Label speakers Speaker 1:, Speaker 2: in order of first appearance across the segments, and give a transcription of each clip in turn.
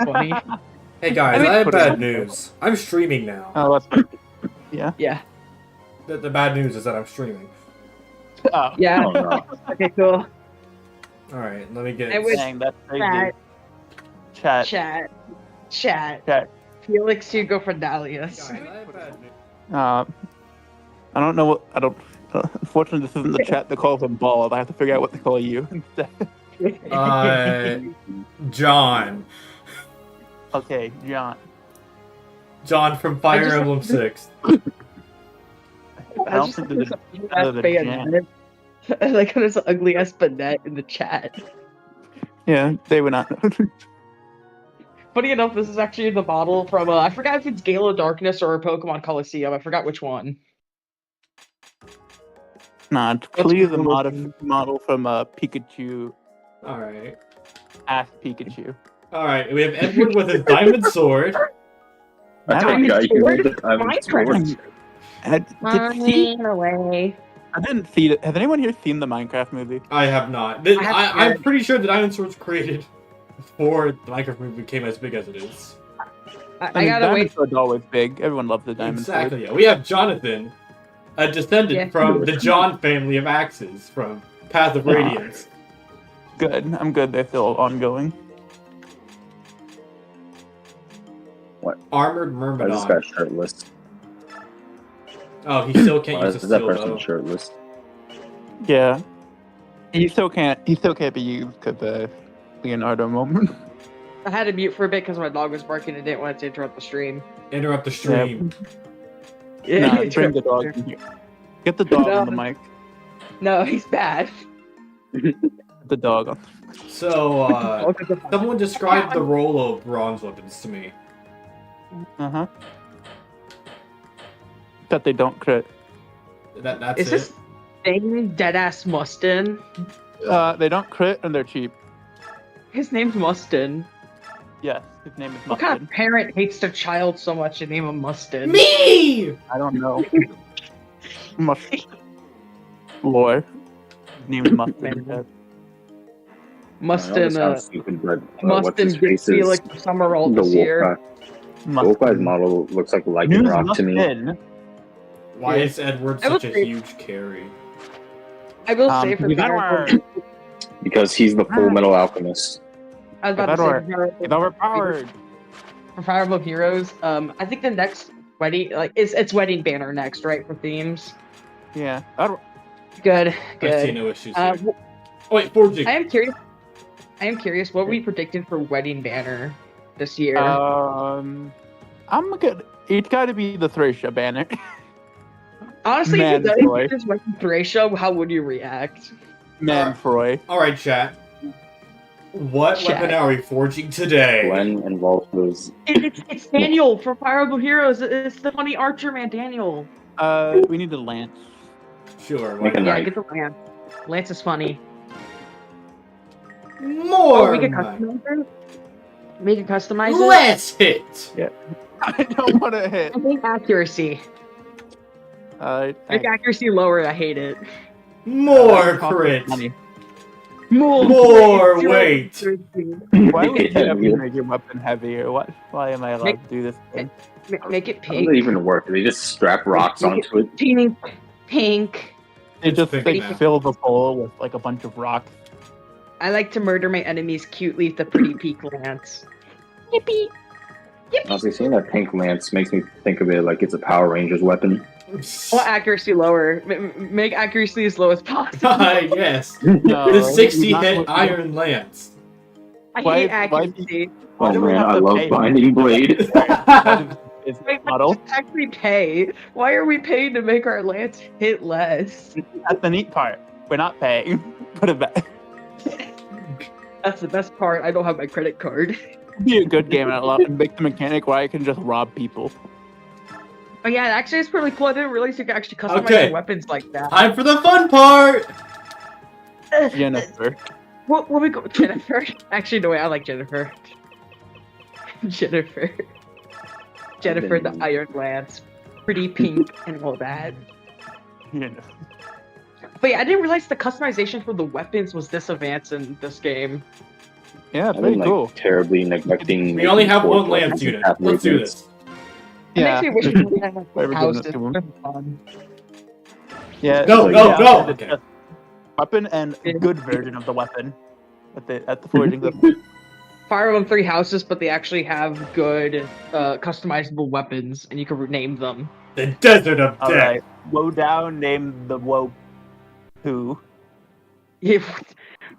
Speaker 1: funny.
Speaker 2: Hey guys,
Speaker 1: I mean-
Speaker 2: I have bad news. I'm streaming now.
Speaker 3: Oh, that's yeah.
Speaker 1: Yeah.
Speaker 2: The bad news is that I'm streaming.
Speaker 3: Oh,
Speaker 1: Yeah.
Speaker 4: Oh, no.
Speaker 1: Okay, cool.
Speaker 2: Alright, let me get...
Speaker 1: I wish-
Speaker 3: dang, that's crazy. Chat.
Speaker 1: Chat. Felix, you go for Dalius.
Speaker 2: Guys, I have bad news.
Speaker 3: I don't know what I don't. Unfortunately, this isn't the chat that calls him bald. I have to figure out what to call you instead.
Speaker 2: John.
Speaker 3: Okay, John.
Speaker 2: John from Fire Emblem 6.
Speaker 3: I don't think there's other than Jan.
Speaker 1: Like there's an ugly ass Banette in the chat.
Speaker 3: Yeah, they were not.
Speaker 1: Funny enough, this is actually the model from I forgot if it's Gale of Darkness or Pokemon Coliseum. I forgot which one.
Speaker 3: Nah, it's clearly the model from Pikachu.
Speaker 2: Alright.
Speaker 3: Ask Pikachu.
Speaker 2: Alright, we have Edward with his diamond sword.
Speaker 4: I told you guys you can hold the diamond sword.
Speaker 1: Away.
Speaker 3: I didn't see it. Has anyone here seen the Minecraft movie?
Speaker 2: I have not. I'm pretty sure the diamond sword's created before the Minecraft movie became as big as it is.
Speaker 1: I
Speaker 3: mean,
Speaker 1: gotta
Speaker 3: diamond
Speaker 1: wait.
Speaker 3: sword's always big. Everyone loves the diamond
Speaker 2: Exactly,
Speaker 3: sword.
Speaker 2: yeah. We have Jonathan, a descendant
Speaker 1: Yeah.
Speaker 2: from the John family of axes from Path of Radiance.
Speaker 3: Good. I'm good. They're still ongoing.
Speaker 2: Armored
Speaker 4: Why is this guy
Speaker 2: Myrmidon.
Speaker 4: shirtless?
Speaker 2: Oh, he still can't
Speaker 4: Why
Speaker 2: use
Speaker 4: is
Speaker 2: the
Speaker 4: that
Speaker 2: steel
Speaker 4: person
Speaker 2: bow.
Speaker 4: shirtless?
Speaker 3: Yeah. He still can't be used because Leonardo moment.
Speaker 1: I had to mute for a bit because my dog was barking and didn't want it to interrupt the stream.
Speaker 2: Interrupt the stream.
Speaker 3: Nah, bring the dog in here. Get the dog on the mic.
Speaker 1: No, he's bad.
Speaker 3: Get the dog on.
Speaker 2: So, someone described the role of bronze weapons to me.
Speaker 3: Uh-huh. That they don't crit.
Speaker 2: That's
Speaker 1: Is
Speaker 2: it.
Speaker 1: this thing Deadass Mustin?
Speaker 3: They don't crit and they're cheap.
Speaker 1: His name's Mustin.
Speaker 3: Yes, his name is
Speaker 1: What kind of
Speaker 3: Mustard.
Speaker 1: parent hates their child so much and name him Mustin?
Speaker 2: Me!
Speaker 3: I don't know. Mustard. Lore. His name is Mustard.
Speaker 1: Man.
Speaker 4: I know this
Speaker 1: Mustin,
Speaker 4: sounds stupid, but what's his
Speaker 1: Mustin
Speaker 4: face
Speaker 1: did feel
Speaker 4: is
Speaker 1: like summer roll
Speaker 4: the
Speaker 1: this year.
Speaker 4: wolf guy's model looks like Lycan
Speaker 3: News
Speaker 4: Rock to me.
Speaker 3: Mustin.
Speaker 2: Why is Edward
Speaker 1: I will
Speaker 2: such a
Speaker 1: say-
Speaker 2: huge carry?
Speaker 1: I will say for
Speaker 3: If
Speaker 1: Fire
Speaker 3: Edward
Speaker 1: Emblem,
Speaker 4: Because he's the Full Metal Alchemist.
Speaker 1: I was about to say
Speaker 3: is overpowered.
Speaker 1: for Fire Emblem Heroes, I think the next wedding, like, it's wedding banner next, right, for themes?
Speaker 3: Yeah. Edward.
Speaker 1: Good,
Speaker 2: I see
Speaker 1: good.
Speaker 2: no issues
Speaker 1: Uh,
Speaker 2: here. Oh wait, forging.
Speaker 1: I am curious, what we predicted for wedding banner this year?
Speaker 3: I'm good. It's got to be the Thracia banner.
Speaker 1: Honestly,
Speaker 3: Man,
Speaker 1: if you
Speaker 3: boy.
Speaker 1: just went to Thracia, how would you react?
Speaker 3: Manfroy.
Speaker 2: Alright, chat. What
Speaker 1: Chat.
Speaker 2: weapon are we forging today?
Speaker 4: Gwen and Wolf was
Speaker 1: It's Daniel from Fire Emblem Heroes. It's the funny archer man, Daniel.
Speaker 3: We need a lance.
Speaker 2: Sure, why
Speaker 4: Make a
Speaker 2: not?
Speaker 1: Yeah,
Speaker 4: knife.
Speaker 1: get the lance. Lance is funny.
Speaker 2: More!
Speaker 1: we can
Speaker 2: knife.
Speaker 1: customize it. We can customize it.
Speaker 2: Let's hit!
Speaker 3: I don't want to hit.
Speaker 1: I think accuracy. Make
Speaker 3: Thanks.
Speaker 1: accuracy lower. I hate it.
Speaker 2: More
Speaker 3: Cost
Speaker 2: crit!
Speaker 3: money.
Speaker 2: More weight!
Speaker 3: Why would you
Speaker 4: Yeah,
Speaker 3: have
Speaker 4: yeah.
Speaker 3: to make your weapon heavier? What? Why am I allowed
Speaker 1: Make-
Speaker 3: to do this thing?
Speaker 1: Make it
Speaker 4: How does it
Speaker 1: pink.
Speaker 4: even work? They just strap rocks onto it.
Speaker 1: Pink.
Speaker 3: They just
Speaker 2: Pink
Speaker 3: like
Speaker 2: now.
Speaker 3: fill the hole with like a bunch of rocks.
Speaker 1: I like to murder my enemies cutely with the pretty peak lance. Yippee!
Speaker 4: Honestly, seeing that pink lance makes me think of it like it's a Power Rangers weapon.
Speaker 1: Well, accuracy lower. Make accuracy as low as possible.
Speaker 2: Yes.
Speaker 3: No,
Speaker 2: The 60
Speaker 3: you're not
Speaker 2: hit
Speaker 3: looking-
Speaker 2: Iron Lance.
Speaker 1: I
Speaker 3: Why-
Speaker 1: hate
Speaker 3: why-
Speaker 1: accuracy.
Speaker 3: Why
Speaker 4: Oh
Speaker 3: do we
Speaker 4: man,
Speaker 3: have
Speaker 4: I
Speaker 3: to
Speaker 4: love
Speaker 3: pay?
Speaker 4: Binding Blade.
Speaker 3: Is
Speaker 1: Wait,
Speaker 3: model?
Speaker 1: let's actually pay. Why are we paying to make our lance hit less?
Speaker 3: That's the neat part. We're not paying. Put it back.
Speaker 1: That's the best part. I don't have my credit card.
Speaker 3: It'd be a good game out loud and make the mechanic where I can just rob people.
Speaker 1: Oh yeah, actually, it's pretty cool. I didn't realize you could actually customize
Speaker 2: Okay.
Speaker 1: your weapons like that.
Speaker 2: Time for the fun part!
Speaker 3: Jennifer.
Speaker 1: What we go, Jennifer? Actually, no way. I like Jennifer. Jennifer. Jennifer, the Iron Lance, pretty pink and all that.
Speaker 3: Jennifer.
Speaker 1: But yeah, I didn't realize the customization for the weapons was this advanced in this game.
Speaker 3: Yeah,
Speaker 4: I've
Speaker 3: very
Speaker 4: been like
Speaker 3: cool.
Speaker 4: terribly neglecting.
Speaker 2: We only have
Speaker 4: support
Speaker 2: one
Speaker 4: for,
Speaker 2: Lance
Speaker 4: like,
Speaker 2: unit.
Speaker 4: half
Speaker 2: Let's do
Speaker 4: maintenance.
Speaker 2: this.
Speaker 1: I
Speaker 3: Yeah.
Speaker 1: actually wish we had like,
Speaker 3: Why we're doing
Speaker 1: houses.
Speaker 3: it to 'em.
Speaker 1: That'd be fun.
Speaker 3: Yeah.
Speaker 2: No,
Speaker 4: So,
Speaker 2: no,
Speaker 4: yeah,
Speaker 2: no.
Speaker 3: the
Speaker 2: Okay.
Speaker 3: weapon and
Speaker 1: Yeah.
Speaker 3: good version of the weapon at the forging.
Speaker 1: Fire Emblem 3 houses, but they actually have good customizable weapons, and you can rename them.
Speaker 2: The Desert of
Speaker 3: All
Speaker 2: Death.
Speaker 3: right. Woe down. Name the woe. Who?
Speaker 1: Yeah,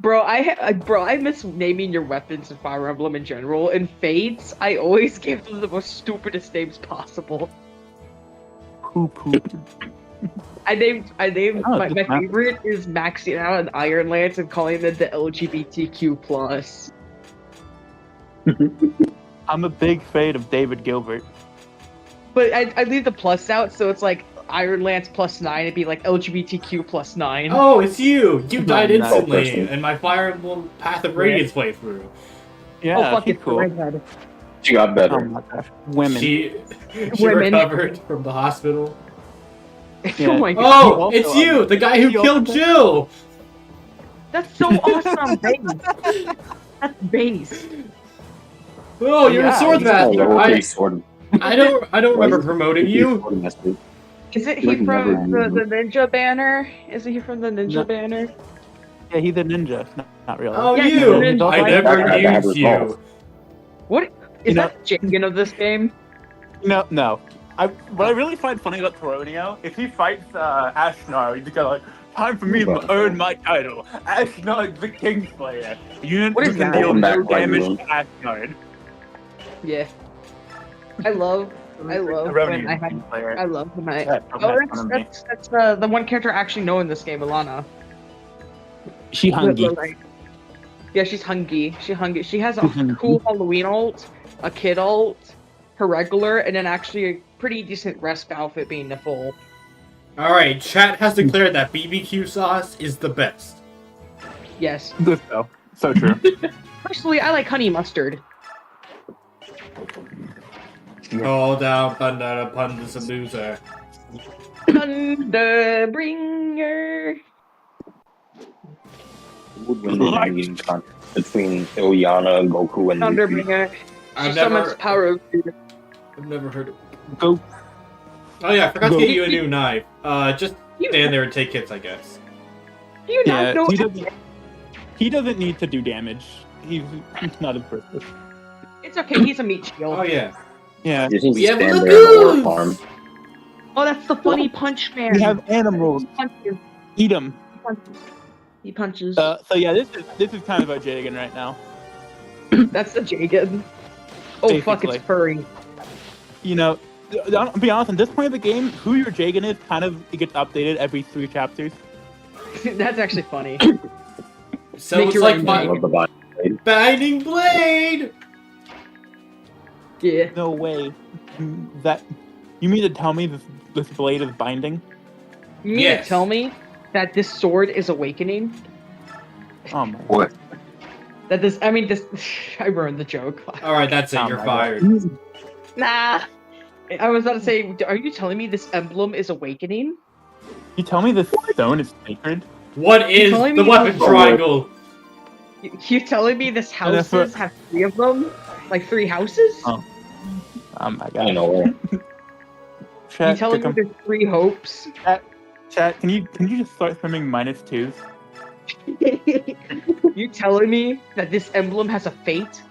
Speaker 1: bro, I miss naming your weapons in Fire Emblem in general. In Fates, I always give them the most stupidest names possible.
Speaker 3: Poo poo.
Speaker 1: I named
Speaker 3: Oh,
Speaker 1: my
Speaker 3: just map.
Speaker 1: favorite is maxing out an Iron Lance and calling it the LGBTQ plus.
Speaker 3: I'm a big fan of David Gilbert.
Speaker 1: But I leave the plus out, so it's like Iron Lance +9. It'd be like LGBTQ +9.
Speaker 2: Oh, it's you! You died
Speaker 3: nice.
Speaker 2: instantly in my Fire Emblem Path of Radiance playthrough.
Speaker 3: Yeah,
Speaker 1: oh fuck
Speaker 3: she's
Speaker 1: it,
Speaker 3: cool.
Speaker 1: redhead.
Speaker 4: She got
Speaker 3: Oh
Speaker 4: better.
Speaker 3: my gosh, women.
Speaker 2: She
Speaker 1: Women.
Speaker 2: recovered from the hospital.
Speaker 3: Yeah.
Speaker 1: Oh my god,
Speaker 2: Oh,
Speaker 3: also,
Speaker 2: it's you! The guy who
Speaker 3: you
Speaker 2: killed
Speaker 3: also-
Speaker 2: Jill!
Speaker 1: that's so awesome, base. That's base.
Speaker 2: Oh, you're
Speaker 3: Yeah,
Speaker 2: a sword
Speaker 3: he's
Speaker 4: Oh,
Speaker 2: master.
Speaker 4: level 3 sword.
Speaker 2: I don't remember promoting you.
Speaker 4: Sword master.
Speaker 1: Isn't he
Speaker 4: Like, never
Speaker 1: from
Speaker 4: knew.
Speaker 1: the Ninja Banner? Isn't he from the Ninja
Speaker 3: No.
Speaker 1: Banner?
Speaker 3: Yeah, he's a ninja. Not really.
Speaker 2: Oh,
Speaker 1: Yeah,
Speaker 2: you!
Speaker 1: he's
Speaker 2: I
Speaker 1: like-
Speaker 2: never
Speaker 4: I have
Speaker 2: used
Speaker 4: resolve.
Speaker 2: you.
Speaker 1: What is
Speaker 3: You know-
Speaker 1: that Jagan of this game?
Speaker 3: No. What I really find funny about Toronio, if he fights Ashnar, he's go like, time for me to earn my title. Ashnar the Kingslayer. Unit
Speaker 1: What
Speaker 3: who
Speaker 1: is
Speaker 3: can
Speaker 1: that?
Speaker 3: deal
Speaker 4: Welcome
Speaker 3: no
Speaker 4: back, Light
Speaker 3: damage
Speaker 4: Moon.
Speaker 3: to Ashnar.
Speaker 1: Yeah. I love when I have I love when I
Speaker 3: Yeah,
Speaker 1: oh that's the one character I actually know in this game, Ilana.
Speaker 3: She hungry.
Speaker 1: Yeah, she's hungry. She has a
Speaker 3: She's hungry.
Speaker 1: cool Halloween ult, a kid ult, her regular, and then actually a pretty decent resp outfit being the full.
Speaker 2: Alright, chat has declared that BBQ sauce is the best.
Speaker 1: Yes.
Speaker 3: Good though. So true.
Speaker 1: Personally, I like honey mustard.
Speaker 2: Call down thunder upon this loser.
Speaker 1: Thunderbringer.
Speaker 4: Would win the meeting contest between Ilyana, Goku, and Yuki.
Speaker 1: Thunderbringer. She
Speaker 2: I've
Speaker 1: summons
Speaker 2: never,
Speaker 1: power of
Speaker 2: I've never heard of.
Speaker 3: Go.
Speaker 2: Oh yeah, I forgot to
Speaker 3: Go.
Speaker 2: get you a new knife. Just
Speaker 1: You-
Speaker 2: stand there and take hits, I guess.
Speaker 1: Do you
Speaker 3: Yeah,
Speaker 1: not know?
Speaker 3: he doesn't need to do damage. He's not his purpose.
Speaker 1: It's okay, he's a meat shield.
Speaker 2: Oh yeah.
Speaker 3: Yeah.
Speaker 4: You just need to
Speaker 2: Yeah, but
Speaker 4: stand
Speaker 2: the
Speaker 4: there and
Speaker 2: goose!
Speaker 4: war farm.
Speaker 1: Oh, that's the funny punch man.
Speaker 3: We have animals.
Speaker 1: He punches.
Speaker 3: Eat them.
Speaker 1: He punches.
Speaker 3: So yeah, this is kind of our Jagan right now.
Speaker 1: That's the Jagan. Oh fuck,
Speaker 3: Basically.
Speaker 1: it's furry.
Speaker 3: You know, I'll be honest. At this point of the game, who your Jagan is kind of it gets updated every 3 chapters.
Speaker 1: That's actually funny.
Speaker 2: So
Speaker 1: Make
Speaker 2: it's
Speaker 1: your
Speaker 2: like
Speaker 1: own
Speaker 2: my
Speaker 4: I love the body.
Speaker 2: binding blade.
Speaker 1: Yeah.
Speaker 3: No way. That you mean to tell me this blade is binding?
Speaker 1: You mean
Speaker 2: Yes.
Speaker 1: to tell me that this sword is awakening?
Speaker 3: Oh my.
Speaker 4: What?
Speaker 1: That this, I mean, this. I ruined the joke.
Speaker 2: All right, that's it.
Speaker 3: Oh
Speaker 2: You're
Speaker 3: my
Speaker 2: fired.
Speaker 1: Nah. I was about to say, are you telling me this emblem is awakening?
Speaker 3: You tell me this stone is sacred?
Speaker 2: What is
Speaker 1: telling
Speaker 2: the
Speaker 1: me
Speaker 2: weapon
Speaker 1: that-
Speaker 2: triangle?
Speaker 1: You telling me this
Speaker 3: And if
Speaker 1: houses have 3 of them? Like 3 houses?
Speaker 3: Oh. Oh my
Speaker 4: I
Speaker 3: god.
Speaker 4: know where.
Speaker 1: You
Speaker 3: Chat,
Speaker 1: telling me there's 3 hopes?
Speaker 3: chat, can you just start swimming -2s?
Speaker 1: You telling me that this emblem has a fate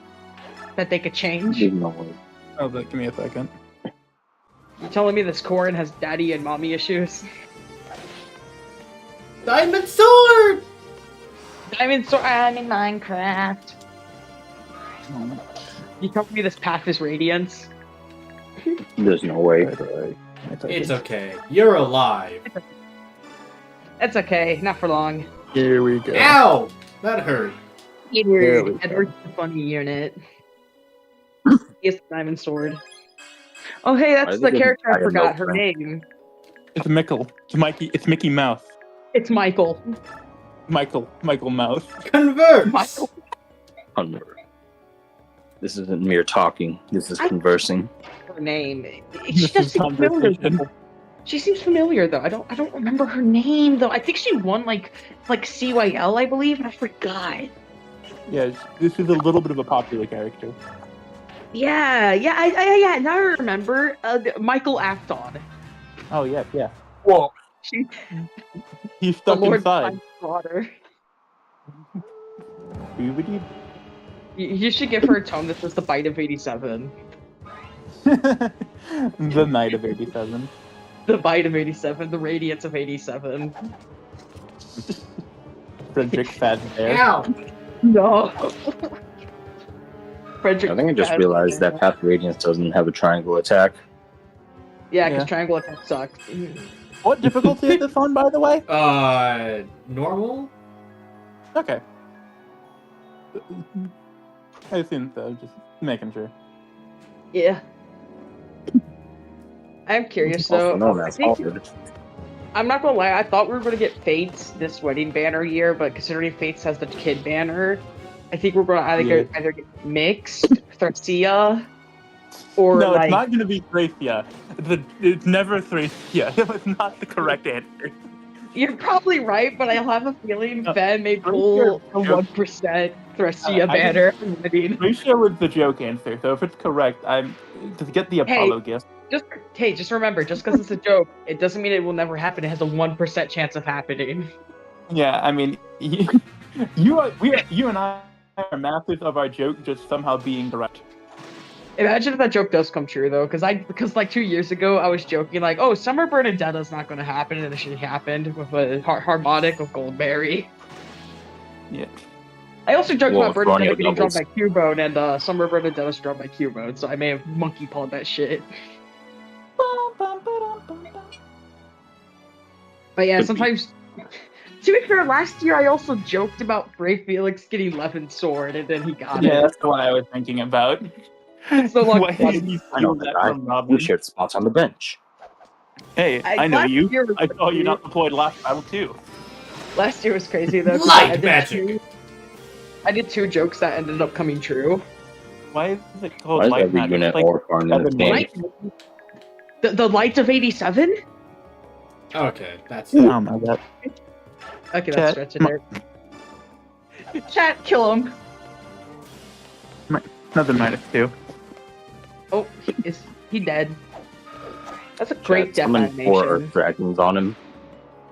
Speaker 1: that they could change?
Speaker 4: There's no way.
Speaker 3: Oh, but give me a second.
Speaker 1: You telling me this Corrin has daddy and mommy issues?
Speaker 2: Diamond sword.
Speaker 1: Diamond sword. I'm in Minecraft. You telling me this path is Radiance?
Speaker 4: There's no way.
Speaker 2: It's okay. You're alive.
Speaker 1: That's okay, not for long.
Speaker 3: Here we go.
Speaker 2: Ow! That hurt.
Speaker 3: There we go.
Speaker 1: Edward's the funny unit. He has the diamond sword. Oh hey,
Speaker 4: Why
Speaker 1: that's
Speaker 4: is
Speaker 1: the
Speaker 4: he getting
Speaker 1: character I
Speaker 4: tired of
Speaker 1: forgot her
Speaker 4: milk,
Speaker 1: name.
Speaker 3: It's Mickle. It's Mickey Mouse.
Speaker 1: It's Michael.
Speaker 3: Michael Mouse.
Speaker 2: Converse.
Speaker 1: Michael.
Speaker 4: This isn't mere talking. This is conversing.
Speaker 1: Her name. She
Speaker 3: This
Speaker 1: just
Speaker 3: is
Speaker 1: seems familiar.
Speaker 3: conversation.
Speaker 1: though. She seems familiar though. I don't remember her name though. I think she won like CYL, I believe, and I forgot.
Speaker 3: Yeah, this is a little bit of a popular character.
Speaker 1: Yeah. Now I remember. Michael Afton.
Speaker 3: Oh yeah. Whoa.
Speaker 1: She,
Speaker 3: He's
Speaker 1: the
Speaker 3: stuck
Speaker 1: Lord
Speaker 3: inside.
Speaker 1: Time's daughter.
Speaker 3: Boobity.
Speaker 1: You should give her a tone that says the bite of 87.
Speaker 3: The night of 87.
Speaker 1: The bite of 87. The radiance of 87.
Speaker 3: Frederick Fazbear.
Speaker 2: Ow!
Speaker 1: No. Frederick.
Speaker 4: I think I just realized that Path of Radiance doesn't have a triangle attack.
Speaker 1: Yeah, because
Speaker 3: Yeah.
Speaker 1: triangle attack sucks.
Speaker 3: What difficulty is this on, by the way?
Speaker 2: Normal?
Speaker 3: Okay. I assume so, just making sure.
Speaker 1: Yeah. I'm curious
Speaker 4: Also
Speaker 1: though.
Speaker 4: known
Speaker 1: I
Speaker 4: as
Speaker 1: think-
Speaker 4: Hard.
Speaker 1: I'm not gonna lie, I thought we were gonna get Fates this wedding banner year, but considering Fates has the kid banner, I think we're gonna either get mixed, Tharcia, or
Speaker 3: No,
Speaker 1: like
Speaker 3: it's not going to be Thracia. It's never Thracia. That was not the correct answer.
Speaker 1: you're probably right, but I have a feeling
Speaker 3: No,
Speaker 1: Ben may
Speaker 3: Thracia
Speaker 1: pull
Speaker 3: is
Speaker 1: a
Speaker 3: the joke.
Speaker 1: 1% Tharcia
Speaker 3: I
Speaker 1: banner in wedding.
Speaker 3: Thracia was the joke answer, so if it's correct, I'm to get the Apollo gift.
Speaker 1: Just remember, just because it's a joke, it doesn't mean it will never happen. It has a 1% chance of happening.
Speaker 3: Yeah, I mean, you and I are masters of our joke just somehow being correct.
Speaker 1: Imagine if that joke does come true though, because like 2 years ago I was joking like, oh, Summer Bernadetta's not going to happen, and it actually happened with a harmonic of Goldberry.
Speaker 3: Yeah.
Speaker 1: I also joked
Speaker 4: Well,
Speaker 1: about Bernadetta
Speaker 4: Ronnie
Speaker 1: getting drawn
Speaker 4: doubles.
Speaker 1: by Cubone, and Summer Bernadetta's drawn by Cubone, so I may have monkey pawed that shit. But yeah,
Speaker 4: Could be.
Speaker 1: sometimes. To be fair, last year I also joked about Bray Felix getting Levin's sword, and then he got
Speaker 3: Yeah,
Speaker 1: it.
Speaker 3: that's the one I was thinking about.
Speaker 1: It's no longer
Speaker 3: Why
Speaker 1: funny.
Speaker 3: did you
Speaker 4: I know
Speaker 3: steal
Speaker 4: that
Speaker 3: that
Speaker 4: guy.
Speaker 3: from Robin?
Speaker 4: We shared spots on the bench.
Speaker 3: Hey, I know
Speaker 1: last
Speaker 3: you.
Speaker 1: year was
Speaker 3: I saw you
Speaker 1: crazy.
Speaker 3: not deployed last battle too.
Speaker 1: Last year was crazy though. 'cause
Speaker 2: Light
Speaker 1: I did
Speaker 2: magic.
Speaker 1: I did 2 jokes that ended up coming true.
Speaker 3: Why is it called
Speaker 4: Why is
Speaker 3: light
Speaker 4: every
Speaker 3: magic?
Speaker 4: unit
Speaker 3: It's like
Speaker 4: or farm in this
Speaker 3: seven
Speaker 4: game?
Speaker 3: light.
Speaker 1: The light of 87?
Speaker 2: Okay, that's
Speaker 3: Oh my god.
Speaker 1: Okay,
Speaker 3: Chat,
Speaker 1: that's stretching there. Chat, kill him.
Speaker 3: Another -2.
Speaker 1: Oh, is he dead? That's a great death
Speaker 4: Summon 4
Speaker 1: animation.
Speaker 4: Earth Dragons on him.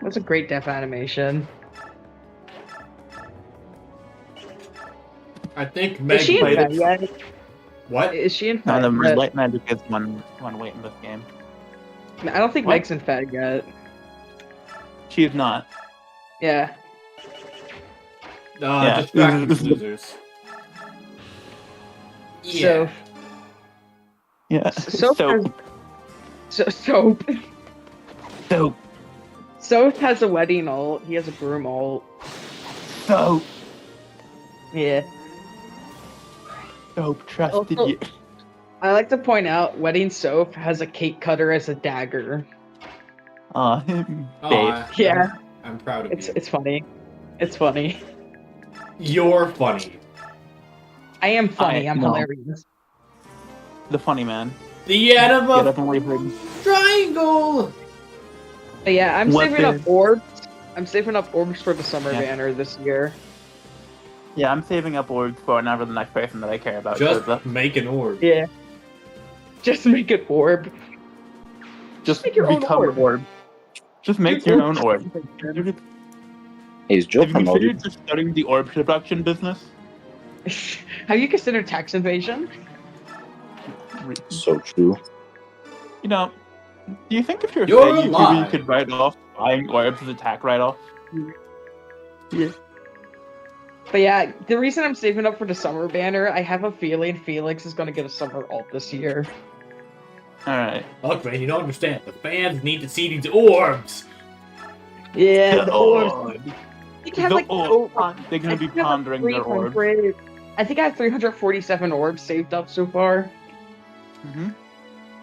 Speaker 1: That's a great death animation.
Speaker 2: I think
Speaker 1: Is
Speaker 2: Meg
Speaker 1: she in
Speaker 2: played
Speaker 1: bed
Speaker 2: it.
Speaker 1: yet?
Speaker 2: What?
Speaker 1: Is she in
Speaker 3: No,
Speaker 1: bed
Speaker 3: the
Speaker 1: yet?
Speaker 3: light magic is one weight in this game.
Speaker 1: I don't think
Speaker 3: What?
Speaker 1: Meg's in fed yet.
Speaker 3: She is not.
Speaker 1: Yeah.
Speaker 3: Yeah.
Speaker 2: Just back losers. Yeah.
Speaker 3: Yeah.
Speaker 1: Soap
Speaker 3: So
Speaker 1: Soap has a wedding ult. He has a broom ult.
Speaker 3: so
Speaker 1: Yeah.
Speaker 3: trusted
Speaker 1: Also-
Speaker 3: you.
Speaker 1: I like to point out, Wedding Soap has a cake cutter as a dagger.
Speaker 3: Aw,
Speaker 2: Oh,
Speaker 3: babe.
Speaker 1: Yeah.
Speaker 2: I'm proud of you.
Speaker 1: It's funny. It's funny.
Speaker 2: You're funny.
Speaker 1: I am funny. I'm
Speaker 3: know.
Speaker 1: hilarious.
Speaker 3: The funny man.
Speaker 2: The end of
Speaker 3: Yeah,
Speaker 2: a
Speaker 3: definitely heard.
Speaker 2: triangle.
Speaker 1: But yeah, I'm
Speaker 3: What
Speaker 1: saving
Speaker 3: the-
Speaker 1: up orbs. I'm saving up orbs for the summer
Speaker 3: Yeah.
Speaker 1: banner this year.
Speaker 3: Yeah, I'm saving up orbs for another the next person that I care about.
Speaker 2: Just
Speaker 3: so
Speaker 2: make an orb.
Speaker 1: Yeah. Just make an orb.
Speaker 3: just
Speaker 1: make your own
Speaker 3: become
Speaker 1: orb.
Speaker 3: an orb. Just make
Speaker 1: Dude,
Speaker 3: your own orb.
Speaker 4: He's Joe
Speaker 3: Have you considered
Speaker 4: promoted.
Speaker 3: just starting the orb production business?
Speaker 1: Have you considered tax evasion?
Speaker 4: So true.
Speaker 3: You know, do you think if you're a
Speaker 2: You're
Speaker 3: fake YouTuber, you
Speaker 2: alive.
Speaker 3: could write off buying orbs as a tax write-off?
Speaker 1: But yeah, the reason I'm saving up for the summer banner, I have a feeling Felix is gonna get a summer alt this year.
Speaker 3: Alright.
Speaker 2: Look, man, you don't understand. The fans need to see these orbs.
Speaker 1: Yeah, the orbs.
Speaker 3: orb.
Speaker 1: I think I have
Speaker 3: The
Speaker 1: like
Speaker 3: orb. They're
Speaker 1: I
Speaker 3: gonna be
Speaker 1: think I have
Speaker 3: pondering their orb.
Speaker 1: 300 I think I have 347 orbs saved up so far.
Speaker 3: Mm-hmm.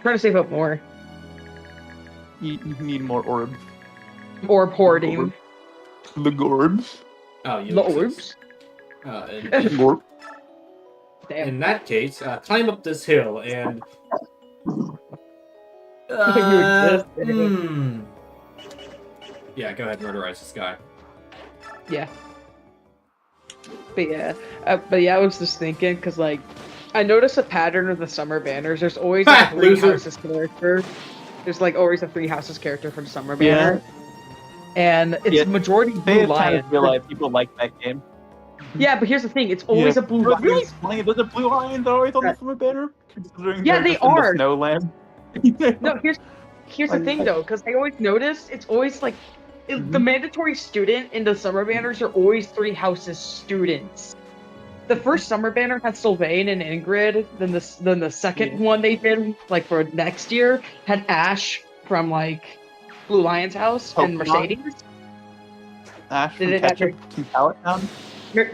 Speaker 1: Trying to save up more.
Speaker 3: You need more orbs.
Speaker 1: Orb hoarding.
Speaker 3: The gorbs.
Speaker 2: Oh, you
Speaker 1: The
Speaker 2: exist.
Speaker 1: orbs?
Speaker 3: Gorb.
Speaker 1: Damn.
Speaker 2: In that case, climb up this hill and.
Speaker 1: You exist.
Speaker 2: Yeah, go ahead and murderize this guy.
Speaker 1: Yeah. but yeah, I was just thinking because like I noticed a pattern of the summer banners. There's always like a three
Speaker 2: Loser.
Speaker 1: houses character. There's like always a three houses character for the summer
Speaker 3: Yeah.
Speaker 1: banner, and it's majority
Speaker 3: They
Speaker 1: blue
Speaker 3: kind
Speaker 1: lion.
Speaker 3: of realize people like that game.
Speaker 1: Yeah, but here's the thing: it's always a blue
Speaker 3: But
Speaker 1: lion.
Speaker 3: really funny. There's a blue lions always on the summer banner. Considering
Speaker 1: Yeah,
Speaker 3: they're
Speaker 1: they
Speaker 3: just in
Speaker 1: are.
Speaker 3: the snowland.
Speaker 1: No, here's the thing though, because I always notice it's always like the mandatory student in the summer banners are always three houses students. The first summer banner had Sylvain and Ingrid. Then the second one they did like for next year had Ash from like Blue Lion's house and Mercedes.
Speaker 3: Ash
Speaker 1: Did
Speaker 3: from
Speaker 1: it
Speaker 3: Ketchup to Pallet Town.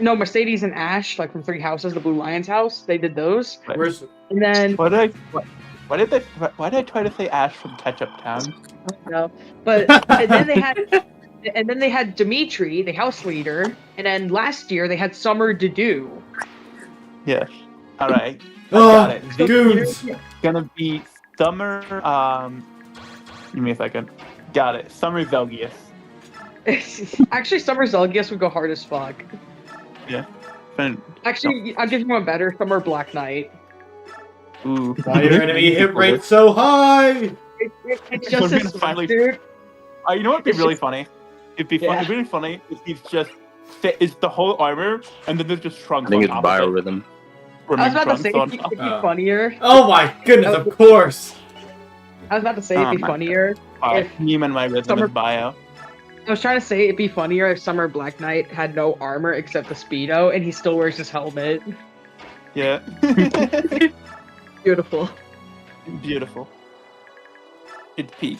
Speaker 1: No, Mercedes and Ash like from Three Houses, the Blue Lion's house. They did those,
Speaker 2: Where's
Speaker 1: and then
Speaker 3: Why did I try to say Ash from Ketchup Town?
Speaker 1: no, but and then they had Dimitri, the house leader, and then last year they had Summer Dedu.
Speaker 3: Yes. All right. I
Speaker 2: Oh,
Speaker 3: got it. This
Speaker 2: dudes.
Speaker 3: year gonna be Summer. Give me a second. Got it. Summer Zelgius.
Speaker 1: Actually, Summer Zelgius would go hard as fuck.
Speaker 3: Yeah.
Speaker 1: Actually, I'll give you one better. Summer Black Knight.
Speaker 3: Ooh.
Speaker 2: Why your enemy hit rate so high?
Speaker 1: It's just
Speaker 3: We're
Speaker 1: as
Speaker 3: gonna finally-
Speaker 1: dude.
Speaker 3: You know what'd be
Speaker 1: It's
Speaker 3: really
Speaker 1: just-
Speaker 3: funny? It'd be
Speaker 1: Yeah.
Speaker 3: really funny if he's just it's the whole armor and then there's just trunks.
Speaker 4: I think
Speaker 3: on
Speaker 4: it's
Speaker 3: top of it.
Speaker 4: biorhythm.
Speaker 1: I was about to say
Speaker 3: Trunks
Speaker 1: it'd
Speaker 3: on
Speaker 1: be
Speaker 3: top.
Speaker 1: funnier.
Speaker 2: Oh my goodness, of course.
Speaker 1: I was about to say it'd be
Speaker 3: my
Speaker 1: funnier. if
Speaker 3: Name in my rhythm
Speaker 1: Summer-
Speaker 3: is bio.
Speaker 1: I was trying to say it'd be funnier if Summer Black Knight had no armor except the Speedo and he still wears his helmet.
Speaker 3: Yeah.
Speaker 1: Beautiful.
Speaker 3: Beautiful. It's peak.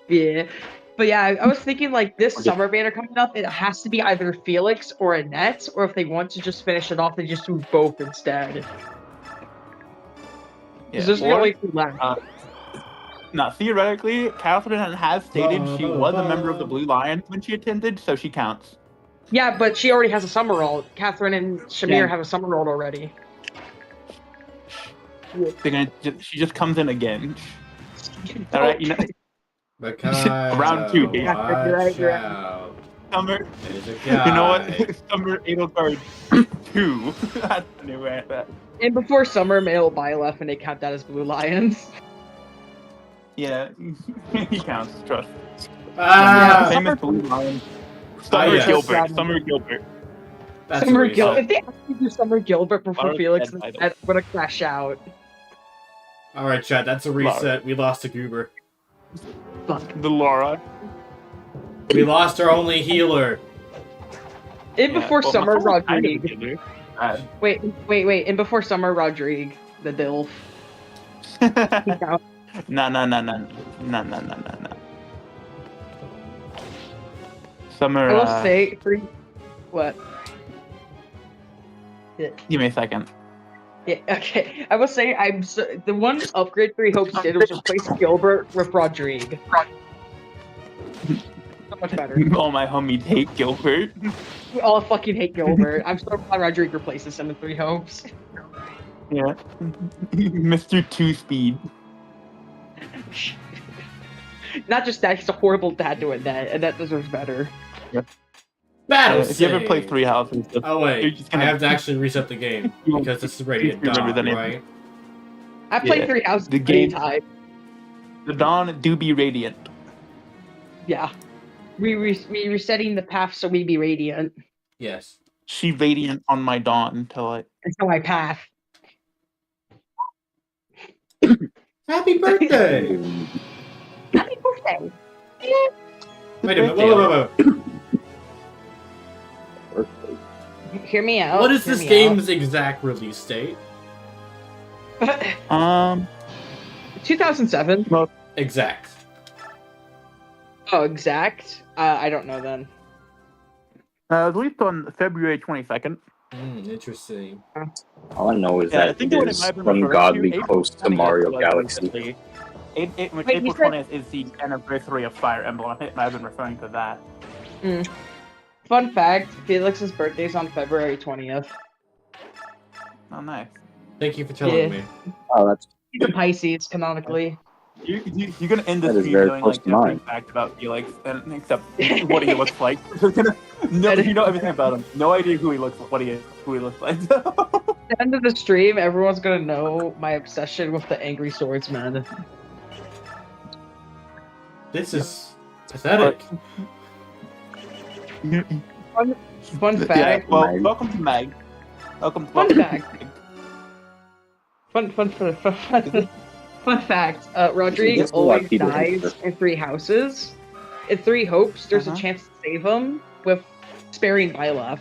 Speaker 1: Yeah. But yeah, I was thinking like this summer banner coming up, it has to be either Felix or Annette, or if they want to just finish it off, they just do both instead.
Speaker 3: Yeah.
Speaker 1: Because there's
Speaker 3: Or,
Speaker 1: really two left.
Speaker 3: no, theoretically, Catherine has stated she was a member of the Blue Lions when she attended, so she counts.
Speaker 1: Yeah, but she already has a summer role. Catherine and Shamir
Speaker 3: Yeah.
Speaker 1: have a summer role already.
Speaker 3: She just comes in again. All right, you know,
Speaker 2: Mikhail,
Speaker 3: Round two, dude.
Speaker 2: watch
Speaker 1: You're right.
Speaker 2: out.
Speaker 3: Summer.
Speaker 2: There's a
Speaker 3: You know
Speaker 2: guy.
Speaker 3: what? Summer Edelgard 2. That's the new answer.
Speaker 1: And before summer, male Byleth, and they count that as Blue Lions.
Speaker 3: Yeah, he counts. Trust.
Speaker 2: Ah,
Speaker 3: Famous Blue Lion. Summer
Speaker 2: yes.
Speaker 3: Gilbert. Summer Gilbert.
Speaker 2: that's
Speaker 1: Summer
Speaker 2: what he
Speaker 1: Gilbert.
Speaker 2: said.
Speaker 1: If they actually do Summer Gilbert before
Speaker 3: Laura's
Speaker 1: Felix,
Speaker 3: dead title.
Speaker 1: I'm gonna crash out.
Speaker 2: All right, chat. That's a reset. We lost a goober.
Speaker 1: Fuck.
Speaker 3: The Laura.
Speaker 2: We lost our only healer.
Speaker 1: And before
Speaker 3: well,
Speaker 1: summer,
Speaker 3: Mahomes kind of a
Speaker 1: Rodrigue.
Speaker 3: killer.
Speaker 1: Wait. And before summer, Rodrigue, the DILF. He counts.
Speaker 3: No. Summer.
Speaker 1: I will say, what?
Speaker 3: Give me a second.
Speaker 1: Yeah, okay. I will say, the one upgrade 3 Hopes did was replace Gilbert with Rodrigue. So much better.
Speaker 3: All my homies hate Gilbert.
Speaker 1: We all fucking hate Gilbert. I'm so glad Rodrigue replaces him in 3 Hopes.
Speaker 3: Yeah. Mr. Two Speed.
Speaker 1: Not just that, he's a horrible dad to Annette, and that deserves better.
Speaker 2: Battle
Speaker 3: If you ever
Speaker 2: save.
Speaker 3: play Three Houses, just,
Speaker 2: Oh
Speaker 3: you're
Speaker 2: wait,
Speaker 3: just
Speaker 2: I
Speaker 3: gonna
Speaker 2: have to actually reset the game because this is Radiant
Speaker 3: You remember
Speaker 2: Dawn,
Speaker 3: the name.
Speaker 2: right?
Speaker 1: I played
Speaker 3: Yeah,
Speaker 1: 3 Houses
Speaker 3: the
Speaker 1: many
Speaker 3: game-
Speaker 1: times.
Speaker 3: the Dawn do be radiant.
Speaker 1: Yeah. We resetting the path so we be radiant.
Speaker 2: Yes.
Speaker 3: She radiant on my Dawn until I.
Speaker 1: Until my path.
Speaker 2: Happy birthday!
Speaker 1: Happy birthday!
Speaker 2: Wait a minute. Whoa.
Speaker 1: Hear me out.
Speaker 2: What is
Speaker 1: hear
Speaker 2: this
Speaker 1: me
Speaker 2: game's exact release date?
Speaker 1: out. 2007.
Speaker 2: Exact.
Speaker 1: Oh, exact. I don't know then.
Speaker 3: At least on February 22nd.
Speaker 2: Interesting.
Speaker 4: All I know is
Speaker 3: Yeah, I
Speaker 4: that
Speaker 3: think
Speaker 4: it
Speaker 3: what it
Speaker 4: is
Speaker 3: might have been referring
Speaker 4: ungodly
Speaker 3: to, April
Speaker 4: close to
Speaker 3: 20th
Speaker 4: Mario
Speaker 3: was
Speaker 4: Galaxy.
Speaker 3: recently.
Speaker 1: Wait,
Speaker 3: April
Speaker 1: you said-
Speaker 3: 20th is the anniversary of Fire Emblem. I think I've been referring to that.
Speaker 1: Fun fact, Felix's birthday's on February 20th.
Speaker 3: Oh, nice.
Speaker 2: Thank you for telling
Speaker 1: Yeah.
Speaker 2: me.
Speaker 4: Oh, that's
Speaker 1: He's a Pisces, canonically.
Speaker 3: You're gonna end
Speaker 4: That
Speaker 3: this
Speaker 4: is
Speaker 3: video
Speaker 4: very
Speaker 3: doing
Speaker 4: close
Speaker 3: like
Speaker 4: to
Speaker 3: every
Speaker 4: mine.
Speaker 3: fact about Felix, and except what he looks like. We're gonna No, you know everything about him. No idea who he looks like, what he is, who he looks like.
Speaker 1: At the end of the stream, everyone's gonna know my obsession with the angry swordsman.
Speaker 2: This is pathetic.
Speaker 1: Fun fact.
Speaker 3: Yeah, well, welcome to Mag. Welcome to
Speaker 1: Fun
Speaker 3: Mag.
Speaker 1: fact. Fun fact. Rodrigo
Speaker 4: There's a lot of
Speaker 1: always
Speaker 4: people
Speaker 1: dies
Speaker 4: here.
Speaker 1: in 3 houses. In 3 hopes, there's a chance to save him with sparing Byleth.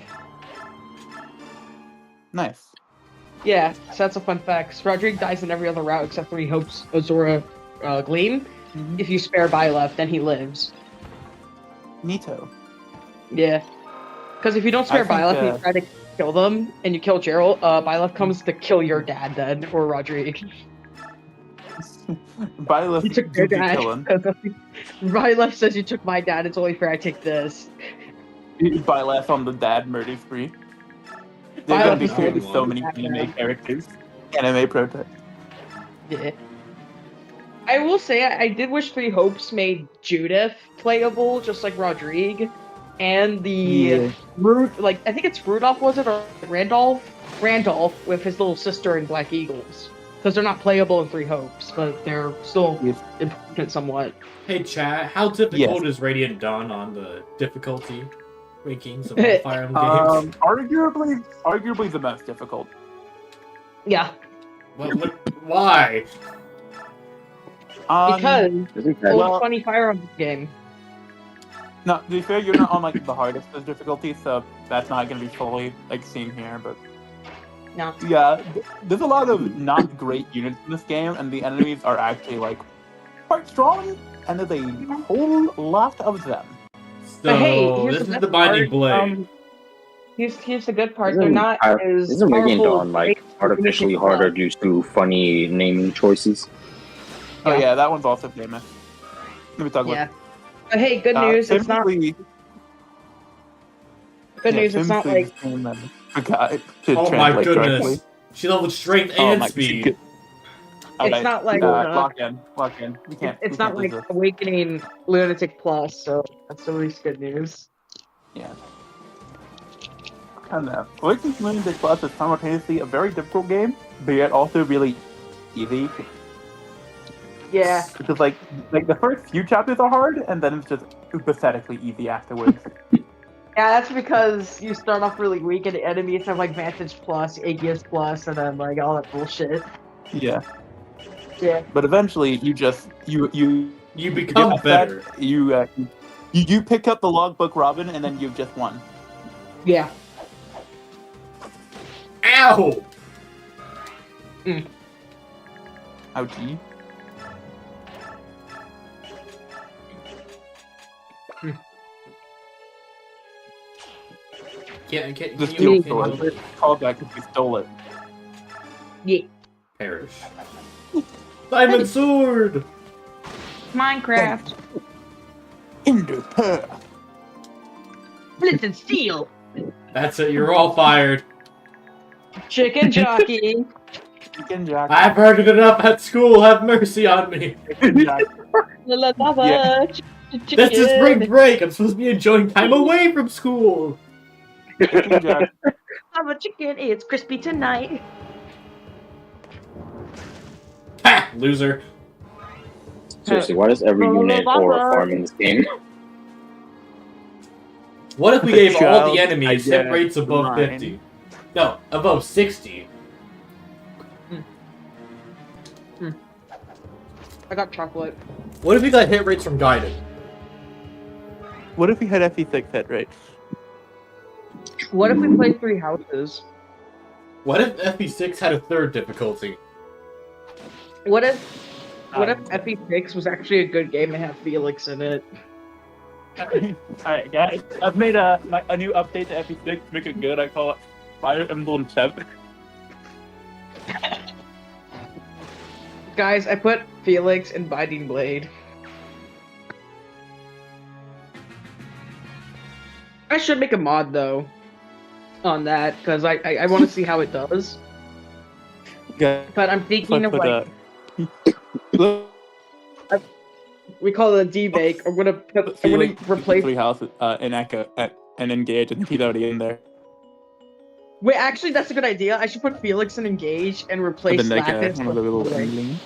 Speaker 3: Nice.
Speaker 1: Yeah, so that's a fun fact. Rodrigo dies in every other route except 3 hopes, Azura, Gleam. If you spare Byleth, then he lives.
Speaker 3: Neato.
Speaker 1: Yeah. Because if you don't spare
Speaker 3: I think,
Speaker 1: Byleth and you try to kill them, and you kill Gerald, Byleth comes to kill your dad then, or Rodrigo.
Speaker 3: Byleth
Speaker 1: You took your
Speaker 3: did
Speaker 1: dad.
Speaker 3: kill him.
Speaker 1: Byleth says you took my dad, it's only fair I take this.
Speaker 3: Byleth on the dad murder spree. There's gonna be
Speaker 1: Byleth
Speaker 3: clearly
Speaker 2: is
Speaker 3: so many anime characters. Anime protect.
Speaker 1: Yeah. I will say, I did wish 3 Hopes made Judith playable, just like Rodrigo. And the I think it's Rudolph, was it, or Randolph? Randolph with his little sister in Black Eagles. Because they're not playable in 3 Hopes, but they're still important somewhat.
Speaker 2: Hey chat, how difficult is Radiant Dawn on the difficulty rankings of all Fire Emblem games?
Speaker 3: Arguably the most difficult.
Speaker 1: Yeah.
Speaker 2: Why?
Speaker 1: Because
Speaker 4: Isn't that
Speaker 1: old funny Fire Emblem game.
Speaker 3: No, to be fair, you're not on like the hardest of difficulty, so that's not gonna be fully like seen here. But
Speaker 1: No.
Speaker 3: yeah, there's a lot of not great units in this game, and the enemies are actually like quite strong, and there's a whole lot of them.
Speaker 2: So,
Speaker 1: Hey, here's
Speaker 2: this
Speaker 1: the
Speaker 2: is the
Speaker 1: best
Speaker 2: Binding
Speaker 1: part,
Speaker 2: Blade.
Speaker 1: Here's the good part. They're not as
Speaker 4: Isn't Radiant
Speaker 1: powerful
Speaker 4: Dawn like artificially harder due to funny naming choices?
Speaker 3: Oh yeah, that one's also famous. Let me talk
Speaker 1: Yeah.
Speaker 3: about.
Speaker 1: But hey, good news. It's not.
Speaker 3: Typically-
Speaker 1: Good news. It's not like.
Speaker 3: Forgot to
Speaker 2: Oh my
Speaker 3: translate
Speaker 2: goodness.
Speaker 3: correctly.
Speaker 2: She leveled strength
Speaker 3: Oh
Speaker 2: and
Speaker 3: my-
Speaker 2: speed.
Speaker 1: It's not like.
Speaker 3: lock in. We can't.
Speaker 1: It's
Speaker 3: we
Speaker 1: not
Speaker 3: can't
Speaker 1: like
Speaker 3: do this.
Speaker 1: Awakening Lunatic Plus, so that's at least good news.
Speaker 3: Yeah. And Awakening Lunatic Plus is simultaneously a very difficult game, but yet also really easy.
Speaker 1: Yeah.
Speaker 3: Because like the first few chapters are hard, and then it's just pathetically easy afterwards.
Speaker 1: Yeah, that's because you start off really weak and the enemies have like Vantage Plus, Aegis Plus, and then like all that bullshit.
Speaker 3: Yeah.
Speaker 1: Yeah.
Speaker 3: But eventually, you just you
Speaker 2: become
Speaker 3: get
Speaker 2: better.
Speaker 3: that, you pick up the logbook Robin, and then you've just won.
Speaker 1: Yeah.
Speaker 2: Ow!
Speaker 3: Ouchie.
Speaker 2: Can
Speaker 3: The
Speaker 2: you
Speaker 3: steel sword. Called back because we stole it.
Speaker 1: Yeah.
Speaker 2: perish? Diamond sword!
Speaker 1: Minecraft.
Speaker 3: Ender pearl.
Speaker 1: Blitz and steel.
Speaker 2: That's it, you're all fired.
Speaker 1: Chicken jockey.
Speaker 3: Chicken jack.
Speaker 2: I've heard it enough at school, have mercy on me.
Speaker 3: Chicken jack.
Speaker 1: Yeah.
Speaker 2: This is spring break, I'm supposed to be enjoying time away from school.
Speaker 3: Chicken jack.
Speaker 1: I'm a chicken. It's crispy tonight.
Speaker 2: Ha! Loser.
Speaker 4: Seriously, why does every unit or farm in this game?
Speaker 2: What if we
Speaker 3: The
Speaker 2: gave all
Speaker 3: child
Speaker 2: the enemies hit
Speaker 3: identity
Speaker 2: rates above
Speaker 3: line.
Speaker 2: 50? No, above 60.
Speaker 1: I got chocolate.
Speaker 2: What if we got hit rates from Guided?
Speaker 3: What if we had FE6 hit rates?
Speaker 1: What if we play 3 houses?
Speaker 2: What if FP6 had a third difficulty?
Speaker 1: What if FE6 was actually a good game and had Felix in it?
Speaker 3: Alright, guys. I've made a new update to FE6 to make it good. I call it Fire Emblem 7.
Speaker 1: Guys, I put Felix in Binding Blade. I should make a mod though on that because I want to see how it does.
Speaker 3: Okay.
Speaker 1: But I'm thinking of like we call it a debake. I'm gonna replace.
Speaker 3: 3 houses in Echo and Engage. I think he's already in there.
Speaker 1: Wait, actually, that's a good idea. I should put Felix and Engage and replace
Speaker 3: And then like
Speaker 1: Lapis
Speaker 3: one of the
Speaker 1: with
Speaker 3: little
Speaker 1: Felix.
Speaker 3: Engling.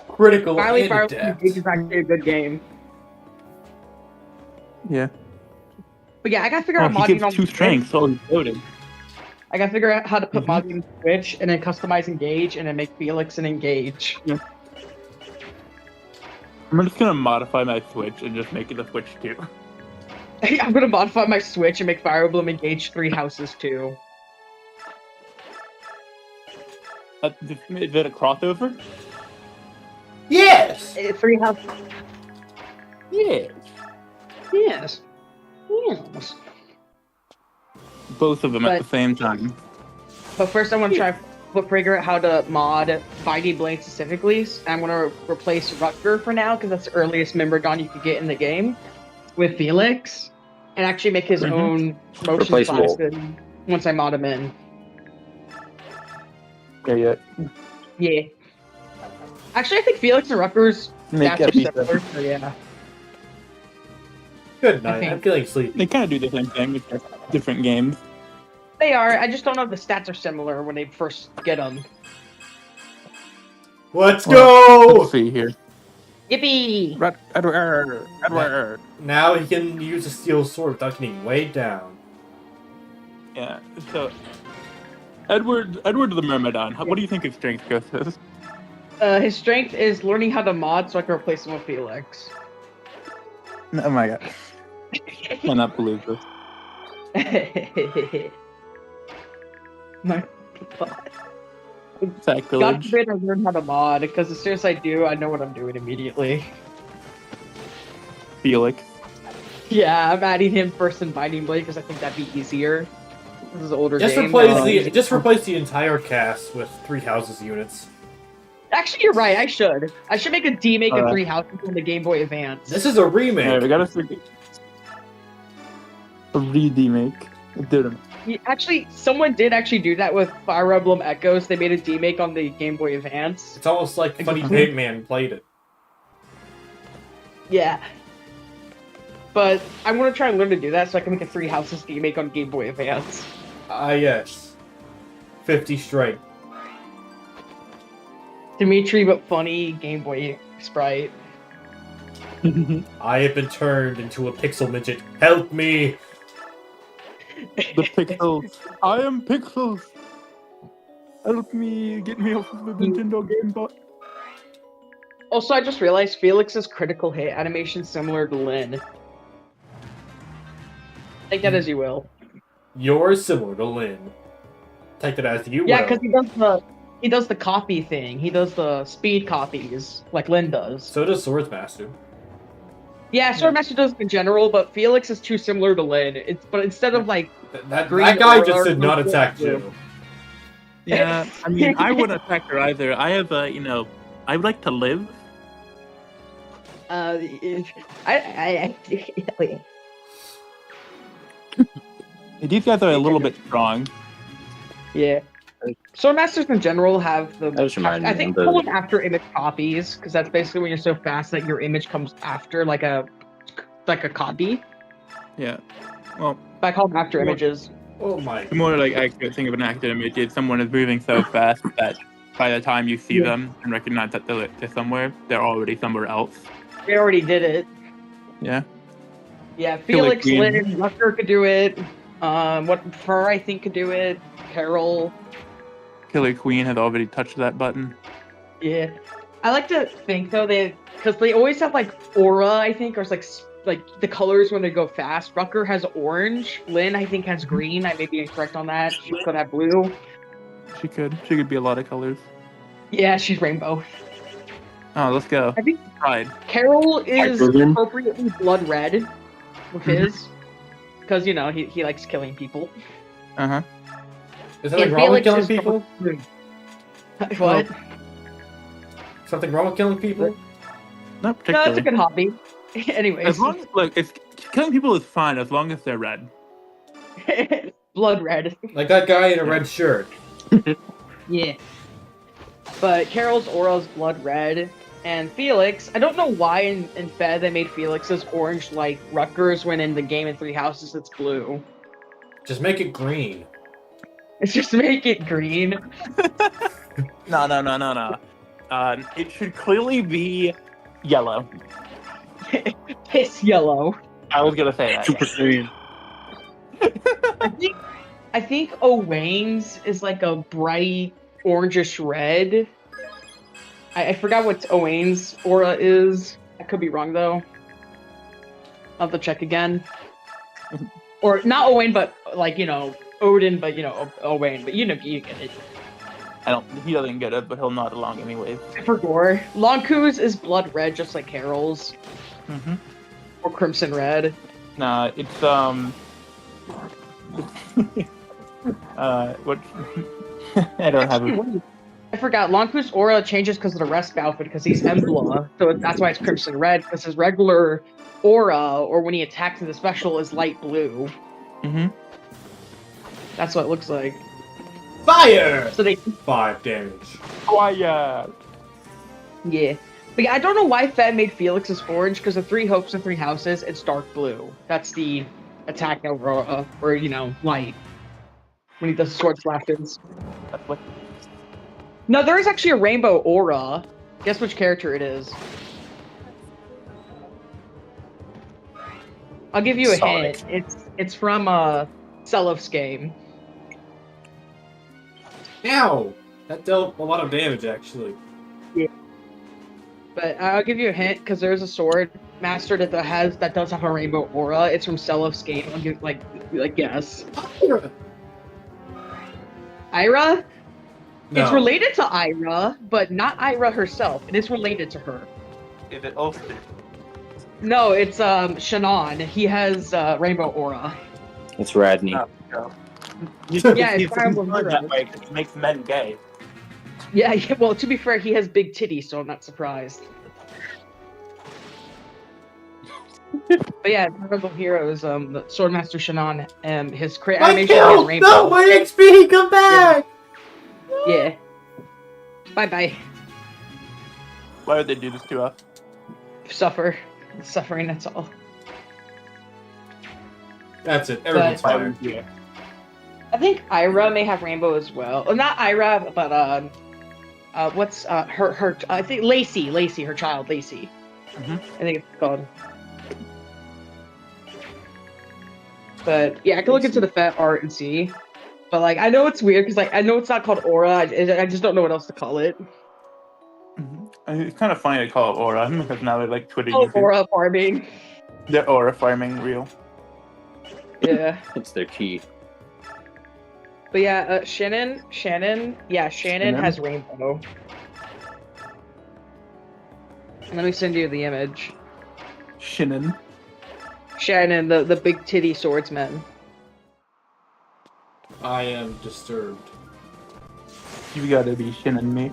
Speaker 2: Critical
Speaker 1: Finally,
Speaker 2: and
Speaker 1: Fire
Speaker 2: adept.
Speaker 1: Emblem is actually a good game.
Speaker 3: Yeah.
Speaker 1: But yeah, I gotta figure
Speaker 3: Oh,
Speaker 1: out
Speaker 3: he
Speaker 1: modding
Speaker 3: gives
Speaker 1: on
Speaker 3: 2
Speaker 1: the
Speaker 3: strength, so he's loaded.
Speaker 1: I gotta figure out how to put
Speaker 3: Mhm.
Speaker 1: modding on Switch and then customize Engage and then make Felix and Engage.
Speaker 3: I'm just gonna modify my Switch and just make it a Switch 2.
Speaker 1: I'm gonna modify my Switch and make Fire Emblem Engage 3 houses too.
Speaker 3: Is it a crossover?
Speaker 2: Yes!
Speaker 1: 3 houses.
Speaker 3: Yeah.
Speaker 1: Yes. Yes.
Speaker 3: Both of them at
Speaker 1: But-
Speaker 3: the same time.
Speaker 1: But first, I want to figure out how to mod Binding Blade specifically. I'm gonna replace Rutger for now because that's the earliest member Don you could get in the game with Felix, and actually make his own motion
Speaker 4: Replaceable.
Speaker 1: class once I mod him in.
Speaker 3: Yeah.
Speaker 1: Yeah. Actually, I think Felix and Rutger's
Speaker 3: Make
Speaker 1: stats are
Speaker 3: FP7.
Speaker 1: similar. So yeah.
Speaker 2: Good night.
Speaker 1: think-
Speaker 2: I'm feeling sleepy.
Speaker 3: They kind of do the same thing, it's just different games.
Speaker 1: They are. I just don't know if the stats are similar when they first get them.
Speaker 2: Let's
Speaker 3: Let's
Speaker 2: go!
Speaker 3: see here.
Speaker 1: Yippee!
Speaker 3: Edward.
Speaker 2: Now he can use a steel sword without getting weighed down.
Speaker 3: Yeah. So, Edward the Myrmidon. What do you think his strength goes is?
Speaker 1: His strength is learning how to mod, so I can replace him with Felix.
Speaker 3: Oh my god. I cannot believe this.
Speaker 1: My God. God
Speaker 3: Sacrilege.
Speaker 1: forbid I learn how to mod, because as soon as I do, I know what I'm doing immediately.
Speaker 3: Felix.
Speaker 1: Yeah, I'm adding him first in Binding Blade because I think that'd be easier. This is an older
Speaker 2: Just
Speaker 1: game.
Speaker 2: replace the entire cast with 3 houses units.
Speaker 1: Actually, you're right. I should. I should make a demake of
Speaker 3: Alright.
Speaker 1: 3 houses on the Game Boy Advance.
Speaker 2: This is a remake.
Speaker 3: Yeah, we gotta figure. A remake. It didn't.
Speaker 1: Actually, someone did actually do that with Fire Emblem Echoes. They made a demake on the Game Boy Advance.
Speaker 2: It's almost like Funny
Speaker 1: complete-
Speaker 2: Paintman played it.
Speaker 1: Yeah. But I'm gonna try and learn to do that so I can make a 3 houses demake on Game Boy Advance.
Speaker 2: Ah, yes. 50 strength.
Speaker 1: Dimitri, but funny Game Boy sprite.
Speaker 2: I have been turned into a pixel midget. Help me!
Speaker 3: The pixels. I am pixels. Help me, get me off of the Nintendo Game Boy.
Speaker 1: Also, I just realized Felix's critical hit animation is similar to Lyn. Take that as you will.
Speaker 2: You're similar to Lynn. Take that as you
Speaker 1: Yeah,
Speaker 2: will.
Speaker 1: because he does the copy thing. He does the speed copies like Lyn does.
Speaker 2: So does Swordsmaster.
Speaker 1: Yeah, Swordmaster does in general, but Felix is too similar to Lyn. But instead of like
Speaker 2: That
Speaker 1: Green
Speaker 2: guy
Speaker 1: or-
Speaker 2: just did not
Speaker 1: or-
Speaker 2: attack you.
Speaker 3: Yeah, I mean, I wouldn't attack her either. I have I would like to live. These guys are a little bit strong.
Speaker 1: Yeah. Swordmasters in general have the.
Speaker 4: That just reminded me
Speaker 1: I think
Speaker 4: of the-
Speaker 1: pull them after image copies, because that's basically when you're so fast that your image comes after like a copy.
Speaker 3: Yeah. Well,
Speaker 1: But I call them after images.
Speaker 2: Oh my.
Speaker 3: the more like accurate thing of an active image is someone is moving so fast that by the time you see them and recognize that they're somewhere, they're already somewhere else.
Speaker 1: They already did it.
Speaker 3: Yeah.
Speaker 1: Yeah,
Speaker 3: Killer
Speaker 1: Felix,
Speaker 3: Queen.
Speaker 1: Lyn, Rucker could do it. What Fur I think could do it. Carol.
Speaker 3: Killer Queen has already touched that button.
Speaker 1: Yeah. I like to think though because they always have like aura, I think, or it's like the colors when they go fast. Rucker has orange. Lyn I think has green. I may be incorrect on that. She could have blue.
Speaker 3: She could be a lot of colors.
Speaker 1: Yeah, she's rainbow.
Speaker 3: Oh, let's go.
Speaker 1: I think
Speaker 3: Pride.
Speaker 1: Carol is
Speaker 4: Hydrogen.
Speaker 1: appropriately blood red with his. Because, he likes killing people.
Speaker 3: Uh-huh.
Speaker 2: Is something wrong with killing
Speaker 1: is
Speaker 2: people?
Speaker 1: What?
Speaker 2: Something wrong with killing people?
Speaker 3: Not
Speaker 1: No, it's
Speaker 3: particularly.
Speaker 1: a good hobby. Anyways.
Speaker 3: As long as killing people is fine as long as they're red.
Speaker 1: Blood red.
Speaker 2: Like that guy in a red shirt.
Speaker 1: Yeah. But Carol's aura is blood red. And Felix, I don't know why in Fed they made Felix's orange like Rutgers when in the game in 3 Houses it's blue.
Speaker 2: Just make it green.
Speaker 1: Let's just make it green.
Speaker 3: No. It should clearly be yellow.
Speaker 1: Piss yellow.
Speaker 3: I was gonna say that.
Speaker 4: Super Saiyan.
Speaker 1: I think Owain's is like a bright orangish red. I forgot what Owain's aura is. I could be wrong though. I'll have to check again. Or not Owain, but like Odin, but Owain. But you get it.
Speaker 3: He doesn't get it, but he'll nod along anyways.
Speaker 1: For Gore, Lonku's is blood red, just like Carol's. Or crimson red.
Speaker 3: Nah, it's what? I don't have it.
Speaker 1: I forgot. Lonku's aura changes because of the rescue outfit because he's Embla, so that's why it's crimson red. Because his regular aura, or when he attacks in the special, is light blue. That's what it looks like.
Speaker 2: Fire!
Speaker 1: So they
Speaker 2: 5 damage.
Speaker 3: Quiet.
Speaker 1: Yeah. But yeah, I don't know why Fed made Felix's orange, because the 3 hopes and 3 houses, it's dark blue. That's the attack aura, or light. When he does sword slashes. No, there is actually a rainbow aura. Guess which character it is. I'll give you a hint. It's from Selof's game.
Speaker 2: Ow! That dealt a lot of damage, actually.
Speaker 1: Yeah. But I'll give you a hint, because there's a sword master that does have a rainbow aura. It's from Selof's game. I'll give guess. Ira?
Speaker 2: No.
Speaker 1: It's related to Ira, but not Ira herself. It is related to her.
Speaker 3: Is it Ulster?
Speaker 1: No, it's Shannon. He has rainbow aura.
Speaker 4: It's Radney.
Speaker 3: No.
Speaker 1: Yeah, it's Fire Emblem
Speaker 3: that
Speaker 1: Heroes.
Speaker 3: way 'cause it makes men gay.
Speaker 1: Yeah, well, to be fair, he has big titties, so I'm not surprised. But yeah, Fire Emblem Heroes, the Swordmaster Shannon, his animation is rainbow.
Speaker 2: No, my XP, come back!
Speaker 1: Yeah. Bye-bye.
Speaker 3: Why would they do this to us?
Speaker 1: Suffering, that's all.
Speaker 2: That's it, everyone's
Speaker 1: But-
Speaker 2: fired.
Speaker 3: Yeah.
Speaker 1: I think Ira may have rainbow as well. Well, not Ira, but what's her? I think Lacey, her child, Lacey. I think it's called. But yeah, I can look into the Fat art and see. But I know it's weird because I know it's not called aura. I just don't know what else to call it.
Speaker 3: It's kind of funny to call it aura because now they like Twitter
Speaker 1: Oh,
Speaker 3: users.
Speaker 1: aura farming.
Speaker 3: They're aura farming real.
Speaker 1: Yeah.
Speaker 4: It's their key.
Speaker 1: But yeah, Shannon has rainbow. Let me send you the image.
Speaker 3: Shannon.
Speaker 1: Shannon, the big titty swordsman.
Speaker 2: I am disturbed.
Speaker 3: You gotta be Shannon, mate.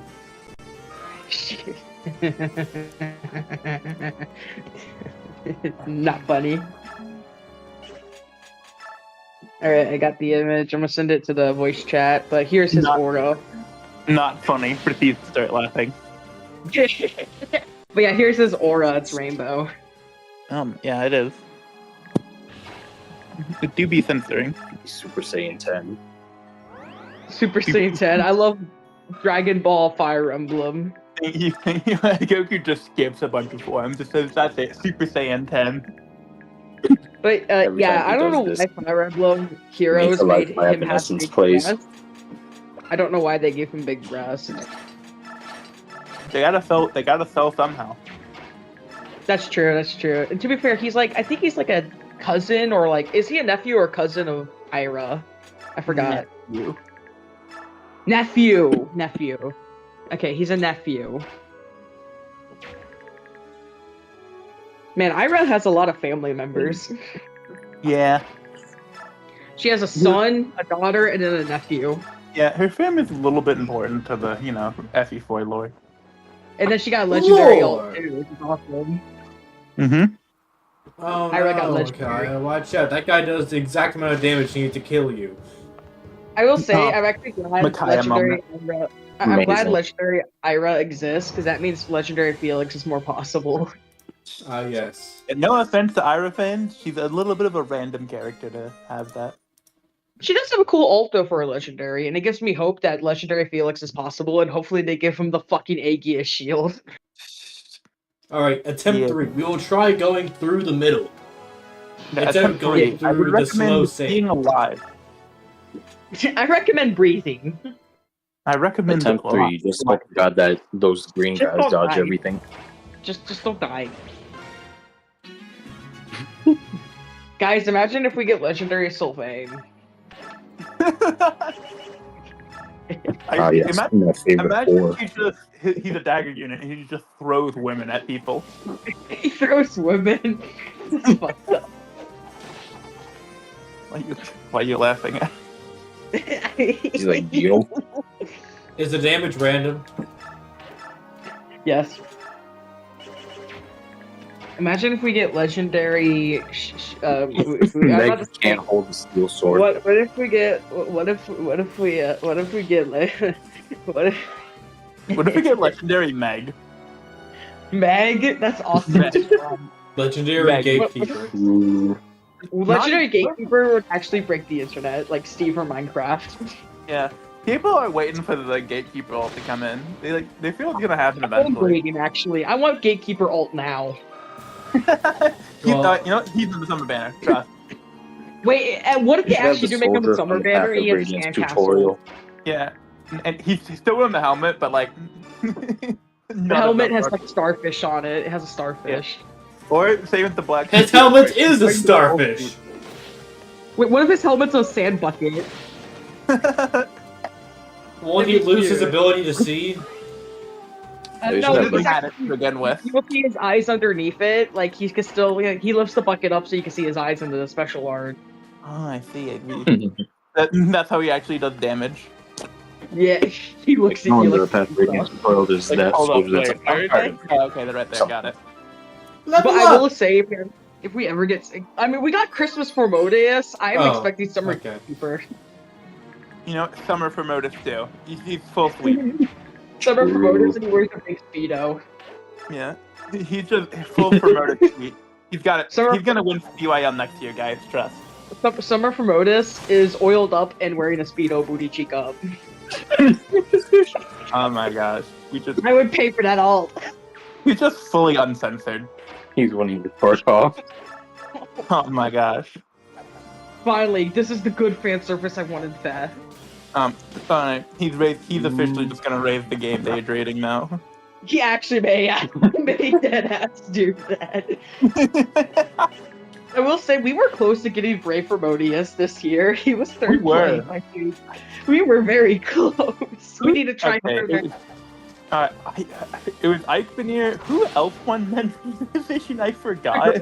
Speaker 1: Not funny. Alright, I got the image. I'm gonna send it to the voice chat, but here's his aura.
Speaker 3: Not funny. Proceed to start laughing.
Speaker 1: But yeah, here's his aura. It's rainbow.
Speaker 3: Yeah, it is. It do be censoring.
Speaker 4: Super Saiyan 10.
Speaker 1: Super Saiyan 10. I love Dragon Ball Fire Emblem.
Speaker 3: Goku just skips a bunch of forms. It says that's it. Super Saiyan 10.
Speaker 1: But
Speaker 4: Every
Speaker 1: yeah,
Speaker 4: time he
Speaker 1: I don't know
Speaker 4: does
Speaker 1: why
Speaker 4: this,
Speaker 1: Fire Emblem Heroes
Speaker 4: I like
Speaker 1: made
Speaker 4: my
Speaker 1: him have
Speaker 4: Evanescence
Speaker 1: big
Speaker 4: plays.
Speaker 1: breasts. I don't know why they gave him big breasts.
Speaker 3: They gotta sell somehow.
Speaker 1: That's true. And to be fair, I think he's like a cousin, or is he a nephew or cousin of Ira? I forgot. Nephew. Okay, he's a nephew. Man, Ira has a lot of family members.
Speaker 3: Yeah.
Speaker 1: She has a son, a daughter, and then a nephew.
Speaker 3: Yeah, her family's a little bit important to the, FE4 lore.
Speaker 1: And then she got a legendary ult
Speaker 2: Lord.
Speaker 1: too, which is awesome.
Speaker 3: Mm-hmm.
Speaker 2: Oh
Speaker 1: Ira got
Speaker 2: no,
Speaker 1: legendary.
Speaker 2: okay, watch out. That guy does the exact amount of damage needed to kill you.
Speaker 1: I will say, I'm actually glad
Speaker 3: Micaiah
Speaker 1: legendary Ira, I'm glad
Speaker 4: Amazing.
Speaker 1: legendary Ira exists, because that means legendary Felix is more possible.
Speaker 2: Yes.
Speaker 3: And no offense to Ira fans, she's a little bit of a random character to have that.
Speaker 1: She does have a cool ult though for a legendary, and it gives me hope that legendary Felix is possible, and hopefully they give him the fucking Aegis shield.
Speaker 2: Alright, attempt 3. We will try going through the middle.
Speaker 3: Attempt
Speaker 2: going
Speaker 3: 3. I would
Speaker 2: through the slow
Speaker 3: recommend
Speaker 2: save.
Speaker 3: being alive.
Speaker 1: I recommend breathing.
Speaker 3: I recommend
Speaker 4: Attempt 3. Just hope to God that those green
Speaker 1: Just
Speaker 4: guys
Speaker 1: don't
Speaker 4: dodge
Speaker 1: die.
Speaker 4: everything.
Speaker 1: Just don't die. Guys, imagine if we get legendary Sylvain.
Speaker 4: Yes, my favorite
Speaker 3: Imagine
Speaker 4: four.
Speaker 3: he's a dagger unit and he just throws women at people.
Speaker 1: He throws women. This is fucked up.
Speaker 3: Why are you laughing at?
Speaker 4: He's like, yo.
Speaker 2: Is the damage random?
Speaker 1: Yes. Imagine if we get legendary.
Speaker 4: Meg can't hold the steel sword.
Speaker 1: What if we get? What if we get? What if?
Speaker 3: What if we get legendary Meg?
Speaker 1: Meg? That's awesome.
Speaker 2: Legendary
Speaker 3: Meg.
Speaker 2: Gatekeeper.
Speaker 1: Legendary Gatekeeper would actually break the internet, like Steve from Minecraft.
Speaker 3: Yeah. People are waiting for the Gatekeeper ult to come in. They feel it's gonna happen
Speaker 1: I'm
Speaker 3: eventually.
Speaker 1: waiting, actually. I want Gatekeeper ult now.
Speaker 3: You know, he's in the summer banner. Trust.
Speaker 1: Wait, and what if they
Speaker 4: You should have
Speaker 1: actually
Speaker 4: the
Speaker 1: do make him a
Speaker 4: soldier
Speaker 1: summer
Speaker 4: from the
Speaker 1: banner?
Speaker 4: Path
Speaker 1: And he
Speaker 4: of
Speaker 1: has a
Speaker 4: Radiance
Speaker 1: sandcastle.
Speaker 4: tutorial.
Speaker 3: Yeah. And he's still wearing the helmet, but like
Speaker 1: The helmet has like starfish on it. It has a starfish.
Speaker 3: Or same with the black.
Speaker 2: His helmet is a starfish!
Speaker 1: Wait, what if his helmet's a sand bucket?
Speaker 2: Won't he lose his ability to see?
Speaker 4: They should
Speaker 1: No,
Speaker 4: have,
Speaker 1: he's
Speaker 4: like-
Speaker 3: had it to begin with.
Speaker 1: you will see his eyes underneath it. Like he can still, he lifts the bucket up so you can see his eyes in the special art.
Speaker 3: Oh, I see. That's how he actually does damage.
Speaker 1: Yeah, he looks.
Speaker 4: No,
Speaker 1: He
Speaker 4: the
Speaker 1: looks
Speaker 4: Path of Radiance tutorial, there's that
Speaker 3: Hold up,
Speaker 4: soldier that's
Speaker 3: wait,
Speaker 4: like,
Speaker 3: where is it? Oh, okay, they're right there. Got it.
Speaker 1: But
Speaker 2: Level
Speaker 1: I will
Speaker 2: up!
Speaker 1: say, if we ever get, I mean, we got Christmas for Modius. I am
Speaker 2: Oh,
Speaker 1: expecting Summer
Speaker 2: okay.
Speaker 1: Gatekeeper.
Speaker 3: You know, summer for Modus too. He's full sweep.
Speaker 1: Summer for
Speaker 4: True.
Speaker 1: Modius, and he wears a big speedo.
Speaker 3: Yeah, he's just full for Modus sweep. He's got it.
Speaker 1: Summer-
Speaker 3: He's gonna win CYL next year, guys. Trust.
Speaker 1: Summer for Modus is oiled up and wearing a speedo, booty cheek up.
Speaker 3: Oh my gosh,
Speaker 1: I would pay for that all.
Speaker 3: we just fully uncensored.
Speaker 4: he's winning the first off.
Speaker 3: Oh my gosh.
Speaker 1: Finally, this is the good fan service I wanted, Beth.
Speaker 3: Fine. He's officially just gonna raise the game day rating now.
Speaker 1: He actually may dead ass do that. I will say we were close to getting Brave for Modius this year. He was third
Speaker 3: We were.
Speaker 1: place, I think. We were very close. We need to try
Speaker 3: Okay,
Speaker 1: harder.
Speaker 3: it was Ike Veneer. Who else won men's division? I forgot.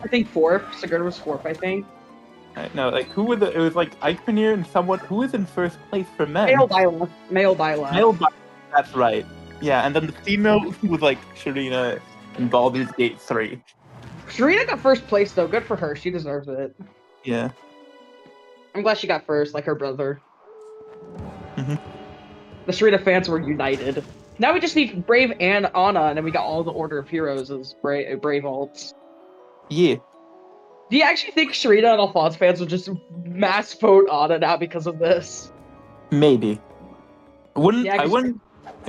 Speaker 1: I think fourth. Sigurd was fourth, I think.
Speaker 3: No, like who were the? It was like Ike Veneer and someone who was in first place for men.
Speaker 1: Male Dyla. Male Dyla.
Speaker 3: Male Bi- That's right. Yeah, and then the female was like Sharina in Baldur's Gate 3.
Speaker 1: Serena got first place though. Good for her. She deserves it.
Speaker 3: Yeah.
Speaker 1: I'm glad she got first, like her brother.
Speaker 3: Mhm.
Speaker 1: The Serena fans were united. Now we just need Brave and Anna, and then we got all the Order of Heroes as Brave ults.
Speaker 3: Yeah.
Speaker 1: Do you actually think Sharina and Alphonse fans will just mass vote Anna now because of this?
Speaker 3: Maybe.
Speaker 1: Yeah,
Speaker 3: I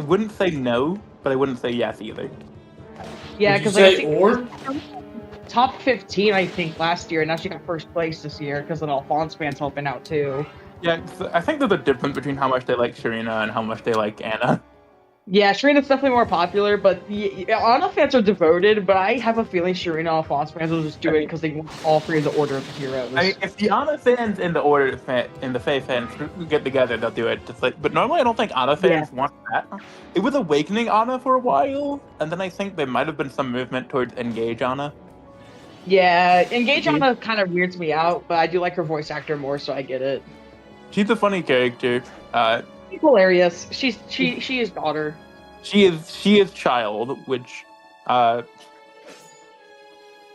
Speaker 3: wouldn't say no, but I wouldn't say yes either.
Speaker 1: Yeah,
Speaker 2: Did you
Speaker 1: because I
Speaker 2: say
Speaker 1: think
Speaker 2: or?
Speaker 1: top 15, I think, last year, and now she got first place this year because of the Alphonse fans helping out too.
Speaker 3: Yeah, I think there's a difference between how much they like Sharina and how much they like Anna.
Speaker 1: Yeah, Sharina's definitely more popular, but Anna fans are devoted, but I have a feeling Sharina and Alphonse fans will just do it because they want all three of the Order of Heroes.
Speaker 3: I mean, if the Anna fans and the Fae fans get together, they'll do it. Just like, but normally I don't think Anna fans want that. It was Awakening Anna for a while, and then I think there might have been some movement towards Engage Anna.
Speaker 1: Yeah, Engage Anna kind of weirds me out, but I do like her voice actor more, so I get it.
Speaker 3: She's a funny character.
Speaker 1: She's hilarious. She is daughter.
Speaker 3: She is child, which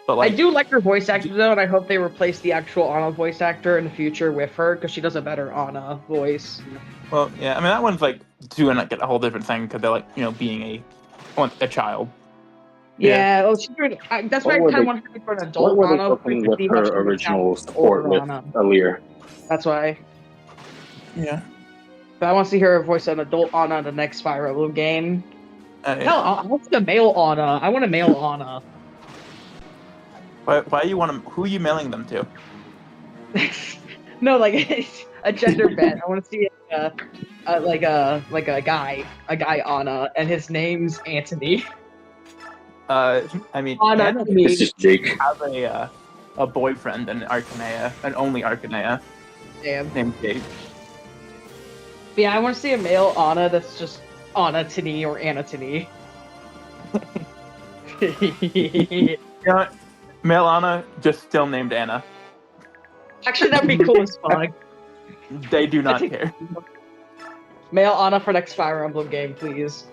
Speaker 3: but like
Speaker 1: I do like her voice actor though, and I hope they replace the actual Anna voice actor in the future with her because she does a better Anna voice.
Speaker 3: well, yeah. I mean, that one's like doing like a whole different thing because they're like being a child.
Speaker 1: Yeah, well, that's why I
Speaker 4: What were
Speaker 1: kind of
Speaker 4: they-
Speaker 1: want her to be for an
Speaker 4: What
Speaker 1: adult
Speaker 4: were they
Speaker 1: Anna.
Speaker 4: cooking
Speaker 1: to
Speaker 4: with
Speaker 1: see how she
Speaker 4: her
Speaker 1: works out
Speaker 4: original
Speaker 1: with
Speaker 4: support
Speaker 1: older
Speaker 4: with
Speaker 1: Anna.
Speaker 4: Alir?
Speaker 1: That's why.
Speaker 3: Yeah.
Speaker 1: But I want to see her voice an adult Anna in the next Fire Emblem game. Hell, I want a male Anna. I want a male Anna.
Speaker 3: Why you want to? Who are you mailing them to?
Speaker 1: No, like a gender bent. I want to see like a guy Anna, and his name's Anthony.
Speaker 3: I mean,
Speaker 1: Anna,
Speaker 3: Anthony
Speaker 4: It's just Jake.
Speaker 3: have a boyfriend in Arcanea, an only Arcanea,
Speaker 1: Damn.
Speaker 3: named Jake.
Speaker 1: But yeah, I want to see a male Anna that's just Anna-tony or Anna-tony.
Speaker 3: You know what? Male Anna, just still named Anna.
Speaker 1: Actually, that'd be cool as fuck.
Speaker 3: They do not care.
Speaker 1: Male Anna for next Fire Emblem game, please.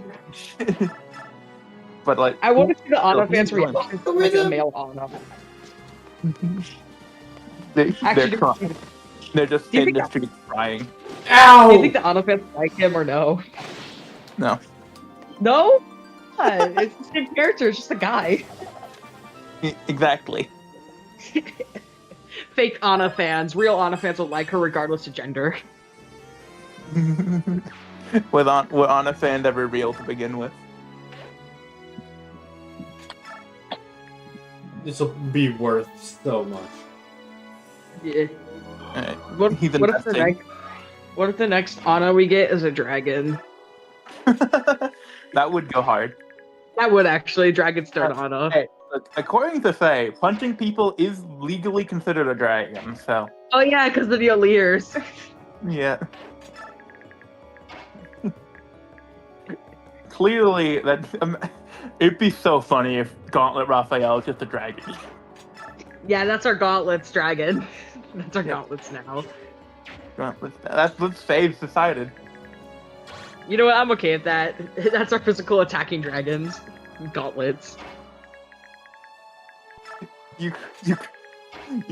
Speaker 3: But like,
Speaker 1: I want to see the Anna
Speaker 3: who's
Speaker 1: fans
Speaker 3: going?
Speaker 1: react to like a male Anna.
Speaker 3: they're
Speaker 1: Actually,
Speaker 3: crying. They're just
Speaker 1: do you
Speaker 3: in
Speaker 1: think
Speaker 3: the
Speaker 1: that-
Speaker 3: street crying.
Speaker 2: Ow!
Speaker 1: do you think the Anna fans like him or no?
Speaker 3: No.
Speaker 1: No? It's the same character, it's just a guy.
Speaker 3: Exactly.
Speaker 1: Fake Anna fans. Real Anna fans will like her regardless of gender.
Speaker 3: Were Anna fans ever real to begin with?
Speaker 2: This will be worth so much.
Speaker 1: Yeah.
Speaker 3: Alright.
Speaker 1: What,
Speaker 3: He's
Speaker 1: what if the next Anna we get is a dragon?
Speaker 3: That would go hard.
Speaker 1: That would actually dragon start Anna.
Speaker 3: Hey, look, according to Faye, punching people is legally considered a dragon, so
Speaker 1: Oh yeah, because of the Alliers.
Speaker 3: yeah. Clearly, it'd be so funny if Gauntlet Raphael is just a dragon.
Speaker 1: Yeah, that's our gauntlets dragon. That's our gauntlets now.
Speaker 3: That's what Faye's decided.
Speaker 1: You know what? I'm okay with that. That's our physical attacking dragons. Gauntlets.
Speaker 3: You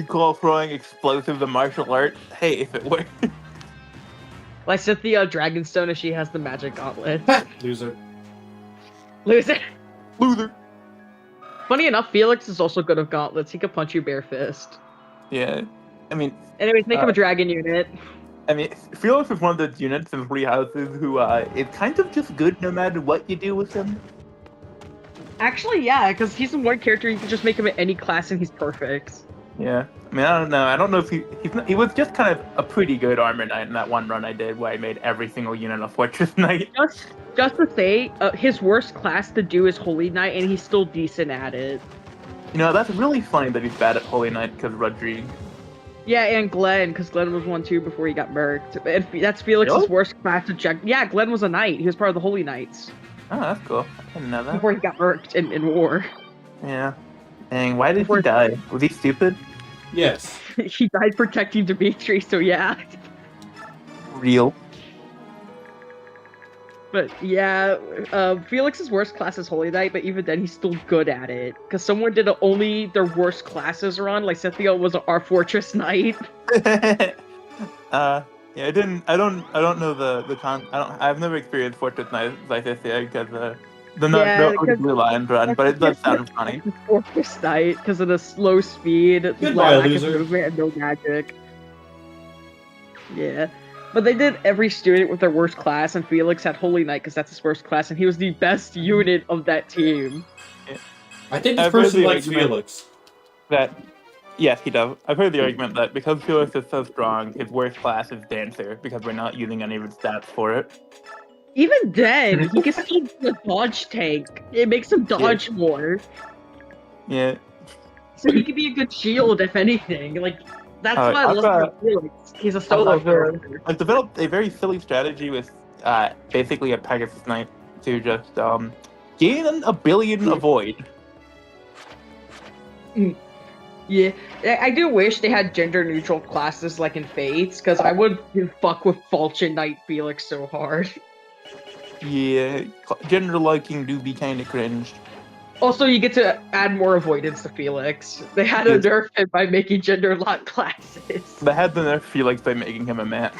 Speaker 3: call throwing explosives a martial art? Hey, if it were.
Speaker 1: Like Cynthia Dragonstone if she has the magic gauntlet.
Speaker 2: Loser.
Speaker 1: Loser.
Speaker 3: Loser.
Speaker 1: Funny enough, Felix is also good with gauntlets. He could punch you bare fist.
Speaker 3: Yeah. I mean,
Speaker 1: Anyways, make him a dragon unit.
Speaker 3: Felix is one of those units in Three Houses who is kind of just good no matter what you do with him.
Speaker 1: Actually, yeah, because he's the one character you can just make him at any class and he's perfect.
Speaker 3: Yeah. I mean, I don't know. I don't know if he was just kind of a pretty good armor knight in that one run I did where I made every single unit a fortress knight.
Speaker 1: Just to say, his worst class to do is Holy Knight, and he's still decent at it.
Speaker 3: You know, that's really funny that he's bad at Holy Knight because Rodrigue.
Speaker 1: Yeah, and Glenn, because Glenn was one too before he got murked. And that's Felix's
Speaker 3: Really?
Speaker 1: worst class to check. Yeah, Glenn was a knight. He was part of the Holy Knights
Speaker 3: Oh, that's cool. I didn't know that.
Speaker 1: before he got murked in war.
Speaker 3: Yeah. Dang, why did he die? Was he stupid?
Speaker 2: Yes.
Speaker 1: He died protecting Dimitri, so yeah.
Speaker 3: Real.
Speaker 1: But yeah, Felix's worst class is Holy Knight, but even then he's still good at it. Because someone did only their worst classes run, like Cynthia was our Fortress Knight.
Speaker 3: Yeah, I don't know the I've never experienced Fortress Knight like this yet because the Blue Lions run, but it does sound funny.
Speaker 1: Fortress Knight, because of the slow speed,
Speaker 2: Goodbye,
Speaker 1: lack of
Speaker 2: loser.
Speaker 1: movement, and no magic. Yeah. But they did every student with their worst class, and Felix had Holy Knight because that's his worst class, and he was the best unit of that team.
Speaker 2: I think this
Speaker 3: I've heard
Speaker 2: person
Speaker 3: the
Speaker 2: likes
Speaker 3: argument
Speaker 2: Felix.
Speaker 3: Yes, he does. I've heard the argument that because Felix is so strong, his worst class is Dancer because we're not using any of his stats for it.
Speaker 1: Even then, he can still be a dodge tank. It makes him dodge more.
Speaker 3: Yeah.
Speaker 1: So he could be a good shield, if anything. Like, that's
Speaker 3: Uh,
Speaker 1: what I
Speaker 3: I've
Speaker 1: love
Speaker 3: got-
Speaker 1: about Felix. He's a solo character.
Speaker 3: I've developed a very silly strategy with basically a Pegasus Knight to just gain a billion avoid.
Speaker 1: Yeah, I do wish they had gender-neutral classes like in Fates, because I would fuck with Falchion Knight Felix so hard.
Speaker 3: Yeah, gender liking do be kind of cringe.
Speaker 1: Also, you get to add more avoidance to Felix. They had to
Speaker 3: Yes.
Speaker 1: nerf him by making gender-locked classes.
Speaker 3: They had the nerf Felix by making him a man.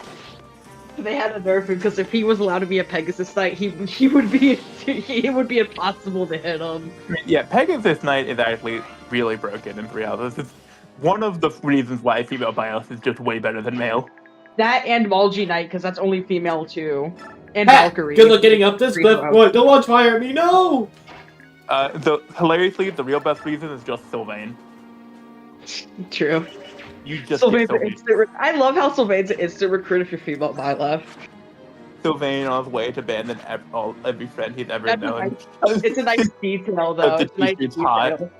Speaker 1: They had to nerf him because if he was allowed to be a Pegasus Knight, he would be it would be impossible to hit him.
Speaker 3: Yeah, Pegasus Knight is actually really broken in 3 hours. It's one of the reasons why female bios is just way better than male.
Speaker 1: That and Malgi Knight, because that's only female too. And
Speaker 2: Ha!
Speaker 1: Valkyrie.
Speaker 2: Good luck getting up this cliff. What? Don't launch fire at me, no!
Speaker 3: Hilariously, the real best reason is just Sylvain.
Speaker 1: True.
Speaker 3: You just
Speaker 1: Sylvain's
Speaker 3: get
Speaker 1: an instant I love how Sylvain's an instant recruit if you're female by left.
Speaker 3: Sylvain on his way to abandon every friend he's ever known.
Speaker 1: It's a nice detail, though. It's a nice detail.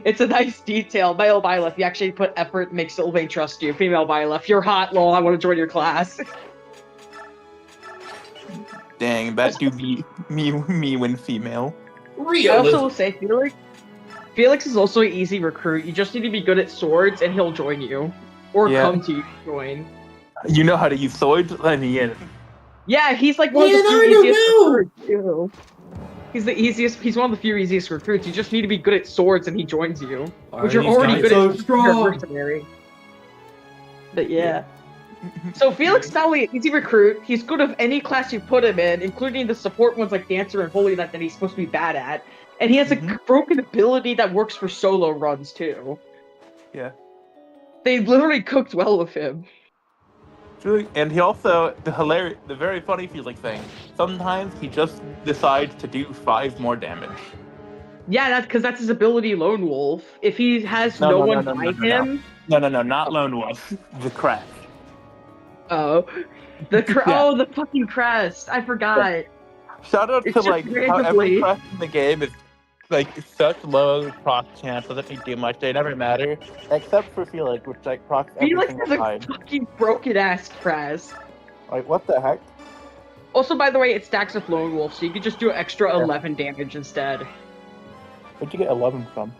Speaker 1: It's a nice detail. Male by left, you actually put effort, make Sylvain trust you. Female by left, you're hot, lol, I want to join your class.
Speaker 3: Dang, that do be me when female.
Speaker 1: I also will say, Felix is also an easy recruit. You just need to be good at swords, and he'll join you. Or come to you to join.
Speaker 3: You know how to use swords? Let me in.
Speaker 1: Yeah, he's like one of the few easiest recruits, too. He's the easiest. He's one of the few easiest recruits. You just need to be good at swords, and he joins you. Which you're already good at. You're mercenary. But yeah. So Felix is not only an easy recruit, he's good of any class you put him in, including the support ones like Dancer and Holy Knight that he's supposed to be bad at. And he has a broken ability that works for solo runs too.
Speaker 3: Yeah.
Speaker 1: They literally cooked well with him.
Speaker 3: And he also, the very funny Felix thing, sometimes he just decides to do 5 more damage.
Speaker 1: Yeah, that's because that's his ability, Lone Wolf. If he has no one behind him...
Speaker 3: No, not Lone Wolf. The Crest.
Speaker 1: Oh. Oh, the fucking Crest. I forgot.
Speaker 3: Yeah. Shout out to, like, how every Crest in the game is, like, such low proc chance, doesn't do much, they never matter. Except for Felix, which, like, procs every single time.
Speaker 1: Felix has a fucking broken-ass Crest.
Speaker 3: Like, what the heck?
Speaker 1: Also, by the way, it stacks with Lone Wolf, so you could just do extra 11 damage instead.
Speaker 3: Where'd you get 11 from?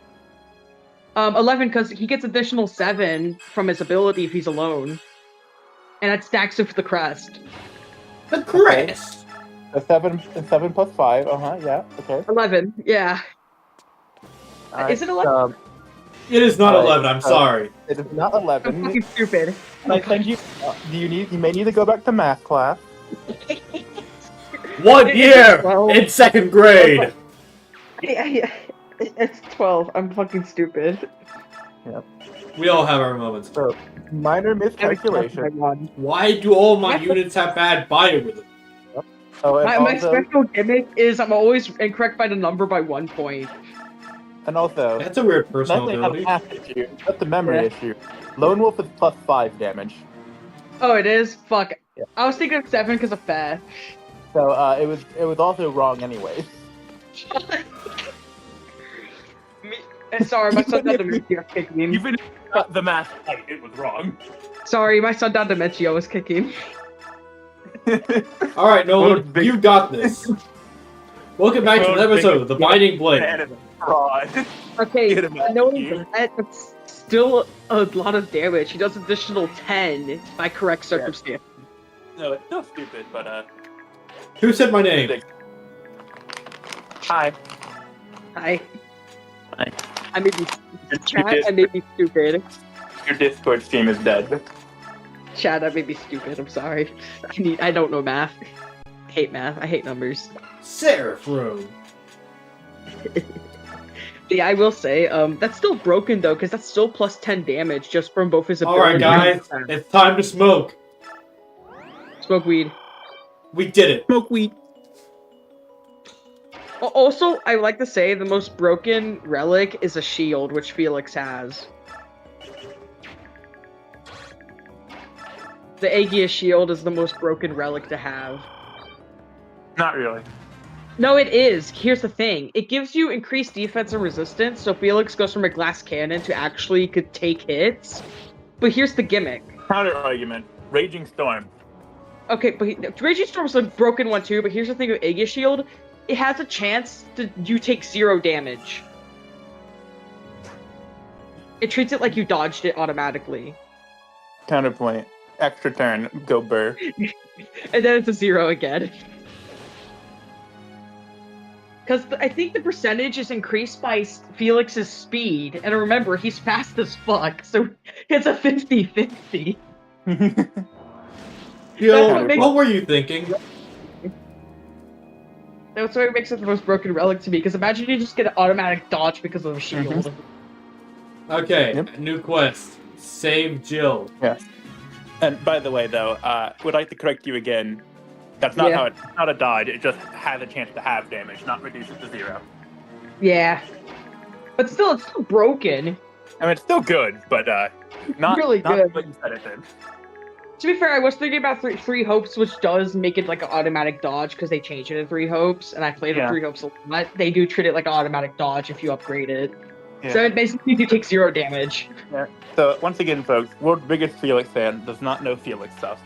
Speaker 1: 11 because he gets additional 7 from his ability if he's alone. And that stacks with the Crest.
Speaker 2: The Crest?
Speaker 3: Okay. 7 plus 5, yeah, okay.
Speaker 1: 11, yeah. Is it 11?
Speaker 2: It is not 11, I'm sorry.
Speaker 3: It is not 11.
Speaker 1: I'm fucking stupid.
Speaker 3: I think you may need to go back to math class.
Speaker 2: 1 year in 2nd grade!
Speaker 1: Yeah. It's 12. I'm fucking stupid.
Speaker 3: Yep.
Speaker 2: We all have our moments.
Speaker 3: So, minor miscalculation.
Speaker 2: Why do all my units have bad bio with them?
Speaker 3: Oh,
Speaker 1: my special gimmick is I'm always incorrect by the number by 1 point.
Speaker 3: And also,
Speaker 2: that's a weird personal ability.
Speaker 3: That's not a math issue. That's a memory issue. Lone Wolf is plus 5 damage.
Speaker 1: Oh, it is? Fuck.
Speaker 3: Yeah.
Speaker 1: I was thinking of 7 because of Fair.
Speaker 3: So it was also wrong anyways.
Speaker 1: Sorry, my son got dementia kicking me.
Speaker 3: Even if you got the math right, it was wrong.
Speaker 1: Sorry, my son got dementia was kicking.
Speaker 2: Alright, Nolan, you got this. Welcome back to another episode of The Binding Blade.
Speaker 1: Okay, Nolan, that's still a lot of damage. He does additional 10 by correct circumstance.
Speaker 3: No, it's still stupid, but
Speaker 2: Who said my name?
Speaker 3: Hi.
Speaker 1: Hi.
Speaker 3: Hi.
Speaker 1: I may be chat, I may be stupid.
Speaker 3: Your Discord stream is dead.
Speaker 1: Chat, I may be stupid, I'm sorry. I don't know math. I hate math, I hate numbers.
Speaker 2: Seraph Room.
Speaker 1: Yeah, I will say, that's still broken though, because that's still plus 10 damage just from both his
Speaker 2: Alright
Speaker 1: abilities.
Speaker 2: guys, it's time to smoke.
Speaker 1: Smoke weed.
Speaker 2: We did it.
Speaker 3: Smoke weed.
Speaker 1: Also, I like to say the most broken relic is a shield, which Felix has. The Aegis shield is the most broken relic to have.
Speaker 3: Not really.
Speaker 1: No, it is. Here's the thing. It gives you increased defense and resistance, so Felix goes from a glass cannon to actually could take hits. But here's the gimmick.
Speaker 3: Counter argument. Raging Storm.
Speaker 1: Okay, but Raging Storm's a broken one too, but here's the thing with Aegis shield. It has a chance to you take 0 damage. It treats it like you dodged it automatically.
Speaker 3: Counterpoint. Extra turn. Go burr.
Speaker 1: And then it's a 0 again. Because I think the percentage is increased by Felix's speed. And remember, he's fast as fuck, so it's a 50-50.
Speaker 2: Yo, what were you thinking?
Speaker 1: That's why it makes it the most broken relic to me, because imagine you just get an automatic dodge because of the shield.
Speaker 2: Okay, new quest. Save Jill.
Speaker 3: Yes. And by the way, though, would like to correct you again. That's not how it's not a dodge. It just has a chance to have damage, not reduce it to 0.
Speaker 1: Yeah. But still, it's still broken.
Speaker 3: I mean, it's still good, but not
Speaker 1: really
Speaker 3: not
Speaker 1: good.
Speaker 3: what you said it did.
Speaker 1: To be fair, I was thinking about three hopes, which does make it like an automatic dodge because they changed it to 3 hopes, and I played with 3 hopes a lot. They do treat it like an automatic dodge if you upgrade it.
Speaker 3: Yeah.
Speaker 1: So it basically you take 0 damage.
Speaker 3: Yeah. So once again, folks, world's biggest Felix fan does not know Felix stuff.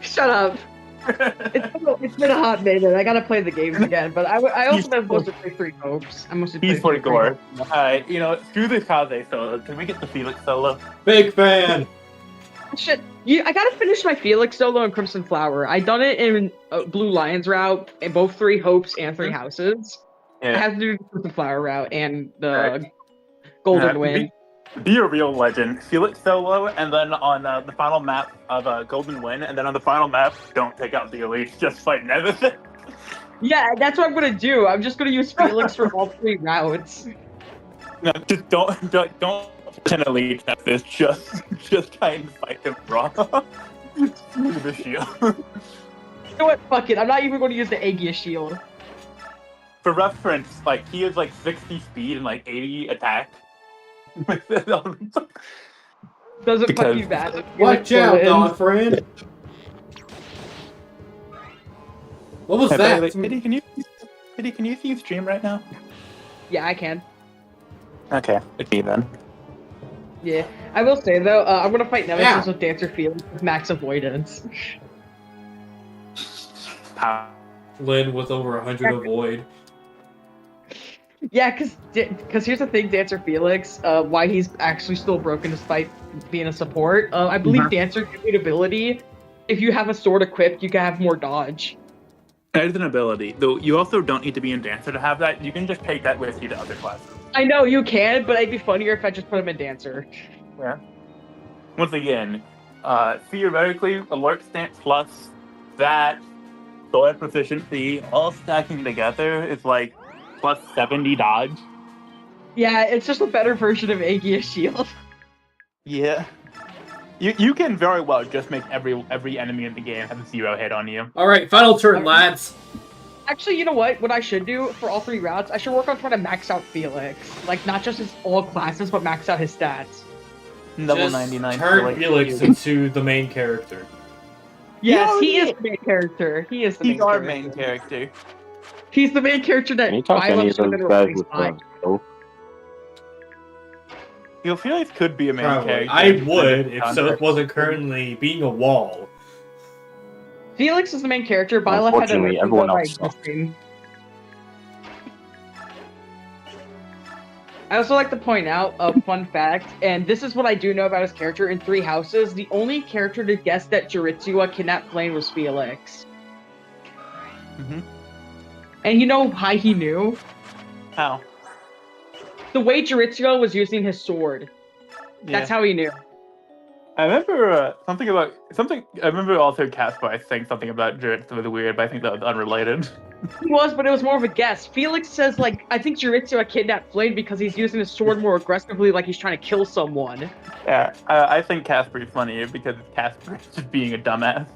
Speaker 1: Shut up. It's been a hot minute. I gotta play the games again, but I also have mostly played 3 hopes. I mostly
Speaker 3: He's
Speaker 1: played
Speaker 3: for gore. Alright, screw the Kaze solo. Can we get the Felix solo?
Speaker 2: Big fan.
Speaker 1: Shit, I gotta finish my Felix solo and Crimson Flower. I done it in Blue Lions route, in both 3 hopes and 3 houses.
Speaker 3: Yeah.
Speaker 1: I have to do the Crimson Flower route and the Golden Wind.
Speaker 3: Be a real legend. Felix solo, and then on the final map of Golden Wind, and then on the final map, don't take out the elites, just fight Nemesis.
Speaker 1: Yeah, that's what I'm gonna do. I'm just gonna use Felix for all 3 routes.
Speaker 3: No, just don't pretend elite Nemesis. Just try and fight him raw. Use the shield.
Speaker 1: You know what? Fuck it. I'm not even going to use the Aegis shield.
Speaker 3: For reference, he has 60 speed and 80 attack.
Speaker 1: Doesn't fucking matter.
Speaker 2: Watch out, dog friend. What was that?
Speaker 3: Pity, can you see you stream right now?
Speaker 1: Yeah, I can.
Speaker 3: Okay, it's me then.
Speaker 1: Yeah, I will say though, I'm gonna fight Nemesis with Dancer Felix with max avoidance.
Speaker 2: Lynn with over 100 avoid.
Speaker 1: Yeah, because here's the thing, Dancer Felix, why he's actually still broken despite being a support. I believe Dancer gives you an ability. If you have a sword equipped, you can have more dodge.
Speaker 3: That is an ability, though. You also don't need to be in Dancer to have that. You can just take that with you to other classes.
Speaker 1: I know you can, but it'd be funnier if I just put him in Dancer.
Speaker 3: Yeah. Once again, theoretically, alert stance plus that sword proficiency all stacking together is plus 70 dodge.
Speaker 1: Yeah, it's just a better version of Aegis shield.
Speaker 3: Yeah. You can very well just make every enemy in the game have a 0 hit on you.
Speaker 2: Alright, final turn, lads.
Speaker 1: Actually, you know what? What I should do for all 3 routes, I should work on trying to max out Felix. Not just his all classes, but max out his stats.
Speaker 3: Level
Speaker 2: Just
Speaker 3: 99.
Speaker 2: turn Felix into the main character.
Speaker 1: Yes, he is the main character. He is the main
Speaker 3: He's our
Speaker 1: character.
Speaker 3: main character.
Speaker 1: He's the main character that
Speaker 4: Can you talk to any of those guys with
Speaker 3: Felix could be a main
Speaker 2: Probably.
Speaker 3: character.
Speaker 2: I would if Silk wasn't currently being a wall.
Speaker 1: Felix is the main character. Byleth had
Speaker 4: Unfortunately, everyone else sucks.
Speaker 1: I also like to point out a fun fact, and this is what I do know about his character in 3 houses. The only character to guess that Juritzua kidnapped Flame was Felix.
Speaker 3: Mm-hmm.
Speaker 1: And you know how he knew?
Speaker 3: How?
Speaker 1: The way Juritzua was using his sword. That's how he knew.
Speaker 3: I remember I remember also Caspar saying something about Juritzua was weird, but I think that was unrelated.
Speaker 1: He was, but it was more of a guess. Felix says, I think Juritzua kidnapped Flame because he's using his sword more aggressively, like he's trying to kill someone.
Speaker 3: Yeah, I think Caspar is funnier because Caspar is just being a dumbass.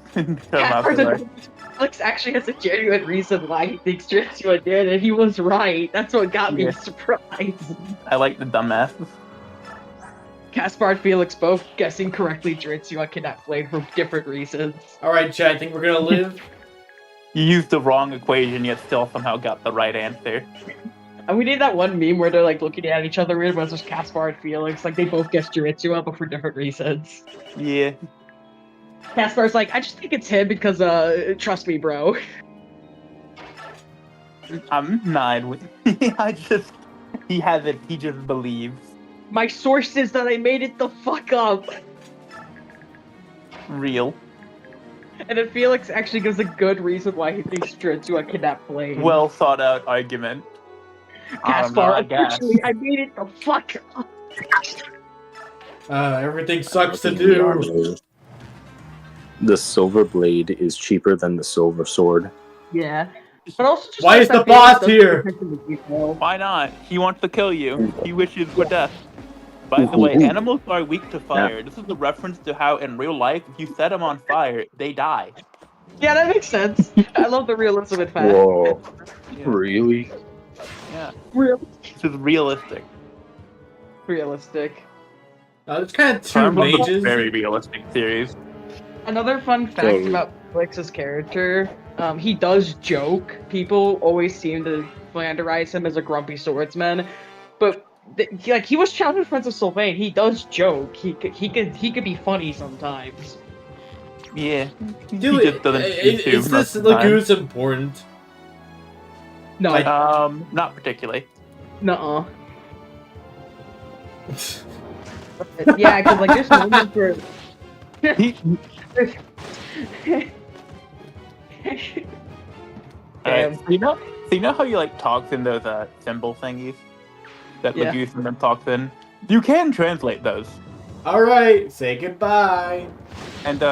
Speaker 1: Felix actually has a genuine reason why he thinks Juritzua did, and he was right. That's what got me surprised.
Speaker 3: I like the dumbass.
Speaker 1: Caspar and Felix both guessing correctly Juritzua kidnapped Flame for different reasons.
Speaker 2: Alright, Chad, I think we're gonna live.
Speaker 3: You used the wrong equation, yet still somehow got the right answer.
Speaker 1: And we did that one meme where they're looking at each other weird, but it's just Caspar and Felix. They both guessed Juritzua, but for different reasons.
Speaker 3: Yeah.
Speaker 1: Caspar's I just think it's him because, trust me, bro.
Speaker 3: I'm not with he just believes.
Speaker 1: My source is that I made it the fuck up.
Speaker 3: Real.
Speaker 1: And then Felix actually gives a good reason why he thinks Juritzua kidnapped Flame.
Speaker 3: Well thought out argument.
Speaker 1: Caspar, unfortunately, I made it the fuck up.
Speaker 2: Everything sucks to do.
Speaker 4: The silver blade is cheaper than the silver sword.
Speaker 1: Yeah. But also just
Speaker 2: why is the boss here?
Speaker 3: Why not? He wants to kill you. He wishes for death. By the way, animals are weak to fire. This is a reference to how in real life, if you set them on fire, they die.
Speaker 1: Yeah, that makes sense. I love the realism in fact.
Speaker 4: Whoa.
Speaker 3: Yeah.
Speaker 4: Really?
Speaker 3: Yeah.
Speaker 1: Real.
Speaker 3: This is realistic.
Speaker 1: Realistic.
Speaker 2: It's kind of two
Speaker 3: Fire Emblem is a
Speaker 2: mages.
Speaker 3: very realistic series.
Speaker 1: Another fun fact
Speaker 4: Totally.
Speaker 1: about Felix's character, he does joke. People always seem to flanderize him as a grumpy swordsman, but he was childhood friends with Sylvain. He does joke. He could be funny sometimes.
Speaker 3: Yeah.
Speaker 2: Dude,
Speaker 3: He just doesn't
Speaker 2: is this
Speaker 3: most of the time.
Speaker 2: Lagoon's important?
Speaker 1: No,
Speaker 2: Like-
Speaker 3: Not particularly.
Speaker 1: nuh-uh. Yeah, because like there's moments where.
Speaker 3: He-
Speaker 1: Damn.
Speaker 3: So you know how you like talks in those symbol thingies that
Speaker 1: Yeah.
Speaker 3: Lagoose and them talks in? You can translate those.
Speaker 2: All right, say goodbye.
Speaker 3: And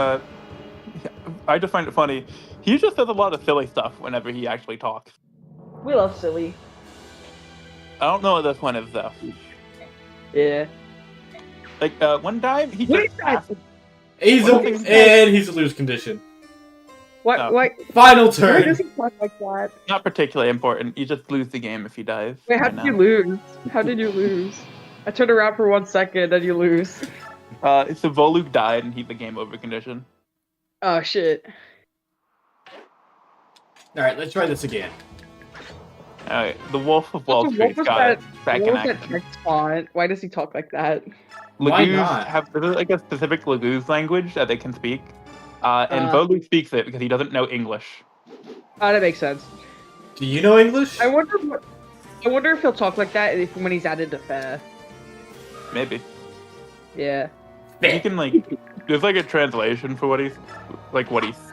Speaker 3: I just find it funny. He just says a lot of silly stuff whenever he actually talks.
Speaker 1: We love silly.
Speaker 3: I don't know what this one is though.
Speaker 1: Yeah.
Speaker 3: Like one time he
Speaker 1: What
Speaker 3: just
Speaker 1: is that?
Speaker 3: asked,
Speaker 2: He's
Speaker 3: What
Speaker 2: a,
Speaker 3: is that?
Speaker 2: and he's a lose condition.
Speaker 1: What?
Speaker 3: Oh.
Speaker 1: What?
Speaker 2: Final
Speaker 1: Why
Speaker 2: turn.
Speaker 1: does he talk like that?
Speaker 3: not particularly important. You just lose the game if he dies.
Speaker 1: Wait, how
Speaker 3: right
Speaker 1: did you
Speaker 3: now.
Speaker 1: lose? How did you lose? I turned around for 1 second and you lose.
Speaker 3: So Voluk died and he's the game over condition.
Speaker 1: Oh shit.
Speaker 2: All right, let's try this again.
Speaker 3: Alright, the Wolf of Wall
Speaker 1: Also,
Speaker 3: Street's got back
Speaker 1: What
Speaker 3: in
Speaker 1: was that
Speaker 3: action.
Speaker 1: text font? Why does he talk like that?
Speaker 2: Why
Speaker 3: Lagoos
Speaker 2: not?
Speaker 3: have there's like a specific Lagoos language that they can speak. And
Speaker 1: Uh.
Speaker 3: Voluk speaks it because he doesn't know English.
Speaker 1: Oh, that makes sense.
Speaker 2: Do you know English?
Speaker 1: I wonder if he'll talk like that when he's added to Fair.
Speaker 3: Maybe.
Speaker 1: Yeah.
Speaker 3: He can like there's like a translation for what he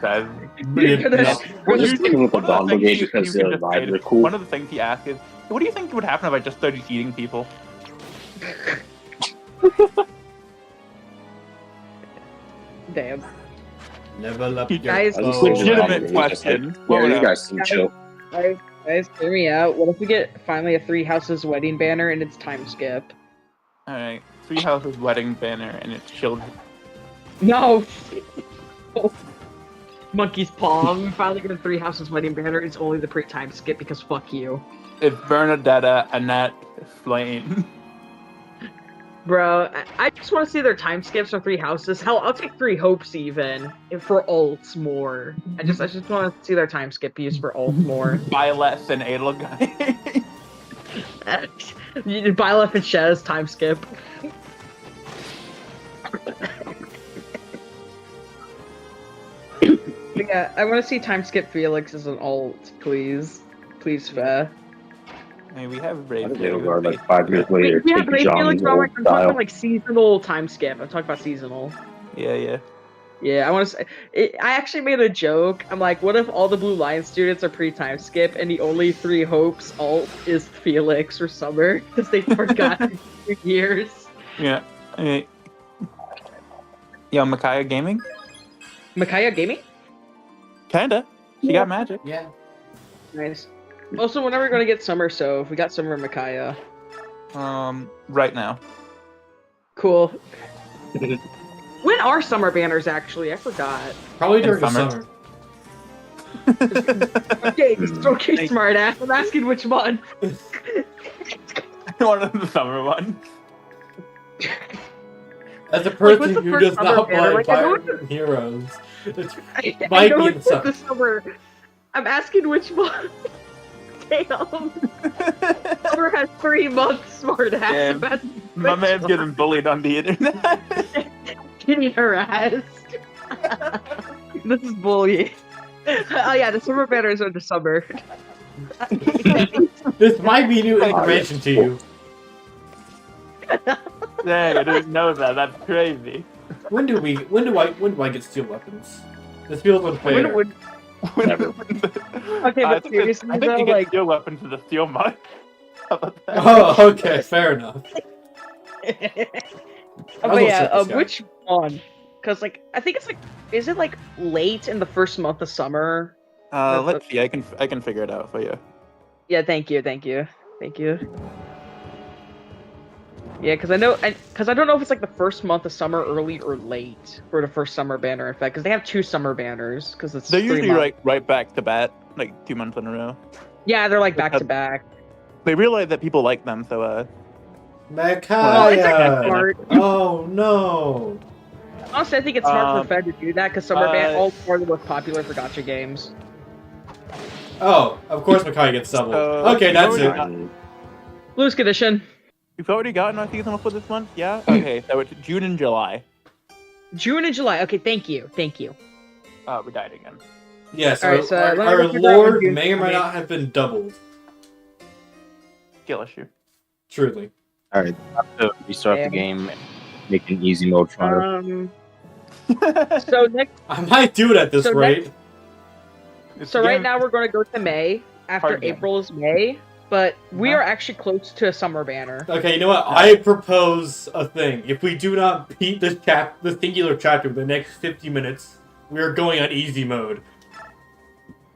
Speaker 3: says.
Speaker 1: You're gonna-
Speaker 2: Yeah.
Speaker 1: we're
Speaker 3: You
Speaker 1: just-
Speaker 3: can-
Speaker 4: with the
Speaker 3: one of the
Speaker 4: Bomb
Speaker 3: things
Speaker 4: Brigade
Speaker 3: you
Speaker 4: because
Speaker 3: can
Speaker 4: their
Speaker 3: just
Speaker 4: vibes
Speaker 3: say-
Speaker 4: are cool.
Speaker 3: One of the things he asks is, what do you think would happen if I just started eating people?
Speaker 1: Damn.
Speaker 2: Level up
Speaker 3: You
Speaker 2: your
Speaker 1: guys-
Speaker 4: I just
Speaker 2: bow.
Speaker 4: think the Bomb
Speaker 3: Legitimate
Speaker 4: Brigade is just
Speaker 3: question.
Speaker 4: like,
Speaker 3: What
Speaker 4: yeah,
Speaker 3: would
Speaker 4: you
Speaker 3: happen?
Speaker 4: guys seem chill.
Speaker 1: Guys, hear me out. What if we get finally a Three Houses wedding banner and it's time skip?
Speaker 3: Alright. Three Houses wedding banner and it's children.
Speaker 1: No. Monkey's paw. We finally get a Three Houses wedding banner. It's only the pre-time skip because fuck you,
Speaker 3: It's Bernadetta, Annette, Flame.
Speaker 1: bro. I just want to see their time skips for Three Houses. Hell, I'll take Three Hopes even if for ults more. I just want to see their time skip used for ult more.
Speaker 3: Byleth and Edelguy.
Speaker 1: Byleth and Shez time skip. But yeah, I want to see time skip Felix as an alt, please. Please, Fair.
Speaker 3: I mean, we have Brave.
Speaker 4: They'll go like 5 years later.
Speaker 1: Yeah,
Speaker 4: take
Speaker 1: but I feel like
Speaker 4: John's
Speaker 1: I'm
Speaker 4: old
Speaker 1: talking
Speaker 4: style.
Speaker 1: about like seasonal time skip. I'm talking about seasonal.
Speaker 3: Yeah.
Speaker 1: Yeah, I want to say. I actually made a joke. I'm like, what if all the Blue Lion students are pre-time skip and the only Three Hopes alt is Felix or Summer because they forgot for years.
Speaker 3: Yeah. Hey. Yo, Micaiah Gaming?
Speaker 1: Micaiah Gaming?
Speaker 3: Kinda. She got magic.
Speaker 2: Yeah.
Speaker 1: Nice. Also, whenever we're gonna get Summer, so if we got Summer Micaiah.
Speaker 3: Right now.
Speaker 1: Cool. When are Summer banners actually? I forgot.
Speaker 2: Probably
Speaker 3: In
Speaker 2: during the
Speaker 3: summer.
Speaker 2: summer.
Speaker 1: Okay, okay, smart ass. I'm asking which one.
Speaker 3: One of the summer ones.
Speaker 2: As a
Speaker 1: what's
Speaker 2: person
Speaker 1: the
Speaker 2: who
Speaker 1: first
Speaker 2: does
Speaker 1: summer
Speaker 2: not
Speaker 1: banner?
Speaker 2: play
Speaker 1: Like, I know
Speaker 2: Fire
Speaker 1: it's
Speaker 2: Emblem Heroes, it's
Speaker 1: I
Speaker 2: Mikey
Speaker 1: know
Speaker 2: and
Speaker 1: it's
Speaker 2: Summer.
Speaker 1: the Summer. I'm asking which one. Damn. Summer has 3 months, smart ass.
Speaker 3: Yeah,
Speaker 1: I'm asking
Speaker 3: My
Speaker 1: which
Speaker 3: man's
Speaker 1: one.
Speaker 3: getting bullied on the internet.
Speaker 1: Getting harassed. This is bullying. Oh yeah, the Summer banners are the summer.
Speaker 2: This might be new information to you.
Speaker 3: Dang, I didn't know that. That's crazy.
Speaker 2: When do I get steel weapons? This feels unfair.
Speaker 4: Never.
Speaker 1: Okay, but
Speaker 3: I think
Speaker 1: seriously
Speaker 3: I think
Speaker 1: though,
Speaker 3: you get
Speaker 1: like-
Speaker 3: steel weapons to the steel mine. How about that?
Speaker 2: Oh, okay, fair enough.
Speaker 1: Oh,
Speaker 2: I'll
Speaker 1: but
Speaker 2: go
Speaker 1: yeah,
Speaker 2: check this guy.
Speaker 1: which one? Because like I think it's like, is it like late in the first month of summer?
Speaker 3: Let's see. I can figure it out for you.
Speaker 1: Yeah, thank you. Yeah, because I know, because I don't know if it's like the first month of summer, early or late for the first summer banner effect. Because they have 2 summer banners. Because it's
Speaker 3: They're
Speaker 1: 3
Speaker 3: usually
Speaker 1: months.
Speaker 3: right back to back, like 2 months in a row.
Speaker 1: Yeah, they're like back to back.
Speaker 3: They realize that people like them, so
Speaker 2: Micaiah!
Speaker 1: Smart.
Speaker 2: Oh no!
Speaker 1: Honestly, I think it's smart for Fed to do that because summer ban all are the most popular for gacha games.
Speaker 2: Oh, of course Micaiah gets doubled.
Speaker 3: So,
Speaker 2: Okay, that's it.
Speaker 1: Blues condition.
Speaker 3: We've already gotten our seasonal for this month, yeah? Okay, so it's June and July.
Speaker 1: June and July. Okay, thank you.
Speaker 3: We died again.
Speaker 2: Yes,
Speaker 1: Alright, so let me
Speaker 2: our
Speaker 1: figure out
Speaker 2: lord
Speaker 1: what you-
Speaker 2: may or may not have been doubled.
Speaker 3: Skill issue.
Speaker 2: Truly.
Speaker 4: Alright, to restart the game, make an easy mode fire.
Speaker 1: So next.
Speaker 2: I might do it at this
Speaker 1: So
Speaker 2: rate.
Speaker 1: So right now we're going to go to May. After
Speaker 3: Hard game.
Speaker 1: April is May, but we are actually close to a summer banner.
Speaker 2: Okay, you know what? I propose a thing. If we do not beat this singular chapter in the next 50 minutes, we are going on easy mode.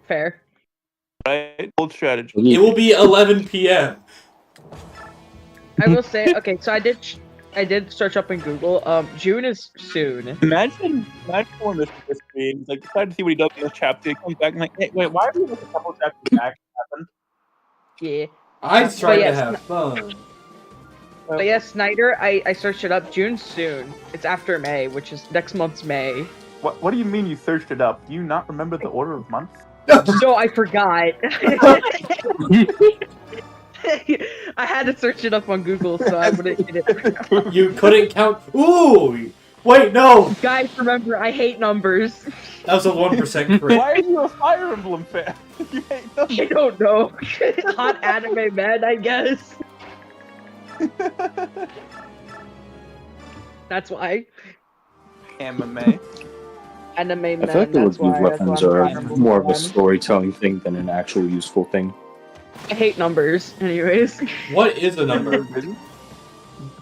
Speaker 1: Fair.
Speaker 3: Right? Old strategy.
Speaker 2: It will be 11 p.m.
Speaker 1: I will say, okay, so I did search up in Google. June is soon.
Speaker 3: Imagine when this being like decide to see what he does in this chapter. He comes back and like, hey, wait, why are we with a couple chapters back? Happened?
Speaker 1: Yeah.
Speaker 2: I tried
Speaker 1: yes,
Speaker 2: to have fun.
Speaker 1: But yeah, Snyder, I searched it up. June's soon. It's after May, which is next month's May.
Speaker 3: What do you mean you searched it up? Do you not remember the order of months?
Speaker 1: No, I forgot. I had to search it up on Google, so I wouldn't get it.
Speaker 2: You couldn't count. Ooh! Wait, no!
Speaker 1: Guys, remember, I hate numbers.
Speaker 2: That was a 1% crit.
Speaker 3: Why are you a Fire Emblem fan? You hate them.
Speaker 1: I don't know. Hot anime man, I guess. That's why.
Speaker 3: Anime.
Speaker 1: Anime man.
Speaker 4: I feel like the
Speaker 1: that's
Speaker 4: remove
Speaker 1: why.
Speaker 4: weapons
Speaker 1: That's why
Speaker 4: are
Speaker 1: I'm Fire Emblem
Speaker 4: more of a
Speaker 1: fan.
Speaker 4: storytelling thing than an actual useful thing.
Speaker 1: I hate numbers, anyways.
Speaker 2: What is a number?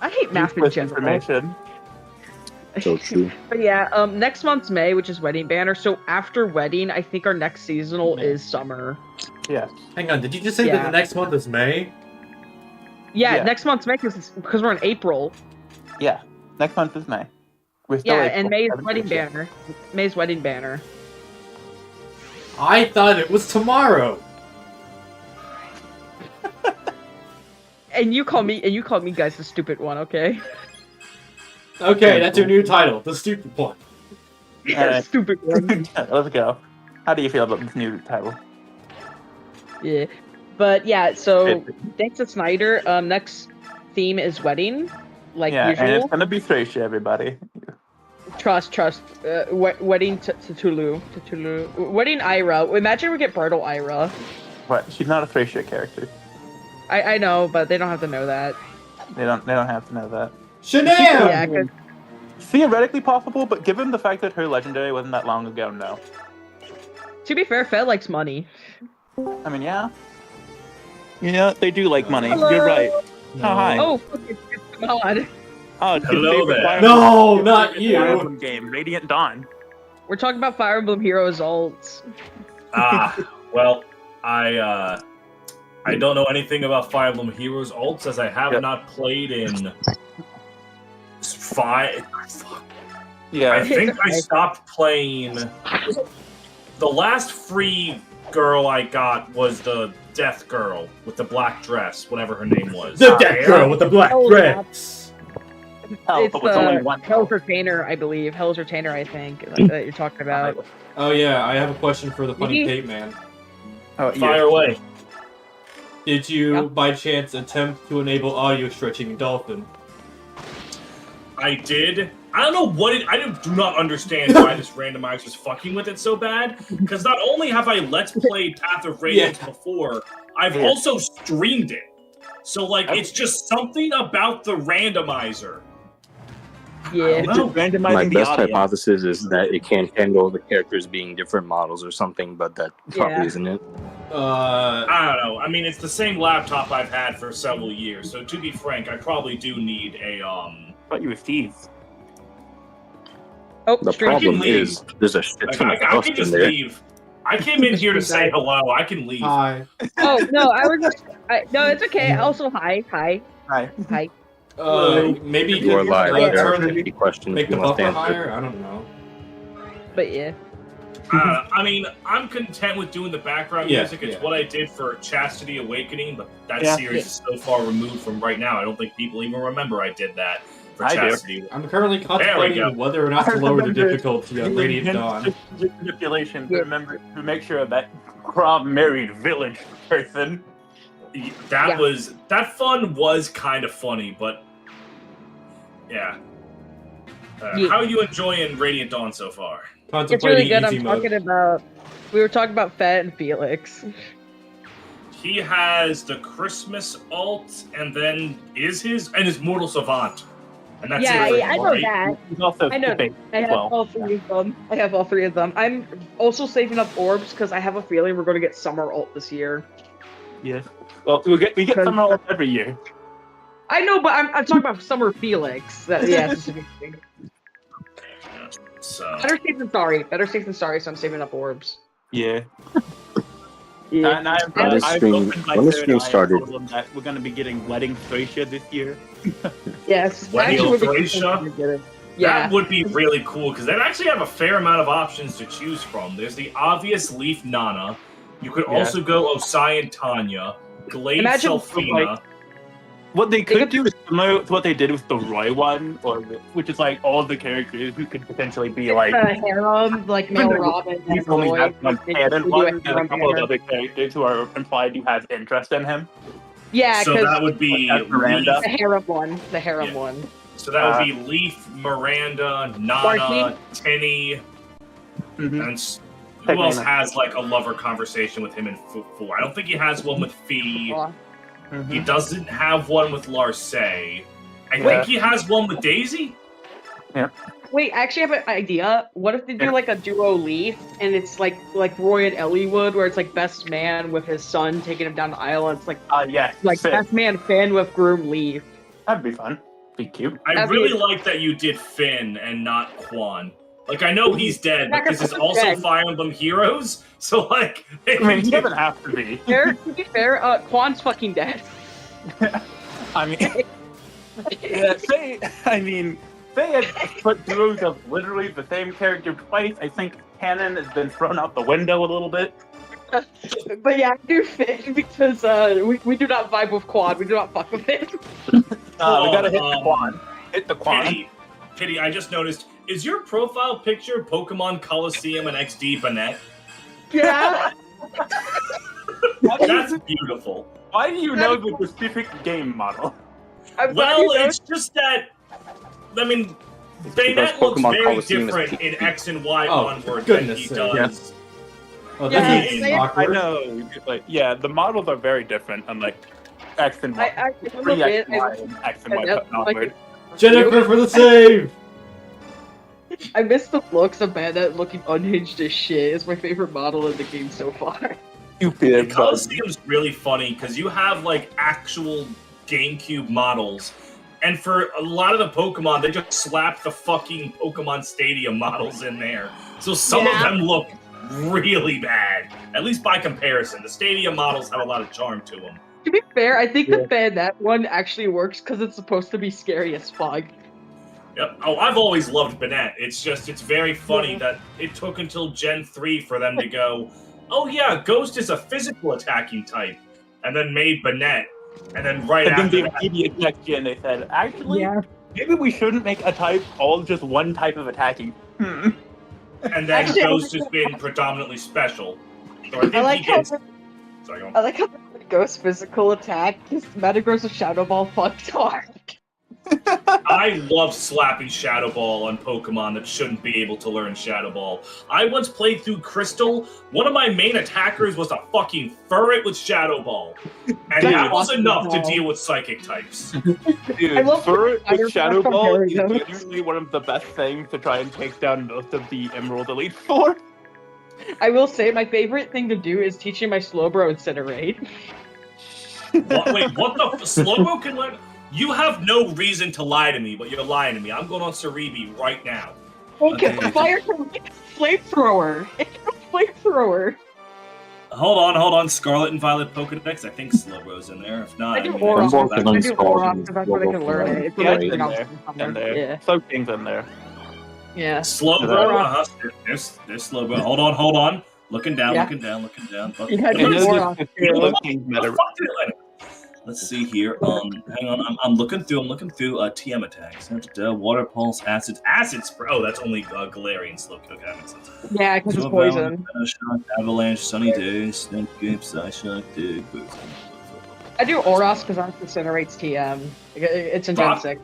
Speaker 1: I hate math in
Speaker 3: Useless
Speaker 1: general.
Speaker 3: information.
Speaker 4: So true.
Speaker 1: But yeah, next month's May, which is wedding banner. So after wedding, I think our next seasonal is summer.
Speaker 3: Yeah.
Speaker 2: Hang on, did you just say that
Speaker 1: Yeah.
Speaker 2: the next month is May?
Speaker 1: Yeah, next month's May because we're in April.
Speaker 3: Yeah. Next month is May. We're still
Speaker 1: Yeah,
Speaker 3: April.
Speaker 1: and May's
Speaker 3: Haven't
Speaker 1: wedding
Speaker 3: finished
Speaker 1: banner. May's wedding banner.
Speaker 2: I thought it was tomorrow.
Speaker 1: And you call me guys the stupid one, okay?
Speaker 2: Okay, that's your new title, the stupid one.
Speaker 3: Alright.
Speaker 1: Stupid one.
Speaker 3: yet. Let's go. How do you feel about this new title?
Speaker 1: Yeah. But yeah, so thanks to Snyder, next theme is wedding. Like
Speaker 3: yeah,
Speaker 1: usual.
Speaker 3: and it's gonna be Thracia, everybody.
Speaker 1: Trust. Wedding to Tulu. Wedding Ira. Imagine we get Bridal Ira.
Speaker 3: What? She's not a Thracia character.
Speaker 1: I know, but they don't have to know that.
Speaker 3: They don't have to know that.
Speaker 2: Shanam!
Speaker 1: Yeah, 'cause-
Speaker 3: Theoretically possible, but given the fact that her legendary wasn't that long ago, no.
Speaker 1: to be fair, Fed likes money.
Speaker 3: I mean, yeah. Yeah, they do like money.
Speaker 1: Hello.
Speaker 3: You're right.
Speaker 2: No.
Speaker 3: Oh, hi.
Speaker 1: Oh, fucking God.
Speaker 3: Oh, it's your
Speaker 5: Hello
Speaker 3: favorite
Speaker 5: there.
Speaker 3: Fire
Speaker 2: No,
Speaker 3: Emblem-
Speaker 2: not
Speaker 3: favorite
Speaker 2: you.
Speaker 3: Fire Emblem game, Radiant Dawn.
Speaker 1: We're talking about Fire Emblem Heroes ults.
Speaker 5: Well, I don't know anything about Fire Emblem Heroes ults as I have
Speaker 3: Yep.
Speaker 5: not played in five.
Speaker 3: Yeah.
Speaker 5: I think I stopped playing. The last free girl I got was the Death Girl with the black dress, whatever her name was.
Speaker 2: The dead girl with the black
Speaker 1: Oh,
Speaker 2: dress.
Speaker 3: Hell,
Speaker 1: It's
Speaker 3: but with only
Speaker 1: the
Speaker 3: one
Speaker 1: Hell's Retainer, I believe. Hell's Retainer, I think, that you're talking about.
Speaker 2: Oh yeah, I have a question for the funny
Speaker 1: Mhm.
Speaker 2: Pate Man.
Speaker 3: Oh,
Speaker 5: Fire away.
Speaker 2: Did you,
Speaker 1: Yeah.
Speaker 2: by chance, attempt to enable audio stretching in Dolphin?
Speaker 5: I did. I don't know what it. do not understand why this randomizer is fucking with it so bad. Because not only have I Let's Played Path of Radiance before, I've also streamed it. So like, it's just something about the randomizer.
Speaker 1: Yeah.
Speaker 5: I don't know.
Speaker 3: Randomizing
Speaker 4: My
Speaker 3: the
Speaker 4: best
Speaker 3: audio.
Speaker 4: hypothesis is that it can't handle the characters being different models or something, but that probably
Speaker 1: Yeah.
Speaker 4: isn't it.
Speaker 5: I don't know. I mean, it's the same laptop I've had for several years. So to be frank, I probably do need a
Speaker 3: I thought you were Steve.
Speaker 1: Oh,
Speaker 4: The
Speaker 1: stream.
Speaker 4: problem
Speaker 5: leave.
Speaker 4: is there's a shit
Speaker 5: Like,
Speaker 4: ton of
Speaker 5: I
Speaker 4: dust
Speaker 5: can
Speaker 4: in
Speaker 5: just
Speaker 4: there.
Speaker 5: leave. I came in here to say hello. I can leave.
Speaker 2: Hi.
Speaker 1: Oh, no, I was just... no, it's okay. Also, hi.
Speaker 3: Hi.
Speaker 2: Maybe
Speaker 4: You are live.
Speaker 1: Yeah.
Speaker 4: There are
Speaker 2: turn
Speaker 4: 50 questions
Speaker 2: make
Speaker 4: you
Speaker 2: the
Speaker 4: must
Speaker 2: buffer
Speaker 4: answer.
Speaker 2: higher. I don't know.
Speaker 1: But yeah.
Speaker 5: I mean, I'm content with doing the background
Speaker 2: Yeah,
Speaker 5: music. It's
Speaker 2: yeah.
Speaker 5: what I did for Chastity Awakening, but that
Speaker 3: Yeah.
Speaker 5: series is so far removed from right now. I don't think people even remember I did that for
Speaker 3: I do.
Speaker 5: Chastity.
Speaker 2: I'm currently
Speaker 5: go.
Speaker 2: contemplating whether or not to lower the difficulty on Radiant Dawn.
Speaker 3: Manipulation to
Speaker 1: Yeah.
Speaker 3: remember to make sure that Crob married village person.
Speaker 5: That fun was kind of funny, but yeah.
Speaker 1: Yeah.
Speaker 5: How are you enjoying Radiant Dawn so far?
Speaker 1: It's really
Speaker 2: Contemplating
Speaker 1: good.
Speaker 2: easy
Speaker 1: I'm
Speaker 2: mode.
Speaker 1: talking about. We were talking about Fat and Felix.
Speaker 5: He has the Christmas alt, and then his Mortal Savant, and that's
Speaker 1: Yeah,
Speaker 5: it.
Speaker 1: I know
Speaker 5: right?
Speaker 1: that.
Speaker 3: He's also
Speaker 1: I know.
Speaker 3: skipping
Speaker 1: I
Speaker 3: as
Speaker 1: have
Speaker 3: well.
Speaker 1: all three of them. I have all three of them. I'm also saving up orbs because I have a feeling we're going to get Summer ult this year.
Speaker 3: Yes. Well, we get some ult every year.
Speaker 1: I know, but I'm talking about Summer Felix. Specifically.
Speaker 5: So
Speaker 1: Better safe than sorry. Better safe than sorry. So I'm saving up orbs.
Speaker 3: Yeah.
Speaker 1: Yeah.
Speaker 3: And I've
Speaker 4: When this stream-
Speaker 3: opened my
Speaker 4: when this
Speaker 3: third
Speaker 4: stream
Speaker 3: eye and
Speaker 4: started-
Speaker 3: told them that we're going to be getting Wedding Thracia this year.
Speaker 1: Yes.
Speaker 5: Wedding
Speaker 1: Actually, would be
Speaker 5: Thracia?
Speaker 1: cool to get it. Yeah.
Speaker 5: that would be really cool because they actually have a fair amount of options to choose from. There's the obvious Leaf Nana. You could
Speaker 3: Yeah.
Speaker 5: also go Osai and Tanya, Glade
Speaker 1: Imagine,
Speaker 5: Selfina.
Speaker 3: What they
Speaker 1: could
Speaker 3: could do is similar to what they did with the Roy one, which is like all the characters who could potentially be like.
Speaker 1: harem, like male Robin.
Speaker 3: He's
Speaker 1: and
Speaker 3: only
Speaker 1: Roy.
Speaker 3: has one
Speaker 1: They
Speaker 3: canon
Speaker 1: do a
Speaker 3: one, and a
Speaker 1: harem
Speaker 3: couple of
Speaker 1: banner.
Speaker 3: other characters who are implied to have interest in him.
Speaker 1: Yeah,
Speaker 5: So
Speaker 1: because
Speaker 5: that would be
Speaker 3: Like Miranda.
Speaker 1: the harem one. The harem
Speaker 5: Yeah.
Speaker 1: one.
Speaker 5: So that would be Leaf, Miranda, Nana,
Speaker 1: Marky.
Speaker 5: Tinny,
Speaker 3: Mhm.
Speaker 5: and who else has like a lover conversation with him in Fu? I don't think he has one with Fee. He doesn't have one with Larce. I think he has one with Daisy.
Speaker 1: Wait, I actually have an idea. What if they do like a duo Leaf, and it's like Roy and Ellie would, where it's like best man with his son taking him down the aisle, and it's like
Speaker 3: Yeah,
Speaker 1: best man Finn with groom Leaf.
Speaker 3: that'd be fun. Be cute.
Speaker 5: I
Speaker 1: That'd
Speaker 5: really
Speaker 1: be-
Speaker 5: like that you did Finn and not Quan. Like, I know he's dead,
Speaker 1: Yeah,
Speaker 5: but this is
Speaker 1: 'cause he's
Speaker 5: also
Speaker 1: dead.
Speaker 5: Fire Emblem Heroes, so like,
Speaker 3: I mean, he doesn't have to be.
Speaker 1: To be fair, Quan's fucking dead.
Speaker 3: I mean, Faye had put duos of literally the same character twice. I think canon has been thrown out the window a little bit.
Speaker 1: But yeah, I do Finn because we do not vibe with Quan. We do not fuck with him.
Speaker 3: We gotta hit the Quan. Hit the Quan.
Speaker 5: Kitty, I just noticed, is your profile picture Pokemon Coliseum and XD Banette?
Speaker 1: Yeah.
Speaker 5: That's beautiful.
Speaker 3: Why do you know the specific game model?
Speaker 1: I'm
Speaker 5: Well,
Speaker 1: glad you know.
Speaker 5: it's just that, I mean,
Speaker 4: because
Speaker 5: Banette looks
Speaker 4: Pokemon
Speaker 5: very
Speaker 4: Coliseum is
Speaker 5: different in
Speaker 4: peak.
Speaker 5: X and Y
Speaker 2: Oh,
Speaker 5: onward
Speaker 2: for
Speaker 5: than
Speaker 2: goodness
Speaker 5: he
Speaker 2: sake.
Speaker 5: does.
Speaker 2: Oh,
Speaker 1: Yeah,
Speaker 2: this is
Speaker 1: I
Speaker 2: awkward.
Speaker 3: I know. Like, yeah, the models are very different, unlike X and Y.
Speaker 1: I a little
Speaker 3: Pre
Speaker 1: bit.
Speaker 3: X and Y and X and Y
Speaker 1: I-
Speaker 3: cut onward.
Speaker 2: Jennifer for the save!
Speaker 1: I miss the looks of Bandit looking unhinged as shit. It's my favorite model in the game so far.
Speaker 3: Stupid.
Speaker 5: Coliseum's really funny because you have like actual GameCube models, and for a lot of the Pokemon, they just slap the fucking Pokemon Stadium models in there. So some of
Speaker 1: Yeah.
Speaker 5: them look really bad, at least by comparison. The Stadium models have a lot of charm to them.
Speaker 1: To be fair, I think the Bandit one actually works because it's supposed to be scary as fuck.
Speaker 5: Yep. Oh, I've always loved Banette. It's very funny that it took until Gen 3 for them to go, oh yeah, Ghost is a physical attacking type, and then made Banette. And then right
Speaker 3: And then
Speaker 5: after
Speaker 3: the
Speaker 5: that,
Speaker 3: immediate next gen, they said, actually, maybe we shouldn't make a type all just one type of attacking.
Speaker 5: and then
Speaker 1: Actually,
Speaker 5: Ghost has been predominantly special. So I think
Speaker 1: I like
Speaker 5: he
Speaker 1: how
Speaker 5: gets... Sorry, go on.
Speaker 1: I like how the Ghost physical attack is Metagross with Shadow Ball fucked hard.
Speaker 5: I love slapping Shadow Ball on Pokemon that shouldn't be able to learn Shadow Ball. I once played through Crystal. One of my main attackers was a fucking Furret with Shadow Ball. And
Speaker 1: Dude,
Speaker 5: that was
Speaker 1: awesome
Speaker 5: enough to
Speaker 1: ball.
Speaker 5: deal with Psychic types.
Speaker 3: Dude,
Speaker 1: I love
Speaker 3: Furret
Speaker 1: the
Speaker 3: with Shadow
Speaker 1: fire
Speaker 3: Ball
Speaker 1: from
Speaker 3: is
Speaker 1: Harry
Speaker 3: genuinely one of the best things to try and take down most of the Emerald Elite Four.
Speaker 1: I will say my favorite thing to do is teaching my Slowbro Incinerate.
Speaker 5: Wait, what the... Slowbro can learn... You have no reason to lie to me, but you're lying to me. I'm going on Cerebi right now.
Speaker 1: Okay, fire from flamethrower. It's a flamethrower.
Speaker 5: Hold on. Scarlet and Violet Pokedex. I think Slowbro's in there. If not,
Speaker 1: I do
Speaker 5: mean,
Speaker 1: Aurochs.
Speaker 4: both
Speaker 1: I
Speaker 4: of them
Speaker 1: do
Speaker 4: installed
Speaker 1: Aurochs
Speaker 4: in
Speaker 1: because that's where they can learn it. It's
Speaker 3: Yeah,
Speaker 1: like
Speaker 3: in
Speaker 1: bring
Speaker 3: there.
Speaker 1: out
Speaker 3: In there.
Speaker 1: Yeah.
Speaker 3: Soaking's in there.
Speaker 1: Yeah.
Speaker 5: Slowbro. There's Slowbro. Hold on. Looking down.
Speaker 1: Yeah.
Speaker 5: Fuck,
Speaker 1: Yeah, I
Speaker 5: what
Speaker 1: do
Speaker 5: is
Speaker 1: Aurochs
Speaker 5: this?
Speaker 1: too.
Speaker 3: Soaking's
Speaker 5: What the
Speaker 3: better.
Speaker 5: fuck did it let it- Let's see here. Hang on. I'm looking through. TM attacks. Water pulse, acid. Oh, that's only Galarian Slowpoke. Okay, that makes sense.
Speaker 1: Yeah, because it's poison.
Speaker 5: Shock, avalanche, sunny days, snake grip, Psyshock, dig, boost.
Speaker 1: I do Aurochs because that incinerates TM. It's in Gen
Speaker 5: Rock-
Speaker 1: 6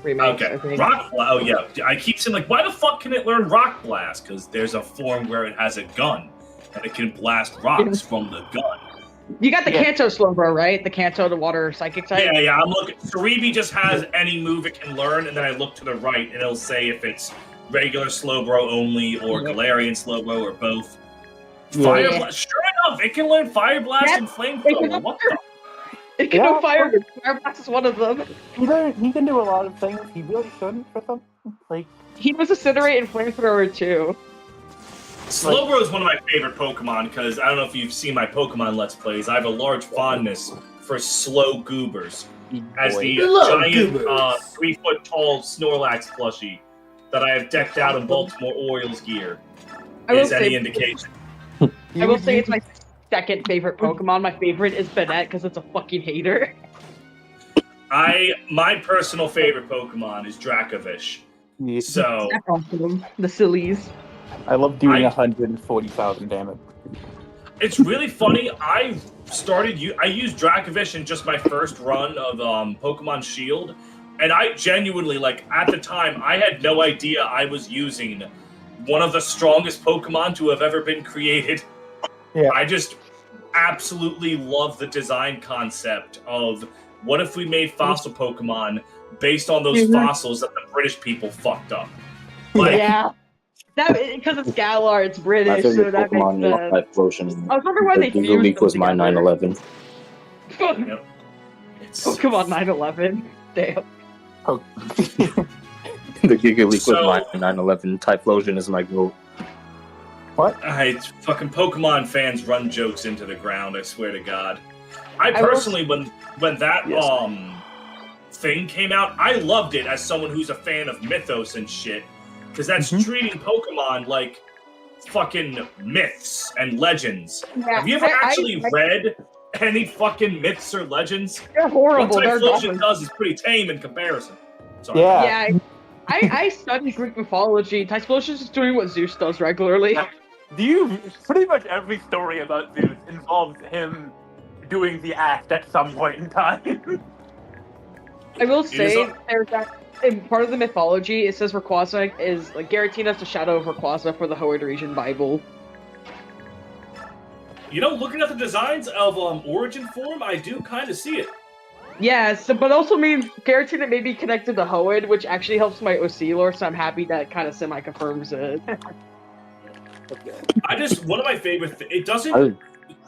Speaker 1: remakes,
Speaker 5: Okay,
Speaker 1: I think.
Speaker 5: Rock Blast. Oh yeah, I keep saying like, why the fuck can it learn Rock Blast? Because there's a form where it has a gun and it can blast rocks from the gun.
Speaker 1: You got the Kanto Slowbro, right? The Kanto, the water psychic type?
Speaker 5: Yeah. I'm looking. Cerebi just has any move it can learn, and then I look to the right, and it'll say if it's regular Slowbro only, or Galarian Slowbro, or both. Fire Blast. Sure enough, it can learn Fire Blast and Flamethrower. What the?
Speaker 1: It can do Fire Blast is one of them.
Speaker 3: He can do a lot of things. He really shouldn't for some. Like,
Speaker 1: He was Incinerate and Flamethrower too.
Speaker 5: Slowbro is one of my favorite Pokemon because I don't know if you've seen my Pokemon Let's Plays. I have a large fondness for slow goobers. As the giant 3-foot tall Snorlax plushie that I have decked out in Baltimore Orioles gear is any indication.
Speaker 1: I will say it's my second favorite Pokemon. My favorite is Banette because it's a fucking hater.
Speaker 5: My personal favorite Pokemon is Dracovish. So
Speaker 1: That's awesome. The sillies.
Speaker 3: I love doing 140,000 damage.
Speaker 5: it's really funny. I used Dracovish in just my first run of Pokemon Shield, and I genuinely, like, at the time, I had no idea I was using one of the strongest Pokemon to have ever been created.
Speaker 3: Yeah.
Speaker 5: I just absolutely love the design concept of what if we made fossil Pokemon based on those fossils that the British people fucked up. Like,
Speaker 1: Yeah. That because it's Galar, it's British, so that makes sense. I was wondering why they fused them
Speaker 4: was my
Speaker 1: together.
Speaker 4: 911.
Speaker 5: Yep.
Speaker 1: Pokemon 911. Damn.
Speaker 4: The Giga Leak
Speaker 5: So-
Speaker 4: was my 911. Typhlosion is my goal.
Speaker 5: Fucking Pokemon fans run jokes into the ground, I swear to God. I
Speaker 1: I will-
Speaker 5: personally, when that
Speaker 4: Yes.
Speaker 5: thing came out, I loved it as someone who's a fan of mythos and shit. Because that's treating Pokemon like fucking myths and legends.
Speaker 1: Yeah,
Speaker 5: Have you ever actually read any fucking myths or legends?
Speaker 1: They're horrible.
Speaker 5: What
Speaker 1: They're
Speaker 5: Typhlosion
Speaker 1: dumb.
Speaker 5: does is pretty tame in comparison. Sorry.
Speaker 3: Yeah.
Speaker 1: Yeah, I studied Greek mythology. Typhlosion's just doing what Zeus does regularly.
Speaker 3: Pretty much every story about Zeus involves him doing the act at some point in time.
Speaker 1: I will say,
Speaker 5: a-
Speaker 1: there's that in part of the mythology, it says Rayquaza is like Giratina is the shadow of Rayquaza for the Hoenn region Bible.
Speaker 5: You know, looking at the designs of Origin Form, I do kind of see it.
Speaker 1: Yeah, so, but also means Giratina may be connected to Hoenn, which actually helps my Ocilor, so I'm happy that kind of semi-confirms it.
Speaker 5: One of my favorite, it doesn't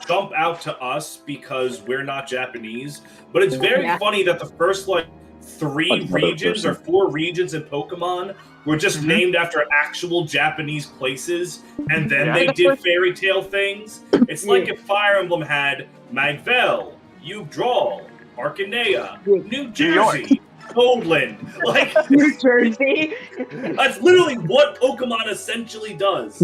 Speaker 5: jump out to us because we're not Japanese, but it's very funny that the first, like, 3 regions or 4 regions in Pokemon were just named after actual Japanese places, and then they did fairy tale things. It's like if Fire Emblem had Magvel, Yggdrasil, Arcanea, New Jersey, Coldland. Like,
Speaker 1: New Jersey.
Speaker 5: that's literally what Pokemon essentially does.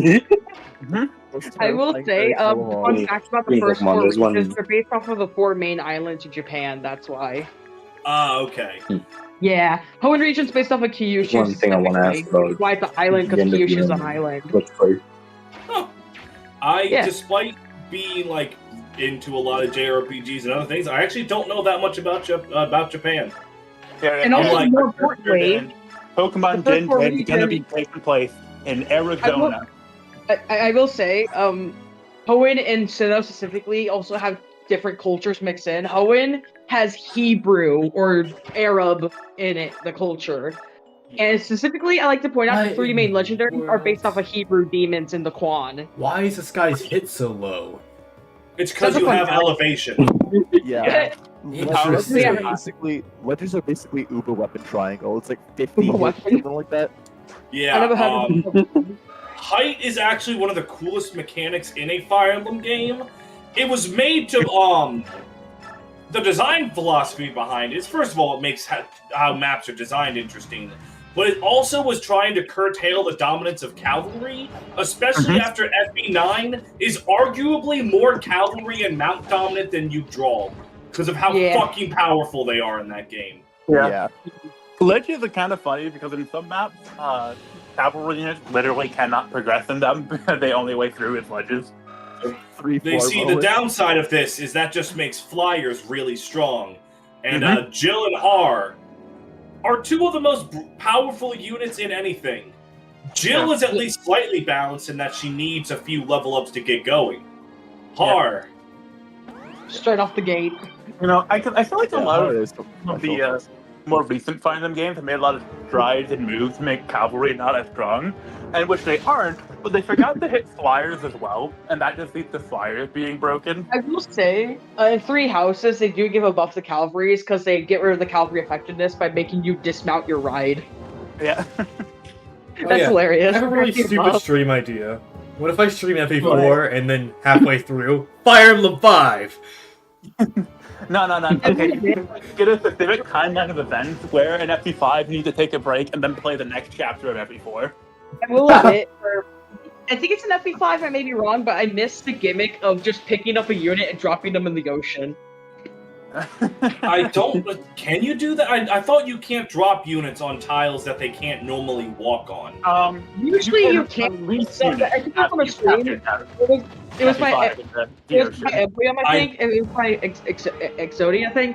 Speaker 1: I will say, fun fact about the first 4
Speaker 4: there's one-
Speaker 1: regions, they're based off of the 4 main islands in Japan, that's why.
Speaker 5: Okay.
Speaker 1: Yeah, Hoenn region's based off of Kyushu.
Speaker 4: One thing I want to ask
Speaker 1: specifically.
Speaker 4: about.
Speaker 1: Why it's an island, because
Speaker 4: the end of
Speaker 1: Kyushu's
Speaker 4: the
Speaker 1: an island.
Speaker 4: Let's play.
Speaker 5: Despite being like into a lot of JRPGs and other things, I actually don't know that much about Japan.
Speaker 3: Yeah,
Speaker 1: And also,
Speaker 5: like-
Speaker 1: more importantly,
Speaker 3: Pokemon
Speaker 1: the
Speaker 3: Gen
Speaker 1: first
Speaker 3: 10 is going to be
Speaker 1: region-
Speaker 3: taking place in Arizona.
Speaker 1: I will say, Hoenn and Sinnoh specifically also have different cultures mixed in. Hoenn has Hebrew or Arab in it, the culture. And specifically, I like to point out the 3 main legendaries are based off of Hebrew demons in the Quan.
Speaker 2: Why is this guy's hit so low?
Speaker 5: It's because
Speaker 1: That's
Speaker 5: you
Speaker 1: a fun
Speaker 5: have
Speaker 1: fact.
Speaker 5: elevation.
Speaker 6: Yeah.
Speaker 2: Interesting.
Speaker 6: Ledgers are basically Uber Weapon Triangle. It's like 50,
Speaker 1: Uber Weapon.
Speaker 6: something like that.
Speaker 5: Yeah.
Speaker 1: I never had
Speaker 5: Height is actually one of the coolest mechanics in a Fire Emblem game, it was made to the design philosophy behind it is, first of all, it makes how maps are designed interesting, but it also was trying to curtail the dominance of cavalry, especially after FB9 is arguably more cavalry and mount dominant than you draw, because of how fucking powerful they are in that game.
Speaker 6: Yeah.
Speaker 3: Ledges are kind of funny because in some maps, cavalry units literally cannot progress in them because they only way through as ledges.
Speaker 5: The downside of this is that just makes flyers really strong. And Jill and Har are two of the most powerful units in anything. Jill is at least slightly balanced in that she needs a few level ups to get going. Har.
Speaker 1: Straight off the gate.
Speaker 3: You know, I feel like a lot of the more recent Fire Emblem games have made a lot of strides and moves to make cavalry not as strong, and which they aren't, but they forgot to hit flyers as well, and that just leads to flyers being broken.
Speaker 1: I will say, in 3 houses, they do give a buff to cavalries because they get rid of the cavalry effectiveness by making you dismount your ride.
Speaker 3: Yeah.
Speaker 1: That's hilarious.
Speaker 2: I have a really stupid stream idea. What if I stream FA4 and then halfway through, Fire Emblem 5?
Speaker 3: No. Okay, get a specific timeline of events where in FP5 you need to take a break and then play the next chapter of FP4.
Speaker 1: I will admit, I think it's an FP5, I may be wrong, but I missed the gimmick of just picking up a unit and dropping them in the ocean.
Speaker 5: Can you do that? I thought you can't drop units on tiles that they can't normally walk on.
Speaker 1: Usually you can. I think on the stream, it was my Emblem, I think, and it was my Exodia thing.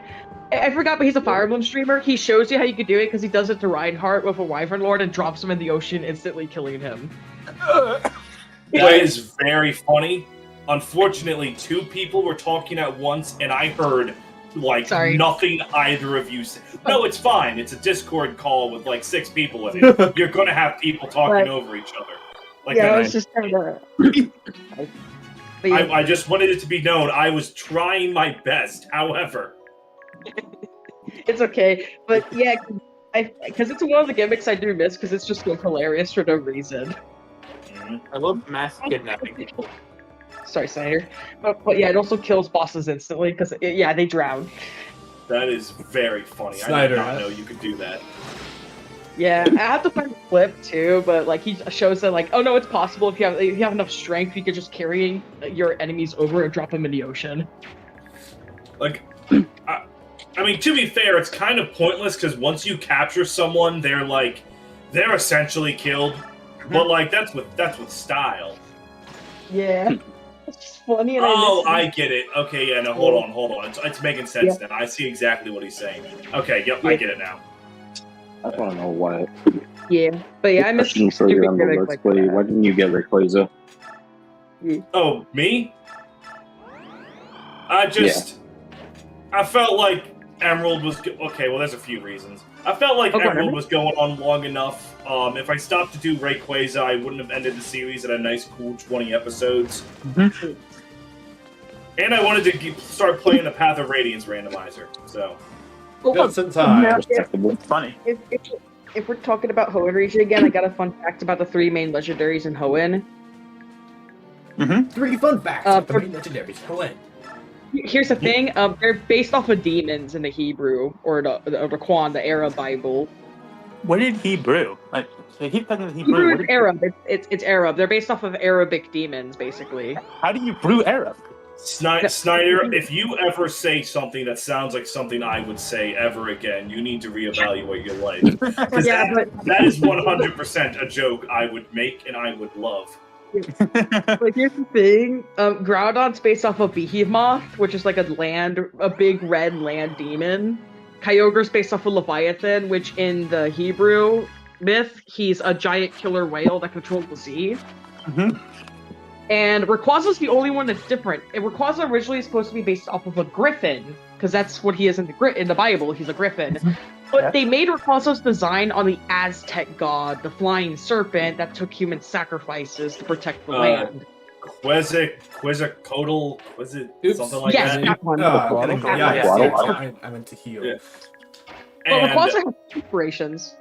Speaker 1: I forgot, but he's a Fire Emblem streamer. He shows you how you could do it because he does it to Reinhardt with a Wyvern Lord and drops him in the ocean, instantly killing him.
Speaker 5: That is very funny. Unfortunately, 2 people were talking at once, and I heard nothing either of you said. No, it's fine. It's a Discord call with 6 people in it. You're gonna have people talking over each other.
Speaker 1: I was just kind of.
Speaker 5: I just wanted it to be known I was trying my best. However,
Speaker 1: it's okay. But yeah, because it's one of the gimmicks I do miss because it's just so hilarious for no reason.
Speaker 3: I love mass kidnapping people.
Speaker 1: Sorry, Snyder. But yeah, it also kills bosses instantly because they drown.
Speaker 5: That is very funny.
Speaker 2: Snyder,
Speaker 5: I did not know you could do that.
Speaker 1: Yeah, I have to find a clip too, but he shows that oh no, it's possible if you have enough strength, you could just carry your enemies over and drop them in the ocean.
Speaker 5: I mean, to be fair, it's kind of pointless because once you capture someone, they're essentially killed. But that's with style.
Speaker 1: Yeah. It's just funny. And
Speaker 5: I get it. Okay, yeah, no, hold on. It's making sense then. I see exactly what he's saying. Okay, yep, I get it now.
Speaker 4: I don't know why.
Speaker 1: Yeah, but yeah, I miss
Speaker 4: for your Let's Play. Why didn't you get Rayquaza?
Speaker 5: Oh, me? I felt like Emerald was okay. Well, there's a few reasons. I felt like Emerald was going on long enough. If I stopped to do Rayquaza, I wouldn't have ended the series at a nice, cool 20 episodes. And I wanted to start playing the Path of Radiance randomizer. So,
Speaker 2: just in time.
Speaker 3: It's funny.
Speaker 1: If we're talking about Hoenn region again, I got a fun fact about the 3 main legendaries in Hoenn.
Speaker 2: 3 fun facts about the main legendaries. Hoenn.
Speaker 1: Here's the thing, they're based off of demons in the Hebrew, or the Quran, the Arab Bible.
Speaker 3: What did Hebrew?
Speaker 1: Hebrew is Arab. It's Arab. They're based off of Arabic demons, basically.
Speaker 3: How do you brew Arab?
Speaker 5: Snyder, if you ever say something that sounds like something I would say ever again, you need to reevaluate your life. Because that is 100% a joke I would make and I would love.
Speaker 1: But here's the thing, Groudon's based off of Behemoth, which is a big red land demon. Kyogre's based off of Leviathan, which in the Hebrew myth, he's a giant killer whale that controls the sea. And Rayquaza's the only one that's different. And Rayquaza originally is supposed to be based off of a griffin, because that's what he is in the Bible, he's a griffin. But they made Rayquaza's design on the Aztec god, the flying serpent that took human sacrifices to protect the land.
Speaker 5: Quetzalcoatl, was it something like that?
Speaker 1: Yes, that one.
Speaker 2: I meant to heal.
Speaker 5: Yeah.
Speaker 1: But Rayquaza has inspirations.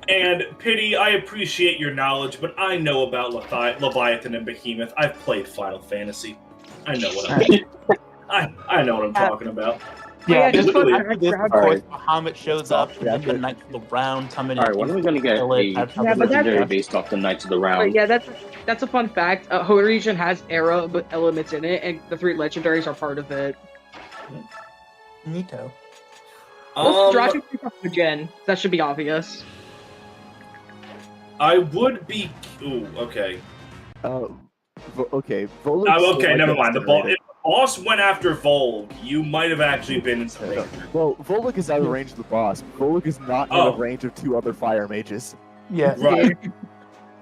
Speaker 5: And Pity, I appreciate your knowledge, but I know about Leviathan and Behemoth. I've played Final Fantasy. I know what I know what I'm talking about.
Speaker 3: Yeah,
Speaker 1: yeah,
Speaker 3: this
Speaker 1: just
Speaker 3: is
Speaker 1: put
Speaker 3: after this, of
Speaker 4: All
Speaker 3: course,
Speaker 4: right.
Speaker 3: Bahamut shows up, and then the Knights of the Round come in.
Speaker 4: All right, when are we gonna get
Speaker 3: kill it.
Speaker 4: a
Speaker 3: That's how
Speaker 1: Yeah,
Speaker 3: the
Speaker 1: but that's-
Speaker 4: legendary based off the Knights of the Round?
Speaker 1: But yeah, that's a fun fact. Hoenn region has era elements in it, and the 3 legendaries are part of it.
Speaker 3: Nito.
Speaker 1: Dragon Gen. That should be obvious.
Speaker 5: I would be. Ooh, okay.
Speaker 6: Okay. Volug's
Speaker 5: Okay,
Speaker 6: so
Speaker 5: never mind. If
Speaker 6: underrated.
Speaker 5: the boss went after Volg, you might have actually been in some danger.
Speaker 6: Well, Volug is out of range of the boss. Volug is not out of range of 2 other fire mages.
Speaker 3: Yeah.
Speaker 5: Right.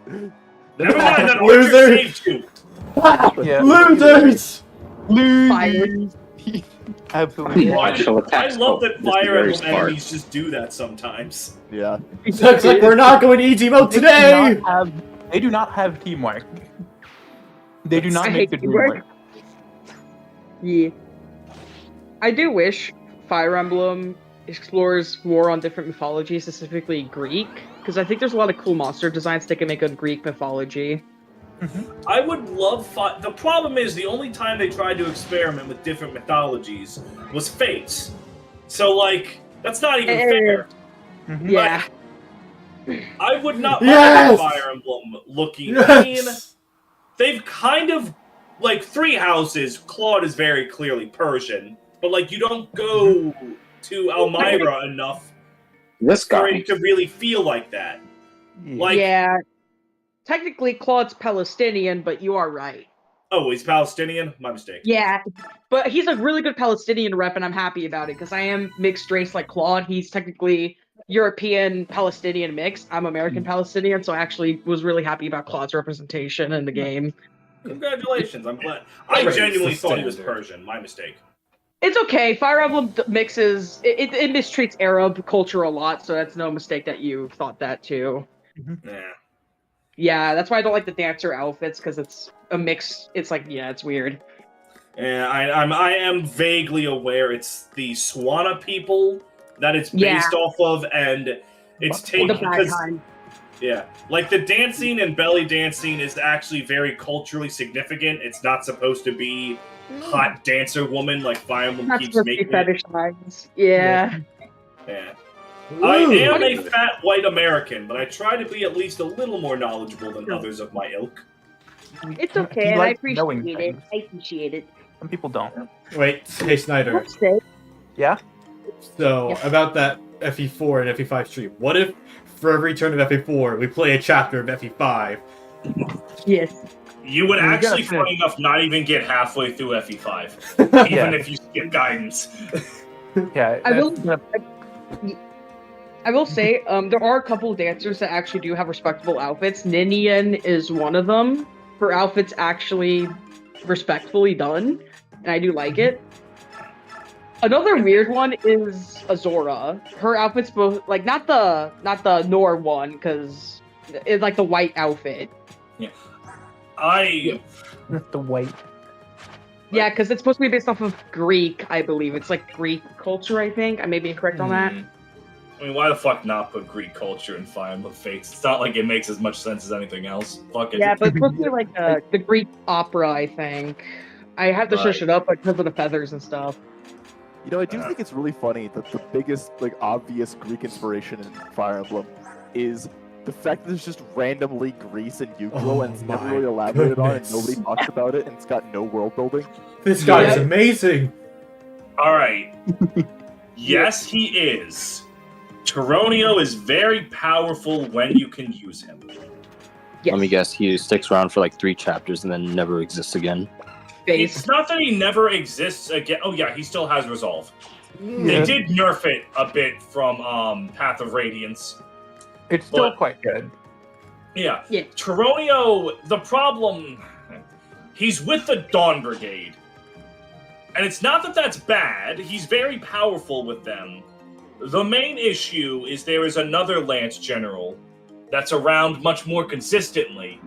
Speaker 5: Never
Speaker 6: Never
Speaker 5: mind, that
Speaker 2: Loser.
Speaker 5: Archer saved you.
Speaker 3: Yeah.
Speaker 2: Losers!
Speaker 1: Fire.
Speaker 3: Absolutely.
Speaker 5: I
Speaker 4: Actual attacks.
Speaker 5: love that
Speaker 4: This is
Speaker 5: Fire
Speaker 4: very
Speaker 5: Emblem
Speaker 4: smart.
Speaker 5: enemies just do that sometimes.
Speaker 6: Yeah.
Speaker 2: Looks like we're not going easy mode today!
Speaker 3: They do not have teamwork. They do not
Speaker 1: I
Speaker 3: make
Speaker 1: hate
Speaker 3: the
Speaker 1: teamwork.
Speaker 3: teamwork.
Speaker 1: Yeah. I do wish Fire Emblem explores more on different mythology, specifically Greek, because I think there's a lot of cool monster designs they can make on Greek mythology.
Speaker 5: I would love. The problem is the only time they tried to experiment with different mythologies was Fates. So like, that's not even fair.
Speaker 1: Yeah.
Speaker 5: I would not
Speaker 2: Yes!
Speaker 5: mind Fire Emblem looking. I mean,
Speaker 2: Yes!
Speaker 5: they've kind of like 3 houses. Claude is very clearly Persian, but like you don't go to Elmira enough
Speaker 4: This
Speaker 5: for
Speaker 4: guy.
Speaker 5: it to really feel like that. Like,
Speaker 1: yeah. Technically, Claude's Palestinian, but you are right.
Speaker 5: oh, he's Palestinian? My mistake.
Speaker 1: Yeah. But he's a really good Palestinian rep, and I'm happy about it, because I am mixed race like Claude. He's technically European Palestinian mixed. I'm American Palestinian, so I actually was really happy about Claude's representation in the game.
Speaker 5: Congratulations, I'm glad. I
Speaker 2: Raise
Speaker 5: genuinely
Speaker 2: the
Speaker 5: thought he was
Speaker 2: standard.
Speaker 5: Persian. My mistake.
Speaker 1: It's okay. Fire Emblem mixes. It mistreats Arab culture a lot, so that's no mistake that you thought that too.
Speaker 5: Yeah.
Speaker 1: Yeah, that's why I don't like the dancer outfits, because it's a mix. It's like, yeah, it's weird.
Speaker 5: Yeah, I am vaguely aware it's the Swana people that it's based off of, and it's
Speaker 1: The
Speaker 5: taken
Speaker 1: bad
Speaker 5: because
Speaker 1: kind.
Speaker 5: yeah, like the dancing and belly dancing is actually very culturally significant. It's not supposed to be hot dancer woman like Fire Emblem
Speaker 1: Not
Speaker 5: keeps
Speaker 1: supposed to be
Speaker 5: making it.
Speaker 1: fetishized. Yeah.
Speaker 5: Yeah. I am
Speaker 2: Ooh.
Speaker 5: a fat white American, but I try to be at least a little more knowledgeable than others of my ilk.
Speaker 1: It's okay,
Speaker 3: He
Speaker 1: and I
Speaker 3: likes knowing
Speaker 1: appreciate it.
Speaker 3: things.
Speaker 1: I appreciate it.
Speaker 3: Some people don't.
Speaker 2: Wait, hey Snyder.
Speaker 1: Let's say.
Speaker 3: Yeah?
Speaker 2: So,
Speaker 1: Yeah.
Speaker 2: about that FE4 and FE5 stream, what if for every turn of FE4 we play a chapter of FE5?
Speaker 1: Yes.
Speaker 5: You would
Speaker 3: You gotta
Speaker 5: actually,
Speaker 3: finish.
Speaker 5: funny enough, not even get halfway through FE5, even
Speaker 3: Yeah.
Speaker 5: if you skip guidance.
Speaker 3: Yeah.
Speaker 1: I will-
Speaker 3: that's-
Speaker 1: I will say, there are a couple dancers that actually do have respectable outfits. Ninian is one of them. Her outfit's actually respectfully done, and I do like it. Another weird one is Azora. Her outfit's both like not the Nor one, because it's like the white outfit.
Speaker 5: I
Speaker 3: The white.
Speaker 1: Yeah, because it's supposed to be based off of Greek, I believe. It's like Greek culture, I think. I may be incorrect on that.
Speaker 5: I mean, why the fuck not put Greek culture in Fire Emblem Fates? It's not like it makes as much sense as anything else. Fuck it.
Speaker 1: Yeah, but it's supposed to be like the Greek opera, I think. I have to search it up because of the feathers and stuff.
Speaker 6: You know, I do think it's really funny that the biggest, like, obvious Greek inspiration in Fire Emblem is the fact that there's just randomly Greece and Yu-Gi-Oh!
Speaker 2: Oh
Speaker 6: And it's never
Speaker 2: my
Speaker 6: really elaborated on, and
Speaker 2: goodness.
Speaker 6: nobody talks about it, and it's got no world building.
Speaker 2: This guy is
Speaker 1: Yeah.
Speaker 2: amazing!
Speaker 5: All right. Yes, he is. Taronio is very powerful when you can use him.
Speaker 1: Yes.
Speaker 7: Let me guess, he sticks around for like 3 chapters and then never exists again.
Speaker 1: Face.
Speaker 5: It's not that he never exists again. Oh yeah, he still has resolve. They
Speaker 3: Yeah.
Speaker 5: did nerf it a bit from Path of Radiance.
Speaker 3: It's still
Speaker 5: But-
Speaker 3: quite good.
Speaker 5: Yeah.
Speaker 1: Yeah.
Speaker 5: Taronio, the problem, he's with the Dawn Brigade. And it's not that that's bad. He's very powerful with them. The main issue is there is another Lance General that's around much more consistently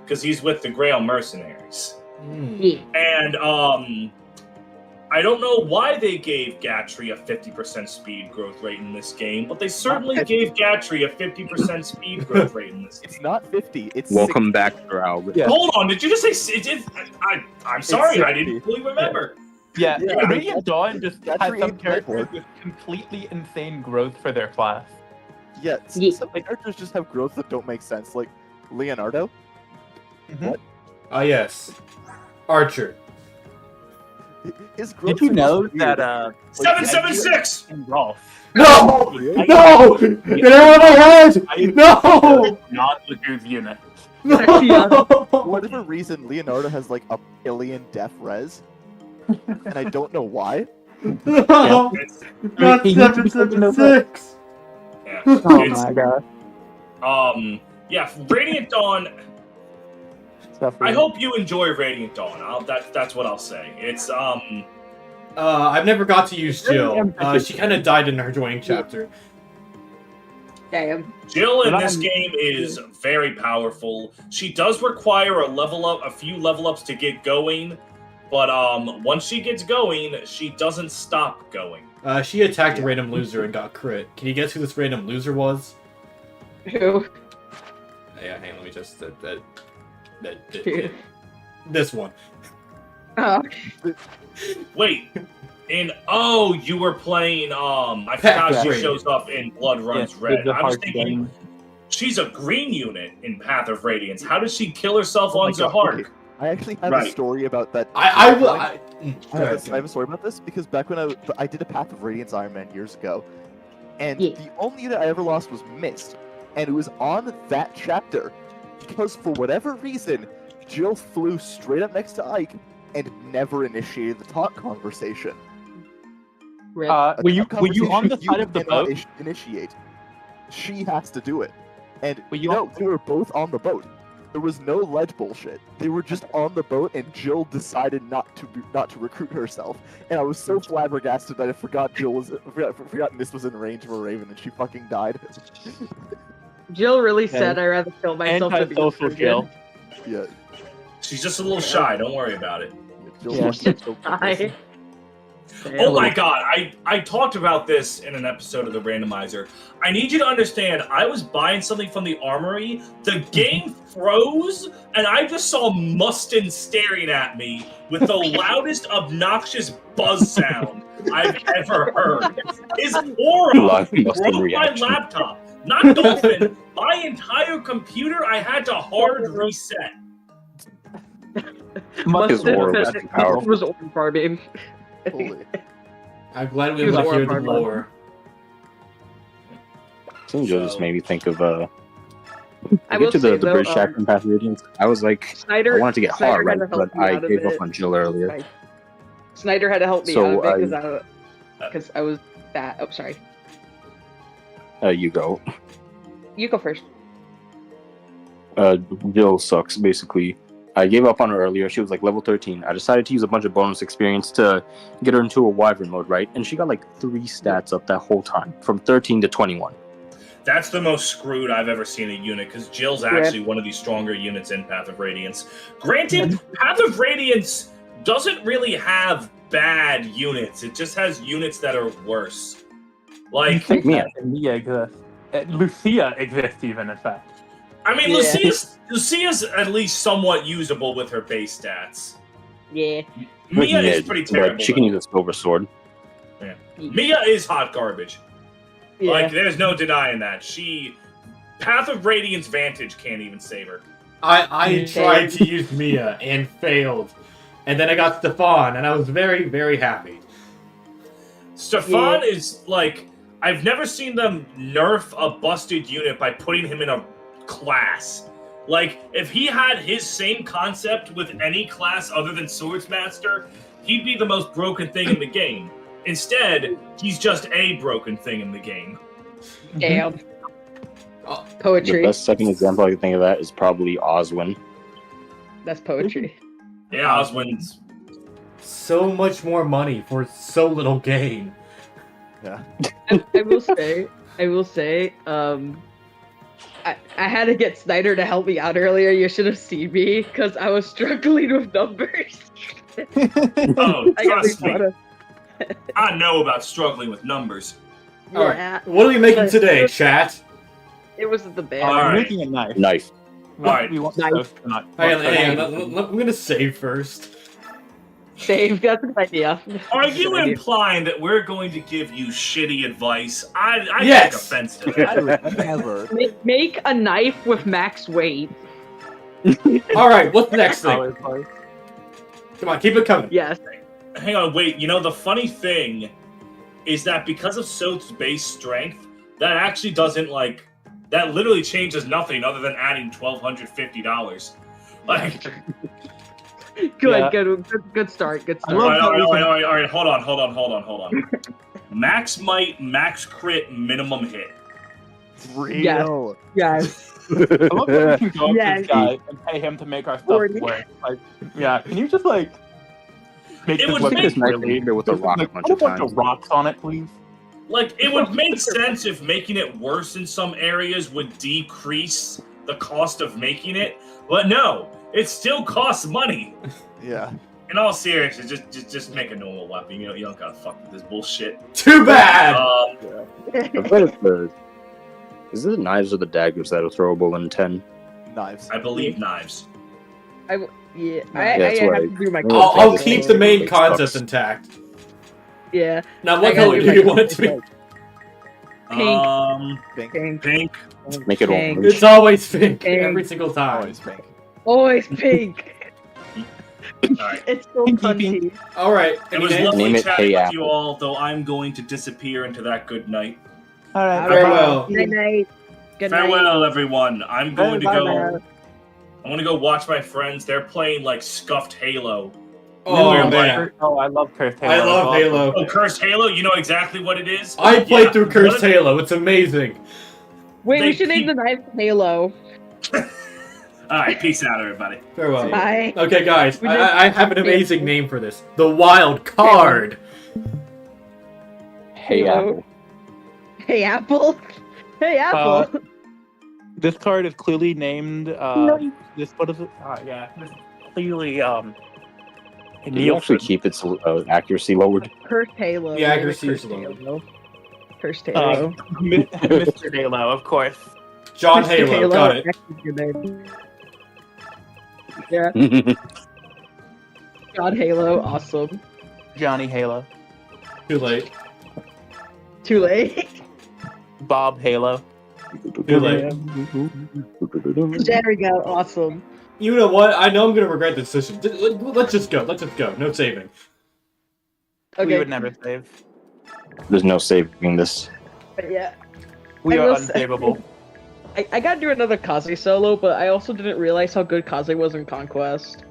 Speaker 5: because he's with the Grail Mercenaries.
Speaker 1: Yeah.
Speaker 5: And I don't know why they gave Gatry a 50% speed growth rate in this game, but they certainly gave Gatry a 50% speed growth rate in this game.
Speaker 6: It's not 50. It's
Speaker 7: Welcome
Speaker 6: 60.
Speaker 7: back, Albert.
Speaker 3: Yeah.
Speaker 5: Hold on, did you just say? I'm sorry, I
Speaker 6: 60.
Speaker 5: didn't fully remember.
Speaker 3: Yeah,
Speaker 6: Yeah,
Speaker 3: Radiant Dawn just
Speaker 6: that's
Speaker 3: has
Speaker 6: your
Speaker 3: some
Speaker 6: aim
Speaker 3: characters
Speaker 6: for.
Speaker 3: with completely insane growth for their class.
Speaker 6: Yeah,
Speaker 1: Ye-
Speaker 6: some characters just have growth that don't make sense, like Leonardo. What?
Speaker 2: Ah, yes. Archer.
Speaker 6: His growth.
Speaker 3: Did you know
Speaker 6: weird.
Speaker 3: that
Speaker 5: 776.
Speaker 3: in Rolf
Speaker 2: No!
Speaker 6: Really?
Speaker 2: No! Get out of my head! No!
Speaker 3: non-Lagoon's unit?
Speaker 2: No!
Speaker 6: For whatever reason, Leonardo has like a billion def res, and I don't know why.
Speaker 2: No! Not
Speaker 3: He needs to be taken over.
Speaker 2: 776!
Speaker 5: Yeah,
Speaker 3: Oh
Speaker 5: it's,
Speaker 3: my god.
Speaker 5: yeah, Radiant Dawn. I hope you enjoy Radiant Dawn. That's what I'll say. It's
Speaker 2: I've never got to use Jill.
Speaker 3: ambitious.
Speaker 2: She kind of died in her joining chapter.
Speaker 1: Damn.
Speaker 5: Jill in
Speaker 3: But
Speaker 5: this
Speaker 3: I'm-
Speaker 5: game is very powerful. She does require a few level ups to get going, but once she gets going, she doesn't stop going.
Speaker 2: She attacked a random loser and got crit. Can you guess who this random loser was?
Speaker 1: Who?
Speaker 2: Yeah, hang on, let me just... this one.
Speaker 1: Oh,
Speaker 5: Wait, you were playing I forgot
Speaker 2: Path
Speaker 5: she
Speaker 2: of
Speaker 5: shows up in Blood Runs Red. I was thinking she's a green unit in Path of Radiance. How does she kill herself
Speaker 6: Oh my
Speaker 5: on
Speaker 6: God,
Speaker 5: Zahark?
Speaker 6: okay. I actually have
Speaker 5: Right.
Speaker 6: a story about that.
Speaker 2: I
Speaker 6: Go
Speaker 2: have
Speaker 6: a story about this because back when I did a Path of Radiance Iron Man years ago, and
Speaker 1: Yeah.
Speaker 6: the only unit I ever lost was Mist, and it was on that chapter because for whatever reason, Jill flew straight up next to Ike and never initiated the talk conversation.
Speaker 1: rip.
Speaker 6: A
Speaker 3: Were you
Speaker 6: talk
Speaker 3: on the
Speaker 6: conversation
Speaker 3: side of the
Speaker 6: cannot
Speaker 3: boat?
Speaker 6: Initiate. She has to do it, and
Speaker 3: Were you
Speaker 6: no, they were both on the boat. There was no ledge bullshit. They were just on the boat, and Jill decided not to recruit herself. And I was so flabbergasted that I forgot forgot Mist was in range of a Raven, and she fucking died.
Speaker 1: Jill really said I'd rather kill myself than be
Speaker 3: Anti-social
Speaker 1: recruited.
Speaker 3: Jill.
Speaker 6: Yeah.
Speaker 5: She's just a little shy. Don't worry about it.
Speaker 6: Jill
Speaker 3: Yeah.
Speaker 6: was so
Speaker 1: I-
Speaker 5: Oh my god, I talked about this in an episode of the randomizer. I need you to understand, I was buying something from the armory, the game froze, and I just saw Mustin staring at me with the loudest, obnoxious buzz sound I've ever heard. His aura
Speaker 7: Live Mustin
Speaker 5: broke my
Speaker 7: reaction.
Speaker 5: laptop. Not Dolphin, my entire computer I had to hard reset.
Speaker 7: His aura was too powerful.
Speaker 1: It was orb farming.
Speaker 6: Holy.
Speaker 2: I'm glad we
Speaker 1: He was
Speaker 2: got to hear the
Speaker 1: horrified.
Speaker 2: lore.
Speaker 7: Seeing Jill just made me think of
Speaker 1: I
Speaker 7: I
Speaker 1: will
Speaker 7: get to
Speaker 1: say,
Speaker 7: the
Speaker 1: though,
Speaker 7: British chapter in Path of Radiance. I was like,
Speaker 1: Snyder,
Speaker 7: I wanted to get
Speaker 1: Snyder
Speaker 7: hard,
Speaker 1: had
Speaker 7: right?
Speaker 1: to help
Speaker 7: But
Speaker 1: me
Speaker 7: I
Speaker 1: out of
Speaker 7: gave
Speaker 1: it.
Speaker 7: up on Jill earlier.
Speaker 1: Right. Snyder had to help me
Speaker 7: So,
Speaker 1: out of it because I was that. Oh, sorry.
Speaker 7: You go.
Speaker 1: You go first.
Speaker 7: Jill sucks, basically. I gave up on her earlier. She was like level 13. I decided to use a bunch of bonus experience to get her into a wyvern mode, right? And she got like 3 stats up that whole time, from 13 to 21.
Speaker 5: That's the most screwed I've ever seen a unit, because Jill's actually one of the stronger units in Path of Radiance. Granted, Path of Radiance doesn't really have bad units. It just has units that are worse. Like,
Speaker 7: Mia.
Speaker 3: Mia exists. Lucia exists even, in fact.
Speaker 5: I mean,
Speaker 1: Yeah.
Speaker 5: Lucia's at least somewhat usable with her base stats.
Speaker 1: Yeah.
Speaker 5: Mia is
Speaker 7: Mid,
Speaker 5: pretty terrible.
Speaker 7: But she can
Speaker 5: though.
Speaker 7: use a silver sword.
Speaker 5: Mia is hot garbage.
Speaker 1: Yeah.
Speaker 5: Like, there's no denying that. Path of Radiance Vantage can't even save her.
Speaker 2: I tried to use Mia and failed. And then I got Stefan, and I was very, very happy.
Speaker 5: Stefan is like, I've never seen them nerf a busted unit by putting him in a class. Like, if he had his same concept with any class other than Swordsmaster, he'd be the most broken thing in the game. Instead, he's just a broken thing in the game.
Speaker 1: Damn.
Speaker 2: Oh,
Speaker 7: The
Speaker 1: Poetry.
Speaker 7: best second example I can think of that is probably Oswin.
Speaker 1: That's poetry.
Speaker 5: Yeah, Oswin's.
Speaker 2: so much more money for so little gain.
Speaker 1: I will say, I had to get Snyder to help me out earlier. You should have seen me because I was struggling with numbers.
Speaker 5: Oh,
Speaker 1: I got
Speaker 5: trust me. I know about struggling with numbers.
Speaker 2: All right.
Speaker 1: Yeah.
Speaker 2: What are we making
Speaker 1: But-
Speaker 2: today, chat?
Speaker 1: It was the band.
Speaker 5: All
Speaker 3: We're
Speaker 5: right.
Speaker 3: making a knife.
Speaker 7: Knife.
Speaker 3: We,
Speaker 5: Alright.
Speaker 3: we want
Speaker 1: Knife.
Speaker 3: toast tonight.
Speaker 2: Hang on, I'm gonna save first.
Speaker 1: Save. That's a good idea.
Speaker 5: Are
Speaker 1: That's a
Speaker 5: you
Speaker 1: good idea.
Speaker 5: implying that we're going to give you shitty advice? I
Speaker 2: Yes.
Speaker 5: take offense to that.
Speaker 6: I would never.
Speaker 1: Make a knife with max weight.
Speaker 2: All right, what's the next thing?
Speaker 3: Always like-
Speaker 2: Come on, keep it coming.
Speaker 1: Yes.
Speaker 5: Hang on, wait. You know, the funny thing is that because of Soth's base strength, that actually doesn't, like... That literally changes nothing other than adding $1,250. Like...
Speaker 1: Good,
Speaker 3: Yeah.
Speaker 1: good start. Good
Speaker 3: I
Speaker 1: start.
Speaker 3: love
Speaker 5: Alright,
Speaker 3: how we can-
Speaker 5: alright, hold on. Max might, max crit, minimum hit.
Speaker 6: Real.
Speaker 1: Yes.
Speaker 3: I love that we can go up to
Speaker 1: Yes.
Speaker 3: this guy and pay him to make our stuff
Speaker 1: 40.
Speaker 3: work. Like, yeah, can you just like make
Speaker 5: It
Speaker 3: this
Speaker 5: would
Speaker 3: look
Speaker 5: make-
Speaker 7: This knife
Speaker 3: really?
Speaker 7: in here with a rock a
Speaker 3: Like,
Speaker 7: bunch
Speaker 3: put
Speaker 7: of
Speaker 3: a bunch
Speaker 7: times.
Speaker 3: of rocks on it, please.
Speaker 5: Like, it would make sense if making it worse in some areas would decrease the cost of making it, but no, it still costs money.
Speaker 6: Yeah.
Speaker 5: In all seriousness, just make a normal weapon. You know, you don't gotta fuck with this bullshit.
Speaker 2: Too bad.
Speaker 7: I bet it's the. Is it the knives or the daggers that are throwable in 10?
Speaker 6: Knives.
Speaker 5: I believe knives.
Speaker 1: Yeah, I
Speaker 7: that's
Speaker 1: have
Speaker 7: right.
Speaker 1: to do my.
Speaker 2: I'll
Speaker 7: This
Speaker 2: keep
Speaker 7: is-
Speaker 2: the main
Speaker 7: it
Speaker 2: concept
Speaker 7: sucks.
Speaker 2: intact.
Speaker 1: Yeah.
Speaker 2: Now, what
Speaker 1: I gotta
Speaker 2: color
Speaker 1: do
Speaker 2: do you
Speaker 1: my-
Speaker 2: want it to be?
Speaker 1: Pink.
Speaker 6: Pink.
Speaker 5: Pink.
Speaker 7: Make it
Speaker 1: Pink.
Speaker 7: orange.
Speaker 2: It's always pink
Speaker 1: Pink.
Speaker 2: every single time.
Speaker 6: Always pink.
Speaker 1: Always pink.
Speaker 5: Alright.
Speaker 1: It's so
Speaker 3: Pinky
Speaker 1: punchy.
Speaker 2: All right.
Speaker 5: It was
Speaker 2: any names?
Speaker 5: lovely
Speaker 7: Name it
Speaker 5: chatting
Speaker 7: Hey
Speaker 5: with you
Speaker 7: Apple.
Speaker 5: all, though I'm going to disappear into that good night.
Speaker 3: All right.
Speaker 2: Farewell.
Speaker 1: Good night. Good night.
Speaker 5: Farewell, everyone. I'm going to
Speaker 1: Bye
Speaker 5: go.
Speaker 1: now.
Speaker 5: I'm gonna go watch my friends. They're playing like scuffed Halo.
Speaker 2: Oh
Speaker 5: Really?
Speaker 2: man,
Speaker 3: Oh, I love Cursed Halo.
Speaker 2: I love
Speaker 3: as well.
Speaker 2: Halo.
Speaker 5: Oh, Cursed Halo. You know exactly what it is.
Speaker 2: I played
Speaker 5: Yeah,
Speaker 2: through Cursed
Speaker 5: what-
Speaker 2: Halo. It's amazing.
Speaker 1: Wait,
Speaker 5: They
Speaker 1: we should name
Speaker 5: keep-
Speaker 1: the knife Halo.
Speaker 5: All right, peace out, everybody.
Speaker 2: Farewell.
Speaker 1: Bye.
Speaker 2: Okay, guys,
Speaker 1: We did-
Speaker 2: I have an amazing name for this. The Wild Card.
Speaker 7: Hey,
Speaker 1: Hello.
Speaker 7: Apple.
Speaker 1: Hey Apple. Hey Apple.
Speaker 3: This card is clearly named. This what is it? Yeah, this is clearly
Speaker 7: Did you actually keep its accuracy lowered?
Speaker 1: Cursed Halo.
Speaker 2: The accuracy is
Speaker 1: Cursed
Speaker 2: low.
Speaker 1: Halo. Cursed Halo.
Speaker 3: Mr. Halo, of course.
Speaker 2: John
Speaker 1: Cursed
Speaker 2: Halo. Got it.
Speaker 1: Actually, good name. Yeah, God Halo, awesome.
Speaker 3: Johnny Halo.
Speaker 2: Too late.
Speaker 1: Too late.
Speaker 3: Bob Halo.
Speaker 2: Too late.
Speaker 1: There we go, awesome.
Speaker 2: You know what? I know I'm gonna regret this decision. Let's just go. Let's just go. No saving.
Speaker 3: We
Speaker 1: Okay,
Speaker 3: would never save.
Speaker 7: There's no saving this.
Speaker 1: but yeah.
Speaker 3: We
Speaker 1: I
Speaker 3: are
Speaker 1: will say-
Speaker 3: unsavable.
Speaker 1: I gotta do another Kaze solo, but I also didn't realize how good Kaze was in Conquest.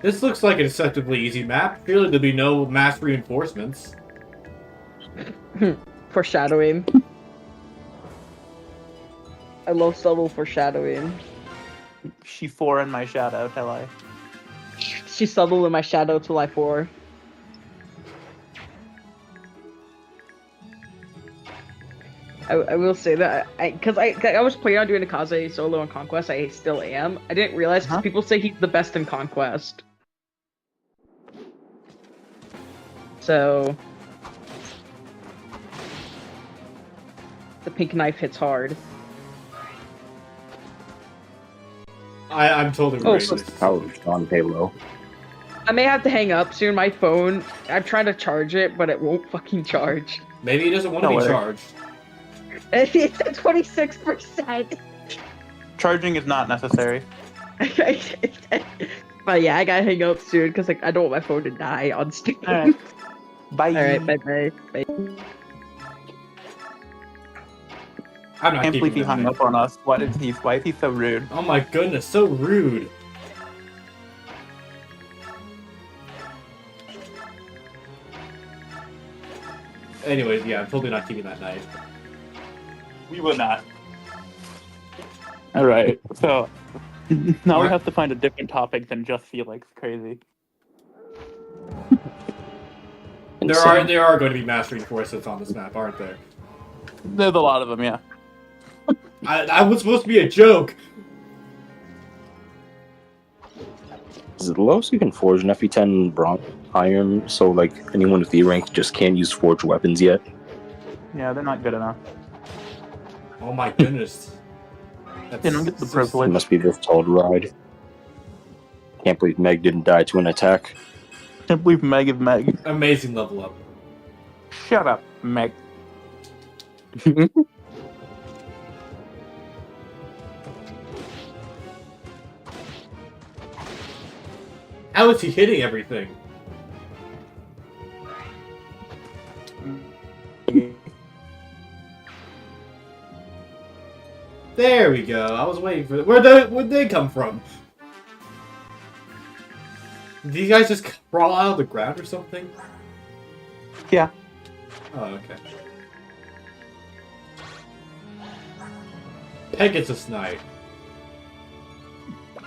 Speaker 2: This looks like an deceptively easy map. Surely there'll be no mass reinforcements.
Speaker 1: Foreshadowing. I love subtle foreshadowing.
Speaker 3: She 4 in my shadow, tell I.
Speaker 1: She's subtle in my shadow till I 4. I will say that because I was planning on doing a Kaze solo in Conquest. I still am. I didn't realize because people say he's the best in Conquest. So the pink knife hits hard.
Speaker 2: I'm totally
Speaker 1: Oh,
Speaker 2: regret
Speaker 1: so-
Speaker 2: this.
Speaker 7: Power of John Halo.
Speaker 1: I may have to hang up soon. My phone. I've tried to charge it, but it won't fucking charge.
Speaker 2: Maybe he doesn't want to
Speaker 3: No
Speaker 2: be
Speaker 3: way.
Speaker 2: charged.
Speaker 1: It's at 26%.
Speaker 3: Charging is not necessary.
Speaker 1: But yeah, I gotta hang up soon because like I don't want my phone to die on stream.
Speaker 3: Alright. Bye.
Speaker 1: Alright, bye bye.
Speaker 2: I'm not
Speaker 3: Can't
Speaker 2: keeping
Speaker 3: believe he
Speaker 2: that
Speaker 3: hung
Speaker 2: name.
Speaker 3: up on us. Why is he so rude?
Speaker 2: Oh my goodness, so rude. Anyways, yeah, I'm totally not keeping that knife.
Speaker 3: We will not. Alright, so now we
Speaker 2: Alright.
Speaker 3: have to find a different topic than just Felix crazy.
Speaker 2: There are going to be mass reinforcements on this map, aren't there?
Speaker 3: There's a lot of them, yeah.
Speaker 2: I was supposed to be a joke.
Speaker 7: Is it the lowest you can forge an FE10 bronze? iron, so like anyone with E rank just can't use forged weapons yet.
Speaker 3: Yeah, they're not good enough.
Speaker 2: Oh my goodness.
Speaker 3: They don't get the
Speaker 7: It
Speaker 3: privilege.
Speaker 7: must be this tall to ride. Can't believe Meg didn't die to an attack.
Speaker 3: Can't believe Meg is Meg.
Speaker 2: Amazing level up.
Speaker 3: Shut up, Meg.
Speaker 2: How is he hitting everything? There we go. I was waiting for where'd they come from? Did these guys just crawl out of the ground or something?
Speaker 3: Yeah.
Speaker 2: Oh, okay. Pegasus Knight.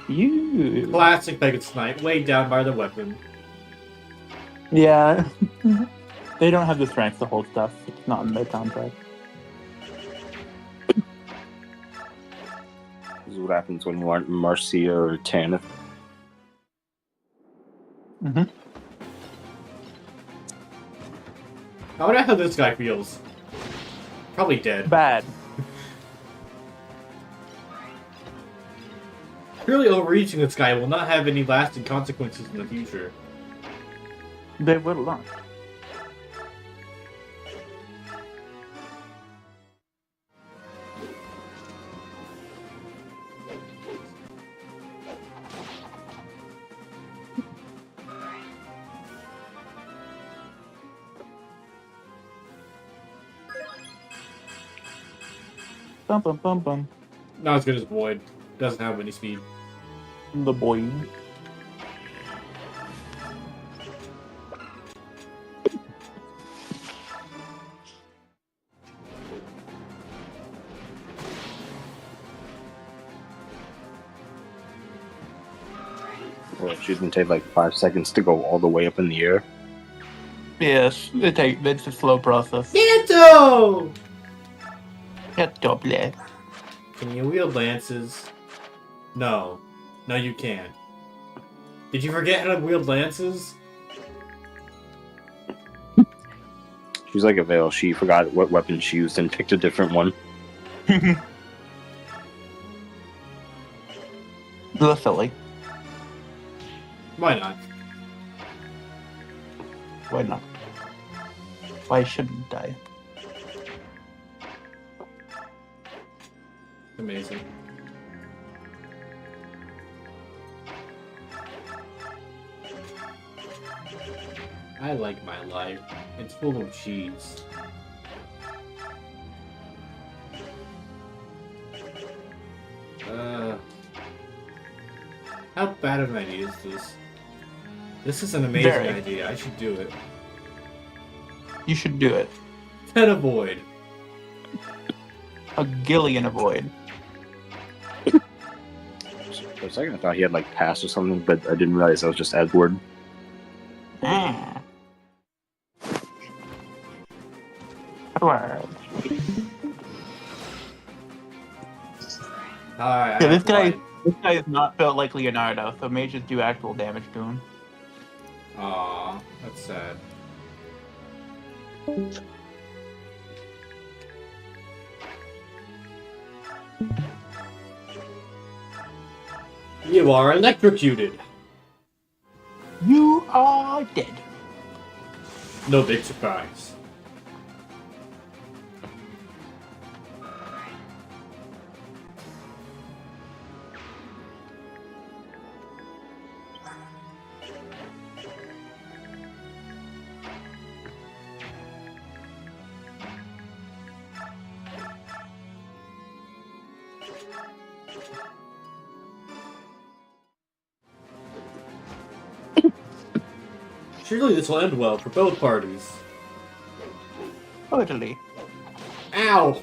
Speaker 3: You.
Speaker 2: Classic Pegasus Knight, weighed down by the weapon.
Speaker 3: Yeah. They don't have the strength to hold stuff. It's not in their contract.
Speaker 7: This is what happens when you aren't Marcia or Tanith.
Speaker 3: Mm-hmm.
Speaker 2: I wonder how this guy feels. Probably dead.
Speaker 3: Bad.
Speaker 2: Purely overreaching this guy will not have any lasting consequences in the future.
Speaker 3: They will not. Bum bum bum bum.
Speaker 2: Not as good as Void. Doesn't have any speed.
Speaker 3: The boy.
Speaker 7: Well, it shouldn't take like 5 seconds to go all the way up in the air.
Speaker 3: Yes, it's a slow process.
Speaker 2: Santo!
Speaker 3: Get double.
Speaker 2: Can you wield lances? No. No, you can't. Did you forget how to wield lances?
Speaker 7: She's like a Veil. She forgot what weapon she used and picked a different one.
Speaker 3: That's silly.
Speaker 2: Why not?
Speaker 3: Why not? Why shouldn't I?
Speaker 2: Amazing. I like my life. It's full of cheese. How bad of an idea is this? This is an amazing
Speaker 3: Very.
Speaker 2: idea. I should do it.
Speaker 3: You should do it.
Speaker 2: 10 avoid.
Speaker 3: A Gillian avoid.
Speaker 7: For a second, I thought he had like pass or something, but I didn't realize that was just Edward.
Speaker 3: Ah. Edward.
Speaker 2: Alright,
Speaker 3: Yeah, this guy is not built like Leonardo, so mages do actual damage to him.
Speaker 2: Aw, that's sad. You are electrocuted.
Speaker 3: You are dead.
Speaker 2: No big surprise. Surely this will end well for both parties.
Speaker 3: Totally.
Speaker 2: Ow!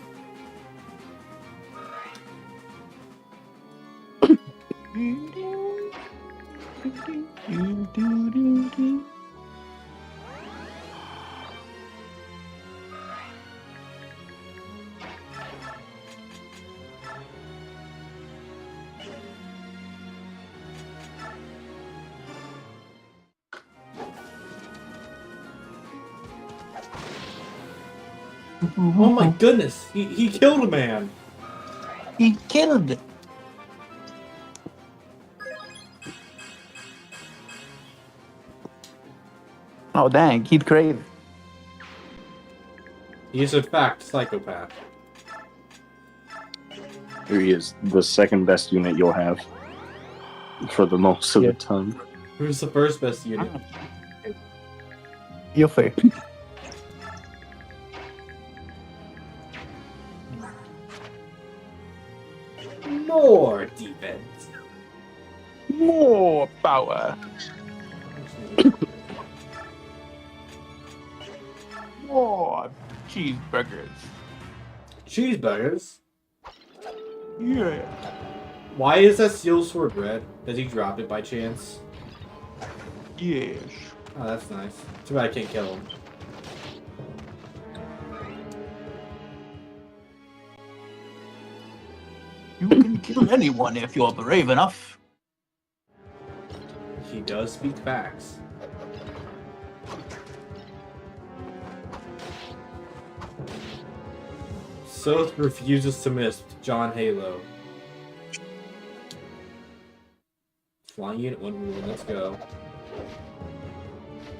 Speaker 2: Oh my goodness, he killed a man.
Speaker 3: He killed it. Oh dang, he'd crave.
Speaker 2: He is in fact a psychopath.
Speaker 7: Here he is, the second best unit you'll have for the most of the time.
Speaker 2: Who's the first best unit?
Speaker 3: You'll see.
Speaker 2: More defense.
Speaker 3: More power. More cheeseburgers.
Speaker 2: Cheeseburgers?
Speaker 3: Yeah.
Speaker 2: Why is that steel sword red? Does he drop it by chance?
Speaker 3: Yes.
Speaker 2: Oh, that's nice. Too bad I can't kill him.
Speaker 3: You can kill anyone if you're brave enough.
Speaker 2: He does speak facts. Soth refuses to miss John Halo. Flying unit 1 rule, let's go.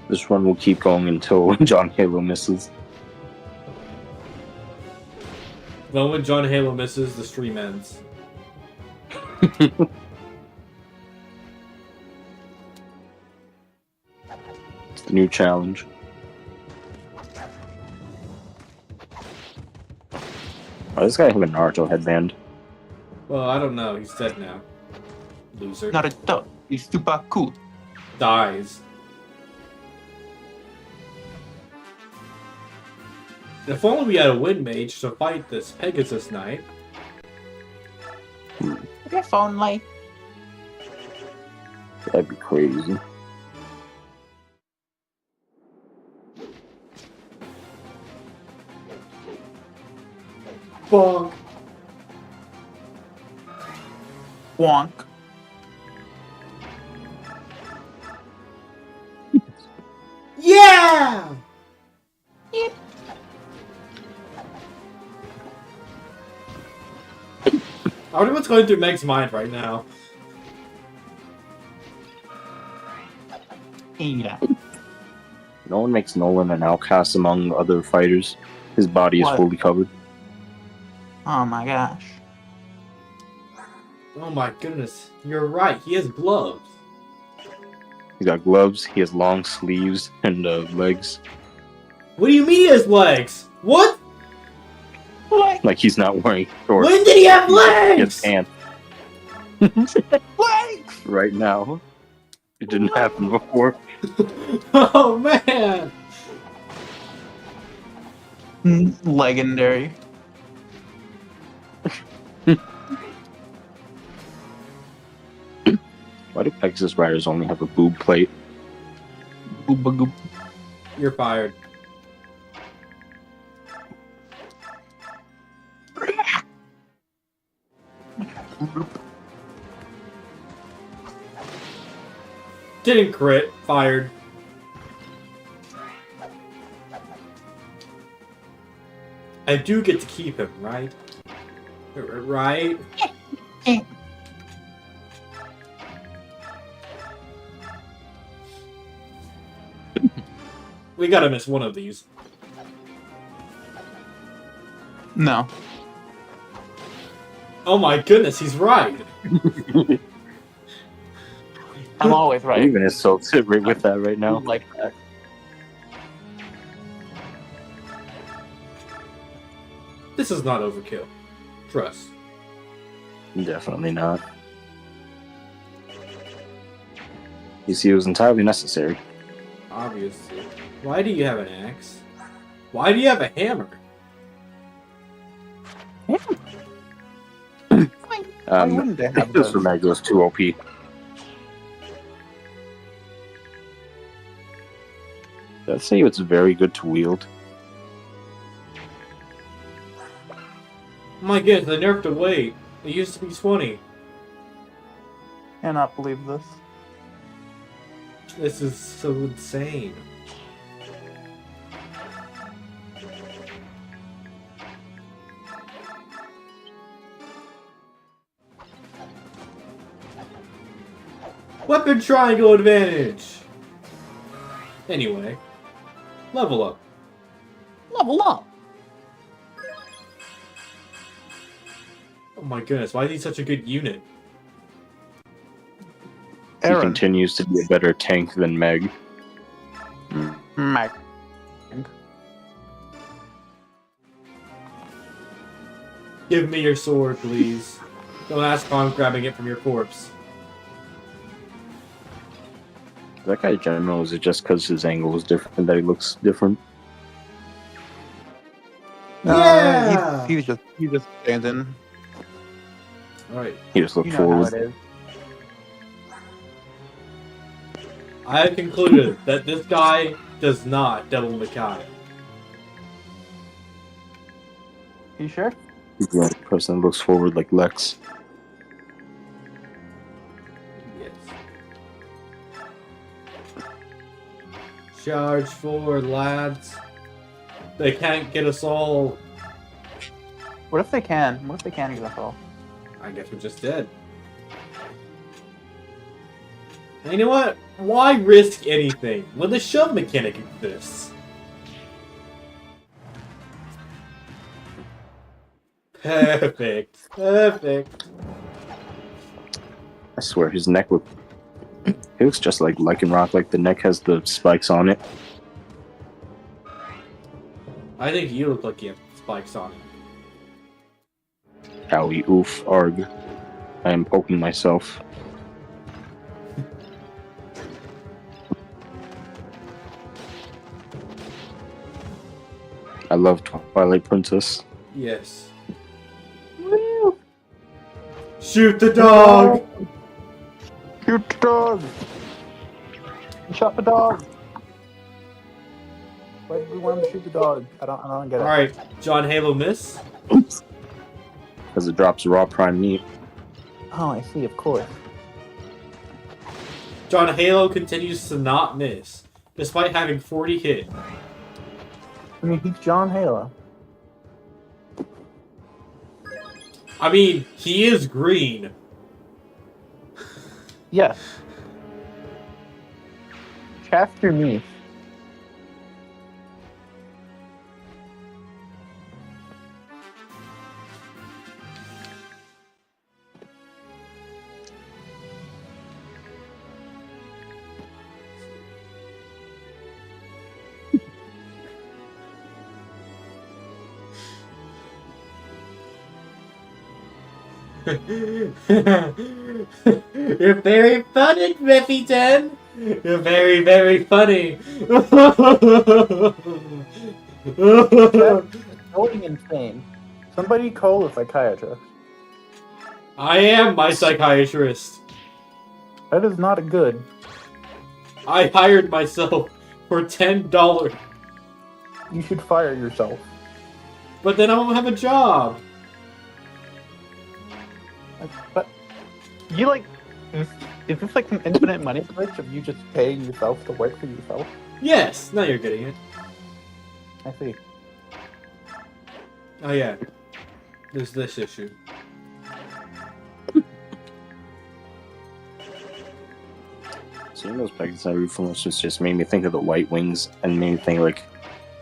Speaker 7: This run will keep going until John Halo misses.
Speaker 2: The moment John Halo misses, the stream ends.
Speaker 7: It's the new challenge. Oh, this guy have a Naruto headband.
Speaker 2: Well, I don't know. He's dead now. Loser.
Speaker 3: Naruto is super cool.
Speaker 2: Dies. If only we had a wind mage to fight this Pegasus Knight.
Speaker 3: If only.
Speaker 7: That'd be crazy.
Speaker 2: Bonk.
Speaker 3: Wonk.
Speaker 2: Yeah! I wonder what's going through Meg's mind right now.
Speaker 3: Yeah.
Speaker 7: No one makes Nolan an outcast among other fighters. His body is
Speaker 3: What?
Speaker 7: fully covered.
Speaker 3: Oh my gosh.
Speaker 2: Oh my goodness. You're right. He has gloves.
Speaker 7: He's got gloves, he has long sleeves and legs.
Speaker 2: What do you mean he has legs? What?
Speaker 7: Like he's not wearing shorts.
Speaker 2: When did he have
Speaker 7: He
Speaker 2: legs?
Speaker 7: has pants
Speaker 3: Legs!
Speaker 7: right now. It didn't happen before.
Speaker 2: Oh man.
Speaker 3: Legendary.
Speaker 7: Why do Pegasus Riders only have a boob plate?
Speaker 3: Gooba
Speaker 2: You're fired.
Speaker 3: goop.
Speaker 2: Didn't crit. Fired. I do get to keep him, right? Right? We gotta miss one of these.
Speaker 3: No.
Speaker 2: Oh my goodness, he's right.
Speaker 3: I'm always right.
Speaker 7: Even is so right with that right now.
Speaker 3: Like that.
Speaker 2: This is not overkill. Trust.
Speaker 7: Definitely not. You see, it was entirely necessary.
Speaker 2: Obviously. Why do you have an axe? Why do you have a hammer?
Speaker 3: Why wouldn't they have
Speaker 7: This
Speaker 3: those?
Speaker 7: for Maggo is too OP. I'd say it's very good to wield.
Speaker 2: My goodness, they nerfed the weight. It used to be 20.
Speaker 3: Cannot believe this.
Speaker 2: This is so insane. Weapon triangle advantage! Anyway, level up.
Speaker 3: Level up.
Speaker 2: Oh my goodness, why is he such a good unit?
Speaker 7: He
Speaker 3: Aaron.
Speaker 7: continues to be a better tank than Meg.
Speaker 3: Meg.
Speaker 2: Give me your sword, please. Don't ask how I'm grabbing it from your corpse.
Speaker 7: That guy general, is it just because his angle was different that he looks different?
Speaker 2: Yeah!
Speaker 3: He's just standing.
Speaker 2: Alright,
Speaker 7: He just looked
Speaker 3: You know how it
Speaker 7: forward.
Speaker 3: is.
Speaker 2: I have concluded that this guy does not Devil Mackay.
Speaker 3: You sure?
Speaker 7: He's the only person that looks forward like Lex.
Speaker 2: Yes. Charge forward, lads. They can't get us all.
Speaker 3: What if they can? What if they can get us all?
Speaker 2: I guess we're just dead. And you know what? Why risk anything when the shove mechanic exists? Perfect. Perfect.
Speaker 7: I swear, his neck look. He looks just like Lycanroc, like the neck has the spikes on it.
Speaker 2: I think you look like you have spikes on it.
Speaker 7: Owie, oof, arg. I am poking myself. I love Twilight Princess.
Speaker 2: Yes. Shoot the dog!
Speaker 3: Shoot the dog! Shot the dog! Why did we want him to shoot the dog? I don't get it.
Speaker 2: Alright, John Halo miss.
Speaker 7: Because it drops raw prime meat.
Speaker 3: Oh, I see, of course.
Speaker 2: John Halo continues to not miss, despite having 40 hit.
Speaker 3: I mean, he's John Halo.
Speaker 2: I mean, he is green.
Speaker 3: Yes. Shaft your niece.
Speaker 2: You're very funny, Griffy10. You're very, very funny.
Speaker 3: Going insane. Somebody call a psychiatrist.
Speaker 2: I am my psychiatrist.
Speaker 3: That is not good.
Speaker 2: I hired myself for $10.
Speaker 3: You should fire yourself.
Speaker 2: But then I won't have a job.
Speaker 3: But you like, is this like an infinite money glitch of you just paying yourself to work for yourself?
Speaker 2: Yes, now you're getting it.
Speaker 3: I see.
Speaker 2: Oh yeah, there's this issue.
Speaker 7: Seeing those Pegasi influences just made me think of the White Wings and made me think like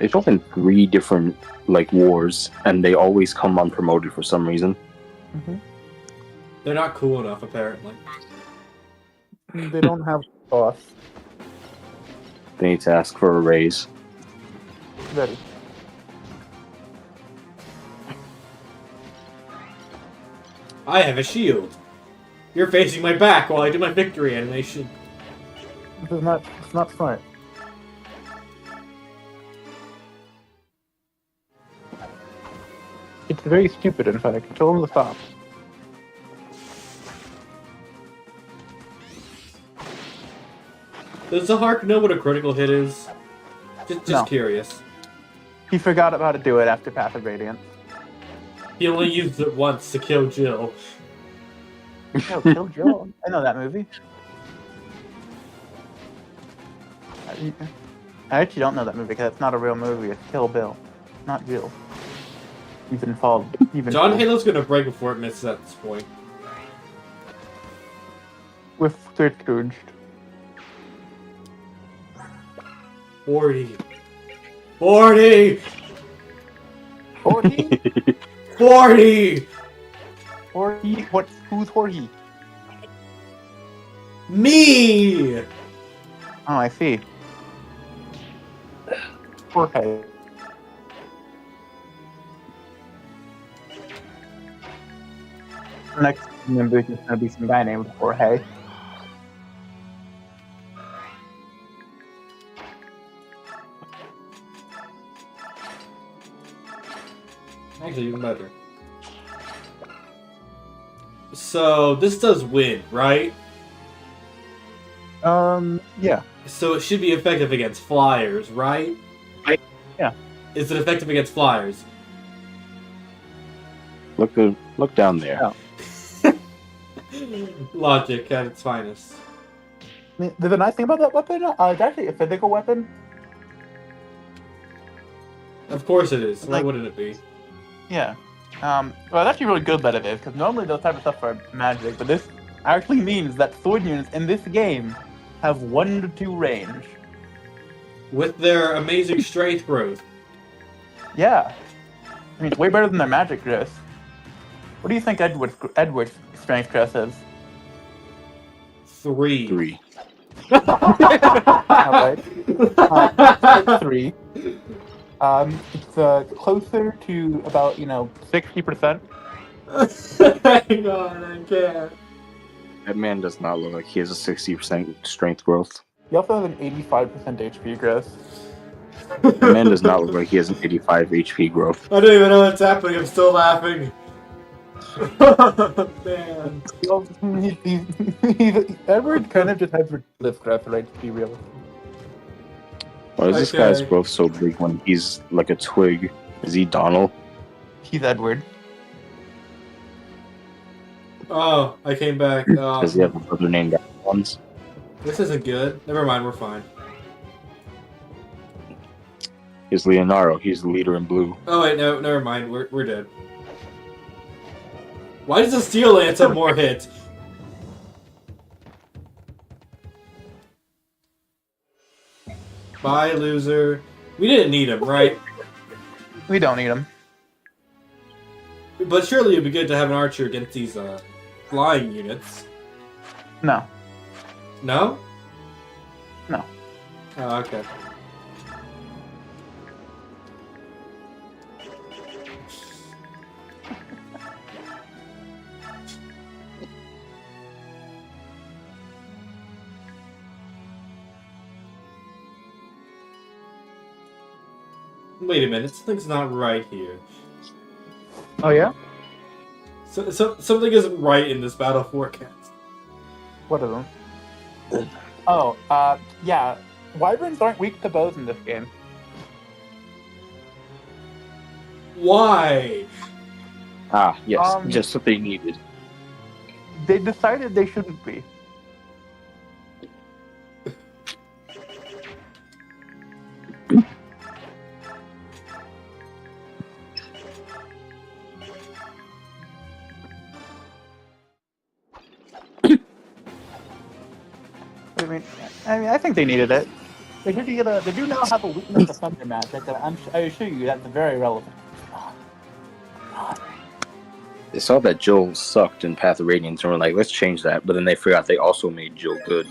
Speaker 7: they've fought in 3 different like wars and they always come unpromoted for some reason.
Speaker 3: Mm-hmm.
Speaker 2: They're not cool enough, apparently.
Speaker 3: They don't have boss.
Speaker 7: They need to ask for a raise.
Speaker 3: Ready.
Speaker 2: I have a shield. You're facing my back while I do my victory animation.
Speaker 3: This is not. It's not smart. It's very stupid. In fact, I told him to stop.
Speaker 2: Does the Hark know what a critical hit is? Just
Speaker 3: No.
Speaker 2: curious.
Speaker 3: He forgot about how to do it after Path of Radiance.
Speaker 2: He only used it once to kill Jill.
Speaker 3: No, Kill Jill. I know that movie. I actually don't know that movie because it's not a real movie. It's Kill Bill, not Jill. You've been followed.
Speaker 2: John Halo's gonna break before it misses at this point.
Speaker 3: With They're Scrooged.
Speaker 2: 40. 40!
Speaker 3: 40?
Speaker 2: 40!
Speaker 3: 40? What? Who's 40?
Speaker 2: Me!
Speaker 3: Oh, I see. Jorge. Next member is gonna be some guy named Jorge.
Speaker 2: Actually, even better. So, this does win, right?
Speaker 3: Yeah.
Speaker 2: So it should be effective against flyers, right?
Speaker 3: Yeah.
Speaker 2: Is it effective against flyers?
Speaker 7: Look down there.
Speaker 3: Yeah.
Speaker 2: Logic at its finest.
Speaker 3: I mean, the nice thing about that weapon, it's actually a physical weapon.
Speaker 2: Of course it is. Why
Speaker 3: Like-
Speaker 2: wouldn't it be?
Speaker 3: Yeah. Well, it's actually really good that it is, because normally those type of stuff are magic, but this actually means that sword units in this game have 1 to 2 range.
Speaker 2: With their amazing strength growth.
Speaker 3: Yeah. I mean, it's way better than their magic growth. What do you think Edward's strength growth is?
Speaker 2: 3.
Speaker 7: 3.
Speaker 3: Alright. It's 3. It's closer to about, 60%.
Speaker 2: Hang on, I can't.
Speaker 7: That man does not look like he has a 60% strength growth.
Speaker 3: He also has an 85% HP growth.
Speaker 7: That man does not look like he has an 85 HP growth.
Speaker 2: I don't even know what's happening. I'm still laughing. Man.
Speaker 3: Edward kind of just has ridiculous growth rate, to be real.
Speaker 7: Why is this
Speaker 2: Okay.
Speaker 7: guy's growth so big when he's like a twig? Is he Donald?
Speaker 3: He's Edward.
Speaker 2: Oh, I came back.
Speaker 7: Does he have a brother named Alphonse?
Speaker 2: This isn't good. Never mind, we're fine.
Speaker 7: He's Leonardo. He's the leader in blue.
Speaker 2: Oh wait, no, never mind. We're dead. Why does the Steel Lance have more hits? Bye, loser. We didn't need him, right?
Speaker 3: We don't need him.
Speaker 2: But surely it'd be good to have an archer against these flying units.
Speaker 3: No.
Speaker 2: No?
Speaker 3: No.
Speaker 2: Oh, okay. Wait a minute, something's not right here.
Speaker 3: Oh, yeah?
Speaker 2: So something isn't right in this battle forecast.
Speaker 3: What of them? Oh, yeah. Wyverns aren't weak to bows in this game.
Speaker 2: Why?
Speaker 7: Ah, yes,
Speaker 3: Um,
Speaker 7: just what they needed.
Speaker 3: They decided they shouldn't be. I mean, I think they needed it. They do now have a weakness to thunder magic, and I assure you that's very relevant.
Speaker 7: They saw that Jill sucked in Path of Radiance and were like, let's change that. But then they forgot they also made Jill good.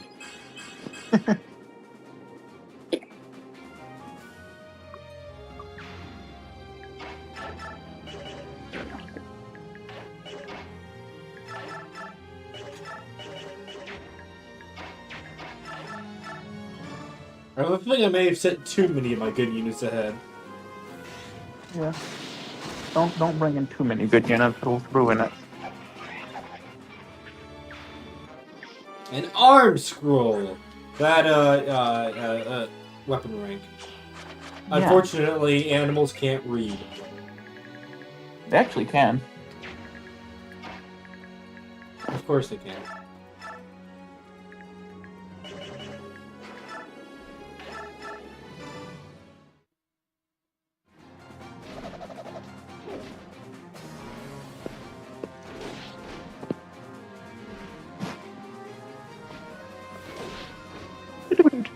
Speaker 2: I have a feeling I may have sent too many of my good units ahead.
Speaker 3: Yeah. Don't bring in too many good units; it'll ruin it.
Speaker 2: An arm scroll! That, weapon rank.
Speaker 3: Yeah.
Speaker 2: Unfortunately, animals can't read.
Speaker 3: They actually can.
Speaker 2: Of course they can.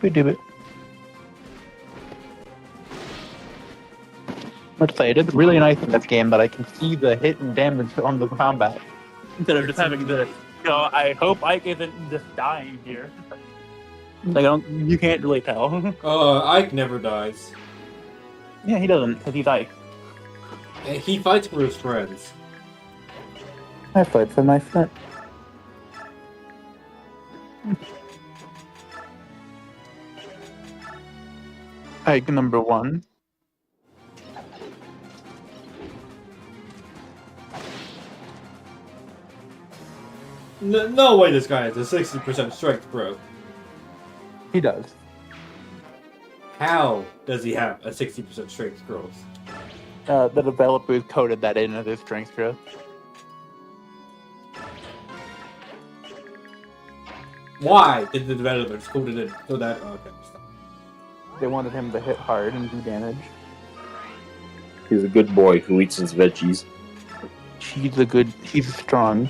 Speaker 3: do it. Let's say it is really nice in this game that I can see the hit and damage on the combat instead of just having the. I hope Ike isn't just dying here. You can't really tell.
Speaker 2: Ike never dies.
Speaker 3: Yeah, he doesn't, because he's Ike.
Speaker 2: He fights for his friends.
Speaker 3: I fight for my friend. Ike number 1.
Speaker 2: No way this guy has a 60% strength growth.
Speaker 3: He does.
Speaker 2: How does he have a 60% strength growth?
Speaker 3: The developers coded that in as his strength growth.
Speaker 2: Why did the developers code it in so that... okay, stop.
Speaker 3: They wanted him to hit hard and do damage.
Speaker 7: He's a good boy who eats his veggies.
Speaker 3: He's strong.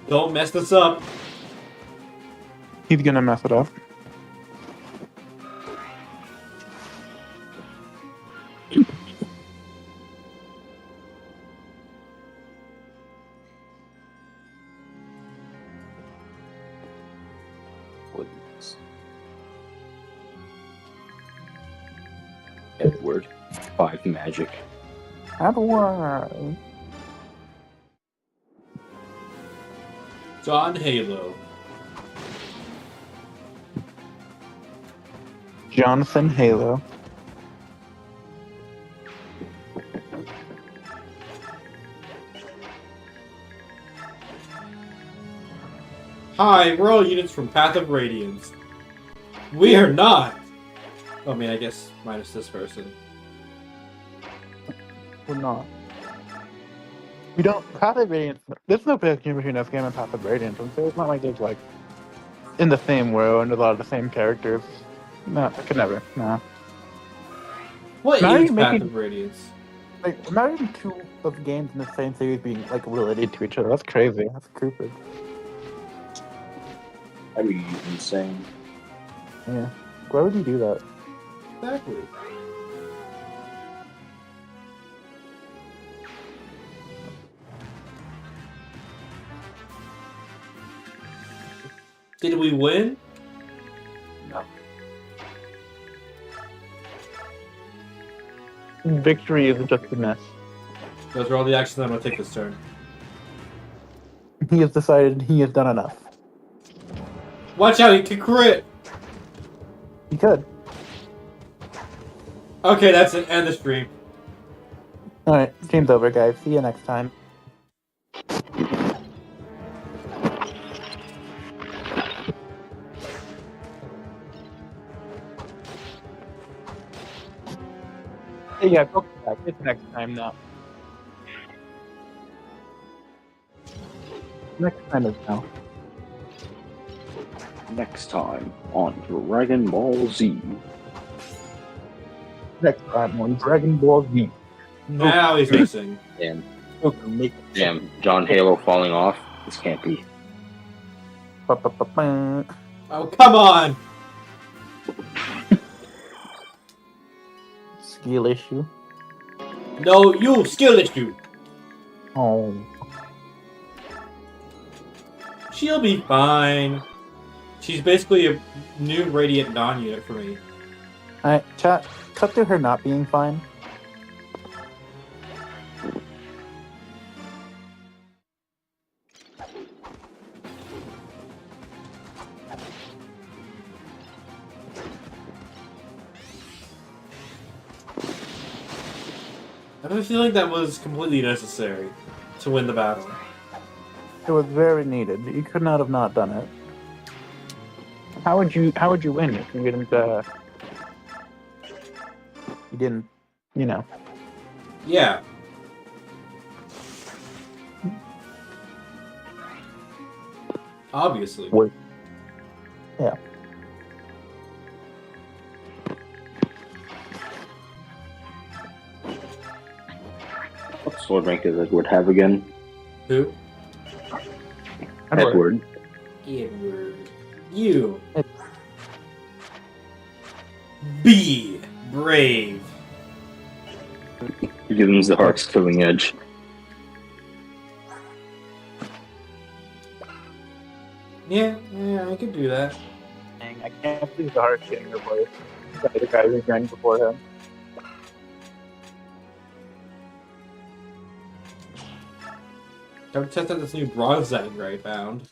Speaker 2: Don't mess this up.
Speaker 3: He's gonna mess it up.
Speaker 7: Please. Edward. 5 magic.
Speaker 3: Edward.
Speaker 2: John Halo.
Speaker 3: Jonathan Halo.
Speaker 2: Hi, we're all units from Path of Radiance. We are not! I mean, I guess minus this person.
Speaker 3: We're not. We don't. Path of Radiance. There's no connection between this game and Path of Radiance, and so it's not like it's like in the same world and a lot of the same characters. No, I could never. No.
Speaker 2: What
Speaker 3: Now
Speaker 2: is
Speaker 3: you're
Speaker 2: Path
Speaker 3: making-
Speaker 2: of Radiance?
Speaker 3: Like, imagine 2 of the games in the same series being like related to each other. That's crazy. That's stupid.
Speaker 7: That'd be insane.
Speaker 3: Yeah. Why would you do that?
Speaker 2: Exactly. Did we win?
Speaker 7: No.
Speaker 3: Victory is just a mess.
Speaker 2: Those are all the actions I'm gonna take this turn.
Speaker 3: He has decided he has done enough.
Speaker 2: Watch out, he could crit!
Speaker 3: He could.
Speaker 2: Okay, that's it. End the stream.
Speaker 3: Alright, game's over, guys. See you next time. Yeah, go back. It's next time now. Next time is now.
Speaker 7: Next time on Dragon Ball Z.
Speaker 3: Next time on Dragon Ball Z.
Speaker 2: Now he's missing.
Speaker 7: Damn.
Speaker 3: Make
Speaker 7: Damn. John Halo falling off. This can't be.
Speaker 3: Ba-ba-ba-ba.
Speaker 2: Oh, come on!
Speaker 3: Skill issue.
Speaker 2: No, you! Skill issue!
Speaker 3: Oh.
Speaker 2: She'll be fine. She's basically a new Radiant non-unit for me.
Speaker 3: Alright, chat. Cut to her not being fine.
Speaker 2: I have a feeling that was completely necessary to win the battle.
Speaker 3: It was very needed. You could not have not done it. How would you win if you didn't, you know.
Speaker 2: Yeah. Obviously.
Speaker 3: Wait. Yeah.
Speaker 7: What's
Speaker 4: sword rank does Edward have again?
Speaker 2: Who?
Speaker 4: Edward.
Speaker 2: Edward. You. Be brave.
Speaker 4: He gives him the heart's killing edge.
Speaker 2: Yeah, I could do that.
Speaker 3: Dang, I can't believe the heart getting replaced by the guy who ran before him.
Speaker 2: I've tested this new broadside I found.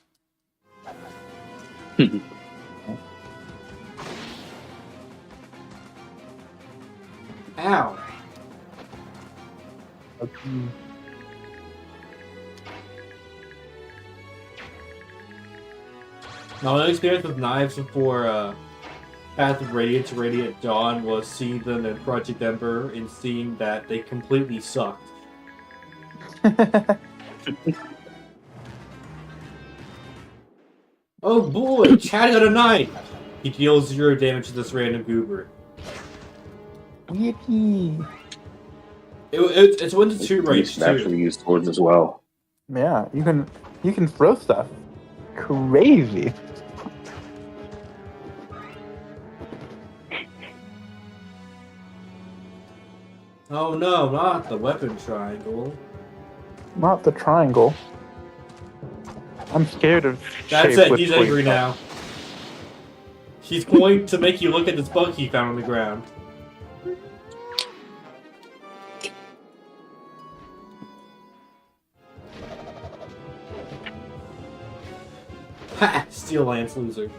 Speaker 2: Ow.
Speaker 3: Okay.
Speaker 2: My only experience with knives before Path of Radiance to Radiant Dawn was seeing them in Project Ember and seeing that they completely sucked. Oh boy, Chad got a knife! He deals 0 damage to this random goober.
Speaker 3: Yippee!
Speaker 2: It's 1 to 2
Speaker 4: You
Speaker 2: range
Speaker 4: can actually
Speaker 2: too.
Speaker 4: use swords as well.
Speaker 3: Yeah, you can throw stuff. Crazy.
Speaker 2: Oh no, not the weapon triangle.
Speaker 3: Not the triangle. I'm scared of
Speaker 2: That's
Speaker 3: shape
Speaker 2: it,
Speaker 3: with
Speaker 2: he's
Speaker 3: point
Speaker 2: angry now. He's going to make you look at this bug he found on the ground. Ha! Steel Lance loser.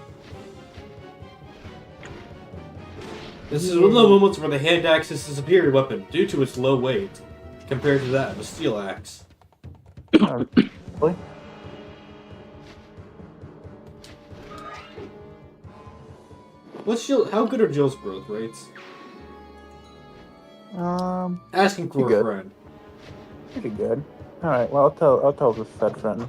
Speaker 2: This is one of the moments where the hand axe is a superior weapon due to its low weight compared to that of a steel axe.
Speaker 3: Really?
Speaker 2: What's Jill? How good are Jill's growth rates? Asking for
Speaker 3: pretty
Speaker 2: a
Speaker 3: good.
Speaker 2: friend.
Speaker 3: Pretty good. All right. Well, I'll tell this said friend.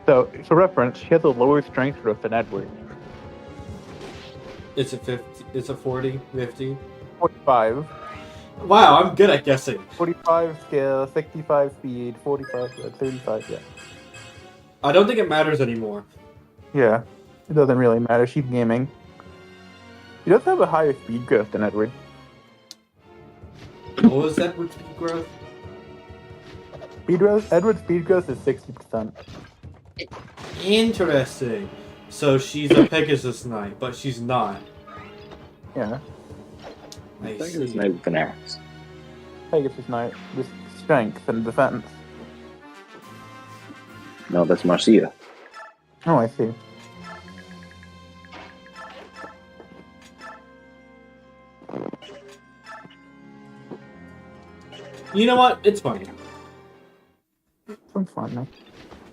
Speaker 3: So for reference, she has a lower strength growth than Edward.
Speaker 2: It's a 50. It's a 40, 50.
Speaker 3: 45.
Speaker 2: Wow, I'm good at guessing.
Speaker 3: 45 skill, 65 speed, 45, 35, yeah.
Speaker 2: I don't think it matters anymore.
Speaker 3: Yeah, it doesn't really matter. She's gaming. She does have a higher speed growth than Edward.
Speaker 2: What was that with speed growth?
Speaker 3: Speed growth? Edward's speed growth is 60%.
Speaker 2: Interesting. So she's a Pegasus Knight, but she's not.
Speaker 3: Yeah,
Speaker 2: I
Speaker 4: This
Speaker 2: see.
Speaker 4: knight with an axe.
Speaker 3: Pegasus Knight with strength and defense.
Speaker 4: No, that's Marcia.
Speaker 3: Oh, I see.
Speaker 2: You know what? It's funny.
Speaker 3: Some fun, man.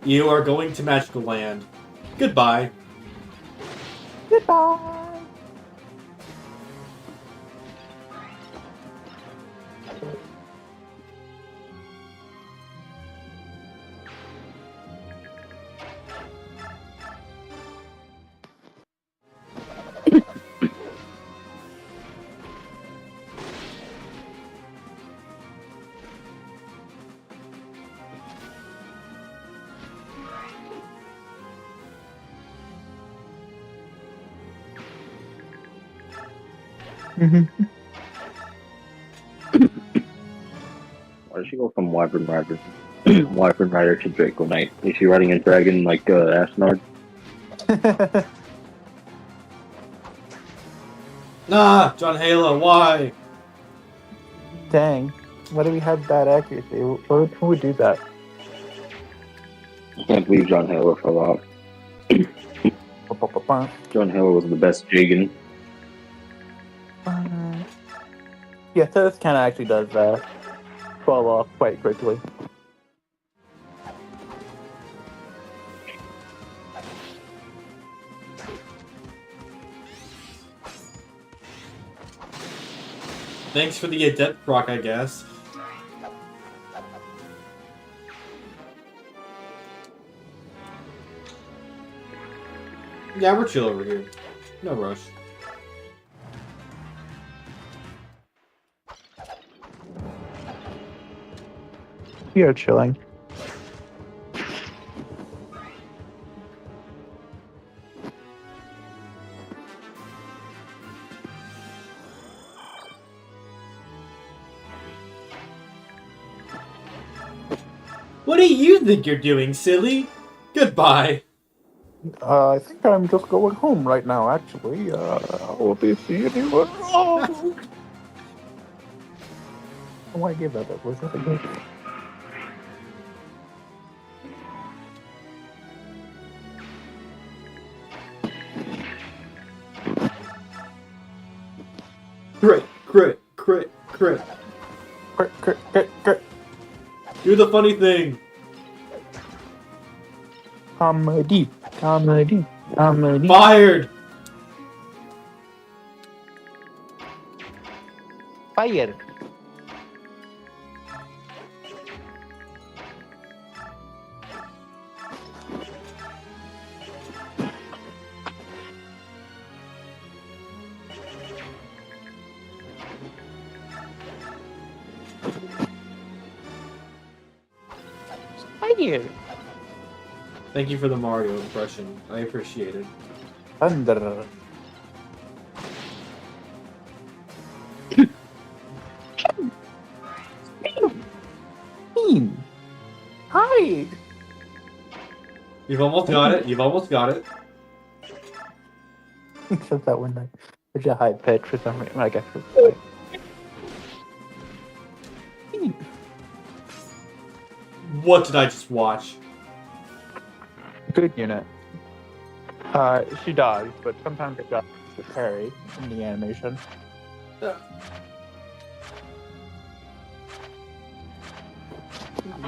Speaker 2: You are going to Magical Land. Goodbye.
Speaker 3: Goodbye!
Speaker 4: Why did she go from Wyvern Rider, Wyvern Rider to Draco Knight? Is she riding a dragon like Ashnard?
Speaker 2: Nah, John Halo, why?
Speaker 3: Dang. Why do we have bad accuracy? Who would do that?
Speaker 4: I can't believe John Halo fell off. John Halo was the best Jagan.
Speaker 3: Yeah, so this kind of actually does fall off quite quickly.
Speaker 2: Thanks for the adept proc, I guess. Yeah, we're chill over here. No rush.
Speaker 3: We are chilling.
Speaker 2: What do you think you're doing, silly? Goodbye.
Speaker 3: I think I'm just going home right now, actually. I will be seeing you. Oh, I gave that up. Was that a good?
Speaker 2: Crit, crit, crit, crit.
Speaker 3: Crit.
Speaker 2: Do the funny thing.
Speaker 3: Comedy.
Speaker 2: Fired.
Speaker 3: Fire. Fire.
Speaker 2: Thank you for the Mario impression. I appreciate it.
Speaker 3: Thunder. Hi.
Speaker 2: You've almost got it. You've almost got it.
Speaker 3: Except that one night. Such a high pitch for some reason. I guess it's
Speaker 2: What did I just watch?
Speaker 3: good unit. She dies, but sometimes it does the parry in the animation.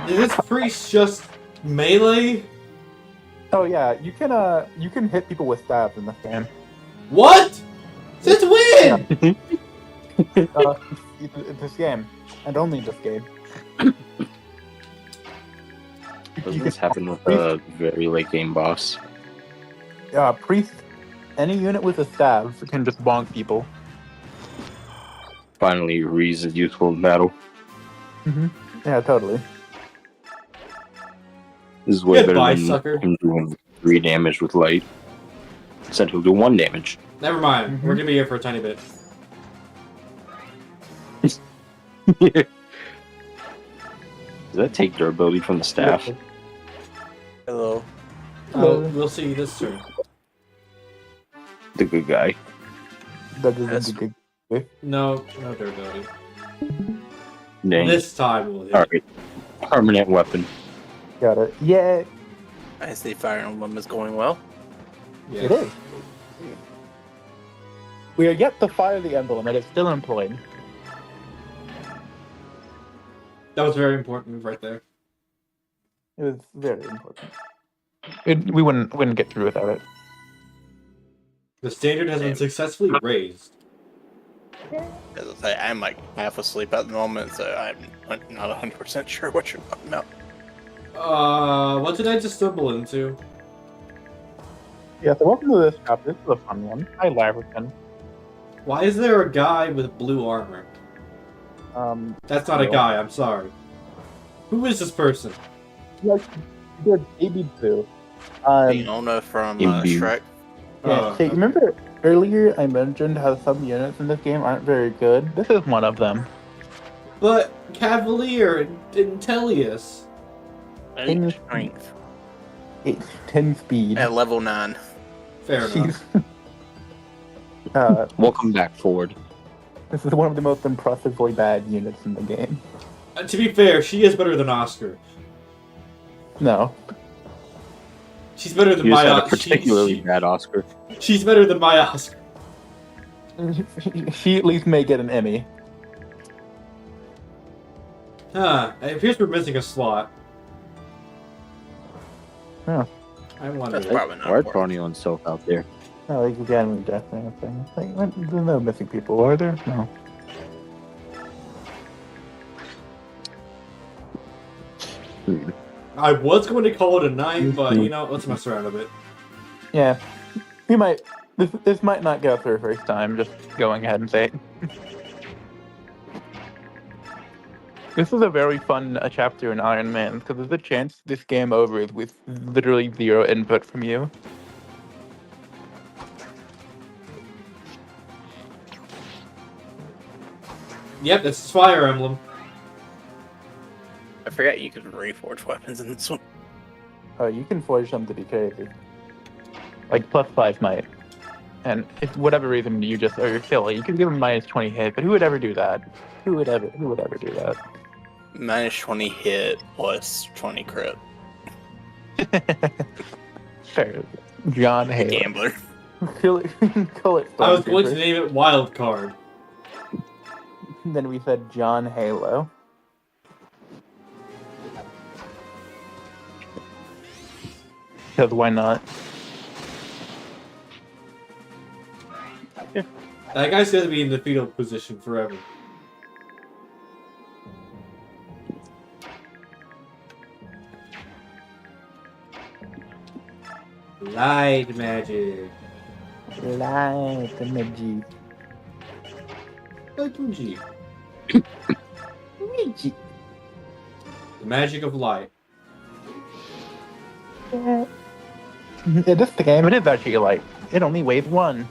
Speaker 2: Is this priest just melee?
Speaker 3: Oh yeah, you can hit people with stabs in this game.
Speaker 2: What? Since when?
Speaker 3: This game, and only this game.
Speaker 7: Doesn't this happen with a very late game boss?
Speaker 3: Priest, any unit with a stab can just bonk people.
Speaker 7: Finally, Reese is useful in battle.
Speaker 3: Yeah, totally.
Speaker 7: This is way
Speaker 2: Goodbye,
Speaker 7: better than
Speaker 2: sucker.
Speaker 7: him doing 3 damage with light. Said he'll do 1 damage.
Speaker 2: Never mind. We're gonna be here for a tiny bit.
Speaker 7: Does that take durability from the staff?
Speaker 8: Hello.
Speaker 2: We'll see this turn.
Speaker 7: The good guy.
Speaker 3: That isn't
Speaker 8: Yes.
Speaker 3: a good.
Speaker 2: No durability.
Speaker 7: Dang.
Speaker 2: This time we'll hit.
Speaker 7: Alright. Permanent weapon.
Speaker 3: Got it. Yeah,
Speaker 8: I see Fire Emblem is going well.
Speaker 2: Yeah.
Speaker 3: it is. We are yet to fire the emblem, and it's still employed.
Speaker 2: That was a very important move right there.
Speaker 3: It was very important. We wouldn't get through without it.
Speaker 2: The standard has been successfully raised.
Speaker 8: As I say, I'm like half asleep at the moment, so I'm not 100% sure what you're talking about.
Speaker 2: What did I just stumble into?
Speaker 3: Yeah, so welcome to this chapter. This is a fun one. Hi, Laverton.
Speaker 2: Why is there a guy with blue armor? That's not a
Speaker 3: no.
Speaker 2: guy, I'm sorry. Who is this person?
Speaker 3: Like, good baby Boo.
Speaker 8: Fiona from
Speaker 7: Indeed.
Speaker 8: Shrek.
Speaker 3: Yeah, so you remember earlier I mentioned how some units in this game aren't very good? This is one of them.
Speaker 2: But Cavalier and Intellius.
Speaker 3: In-
Speaker 8: Strength
Speaker 3: 10 speed.
Speaker 8: at level 9.
Speaker 2: Fair enough.
Speaker 7: Welcome back, Ford.
Speaker 3: This is one of the most impressively bad units in the game.
Speaker 2: To be fair, she is better than Oscar.
Speaker 3: No.
Speaker 2: She's better than
Speaker 7: You just
Speaker 2: my
Speaker 7: had a particularly bad Oscar.
Speaker 2: She's better than my Oscar.
Speaker 3: She at least may get an Emmy.
Speaker 2: Huh. It appears we're missing a slot.
Speaker 3: Huh.
Speaker 2: I wonder.
Speaker 8: That's probably not
Speaker 7: Why are
Speaker 8: important.
Speaker 7: Tony on self out there?
Speaker 3: Oh, like again, death and everything. Like, there's no missing people, are there? No.
Speaker 2: I was going to call it a 9, but you know, let's mess around a bit.
Speaker 3: Yeah. You might. This might not go through first time. Just going ahead and say it. This is a very fun chapter in Iron Man because there's a chance this game over is with literally zero input from you.
Speaker 2: Yep, this is Fire Emblem.
Speaker 8: I forgot you could reforge weapons in this one.
Speaker 3: You can forge them to be crazy. Like +5 might. And if whatever reason you just are silly, you could give them -20 hit, but who would ever do that? Who would ever do that?
Speaker 8: -20 hit plus 20 crit.
Speaker 3: Fair. John Halo.
Speaker 8: Gambler.
Speaker 3: Call it
Speaker 2: I was going to
Speaker 3: Stormtrooper.
Speaker 2: name it Wild Card.
Speaker 3: Then we said John Halo. Because why not?
Speaker 2: That guy's gonna be in the fetal position forever. Light magic.
Speaker 3: Light magic.
Speaker 2: Light magic. The magic of light.
Speaker 3: Yeah, this game, it is actually light. It only weighs 1.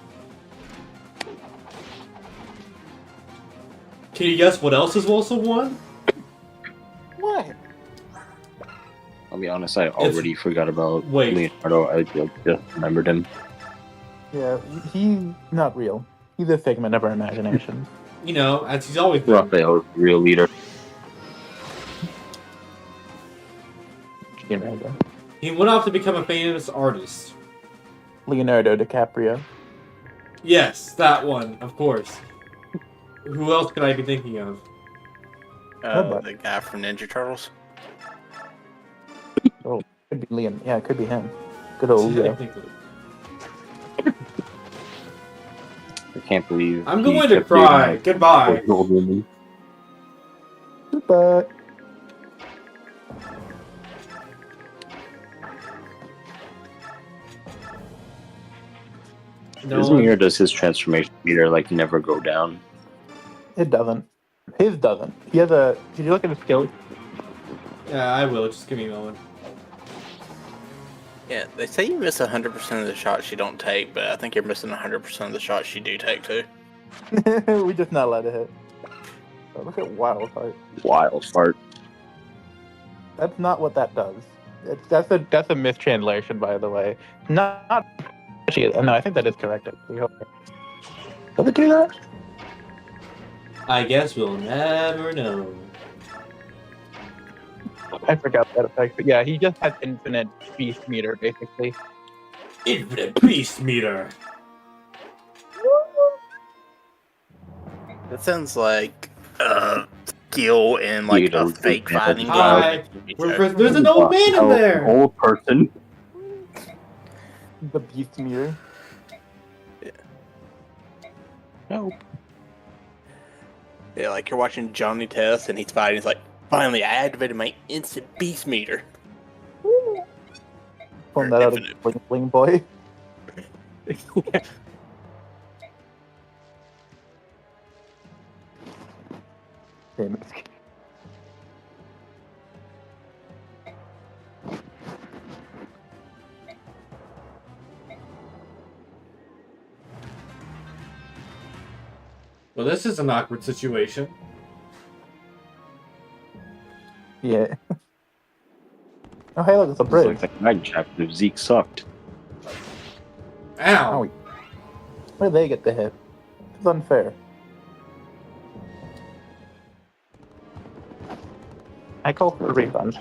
Speaker 2: Can you guess what else is also one?
Speaker 3: What?
Speaker 4: I'll be honest, I already forgot about
Speaker 2: Wait.
Speaker 4: Leonardo. I just remembered him.
Speaker 3: Yeah, he's not real. He's a figment of our imagination.
Speaker 2: You know, as he's always been.
Speaker 4: Raphael, real leader.
Speaker 3: Leonardo.
Speaker 2: He went off to become a famous artist.
Speaker 3: Leonardo DiCaprio.
Speaker 2: Yes, that one, of course. Who else could I be thinking of?
Speaker 8: The guy from Ninja Turtles.
Speaker 3: Oh, could be Liam. Yeah, it could be him. Good old Leo.
Speaker 4: I can't believe.
Speaker 2: I'm
Speaker 4: he
Speaker 2: going to
Speaker 4: kept
Speaker 2: cry.
Speaker 4: dating
Speaker 2: Goodbye.
Speaker 4: a old woman.
Speaker 3: Goodbye.
Speaker 2: No
Speaker 4: Isn't
Speaker 2: one-
Speaker 4: here does his transformation meter like never go down?
Speaker 3: It doesn't. His doesn't. He has a. Did you look at his skill?
Speaker 2: Yeah, I will. Just give me a moment.
Speaker 8: Yeah, they say you miss 100% of the shots you don't take, but I think you're missing 100% of the shots you do take too.
Speaker 3: We just not let it hit. Oh, look at Wild Heart.
Speaker 4: Wild fart.
Speaker 3: That's not what that does. That's a mistranslation, by the way. Not actually. No, I think that is correct. Actually. Does it do that?
Speaker 2: I guess we'll never know.
Speaker 3: I forgot that effect. But yeah, he just has infinite beast meter, basically.
Speaker 2: Infinite beast meter.
Speaker 8: That sounds like skill in like a fake fighting game.
Speaker 2: Hi. There's an old man in there.
Speaker 4: Old person.
Speaker 3: The beast meter.
Speaker 4: No.
Speaker 8: Yeah, like you're watching Johnny Test and he's fighting. He's like, finally, I activated my instant beast meter.
Speaker 3: Pulling that out of
Speaker 8: Infinite.
Speaker 3: Bling Bling Boy. Damn it.
Speaker 2: Well, this is an awkward situation.
Speaker 3: Yeah. Oh, hey, look, it's a
Speaker 4: It's
Speaker 3: bridge.
Speaker 4: like the Dragon chapter of Zeke sucked.
Speaker 2: Ow.
Speaker 3: Oh, where they get the hit? It's unfair. I call for a refund.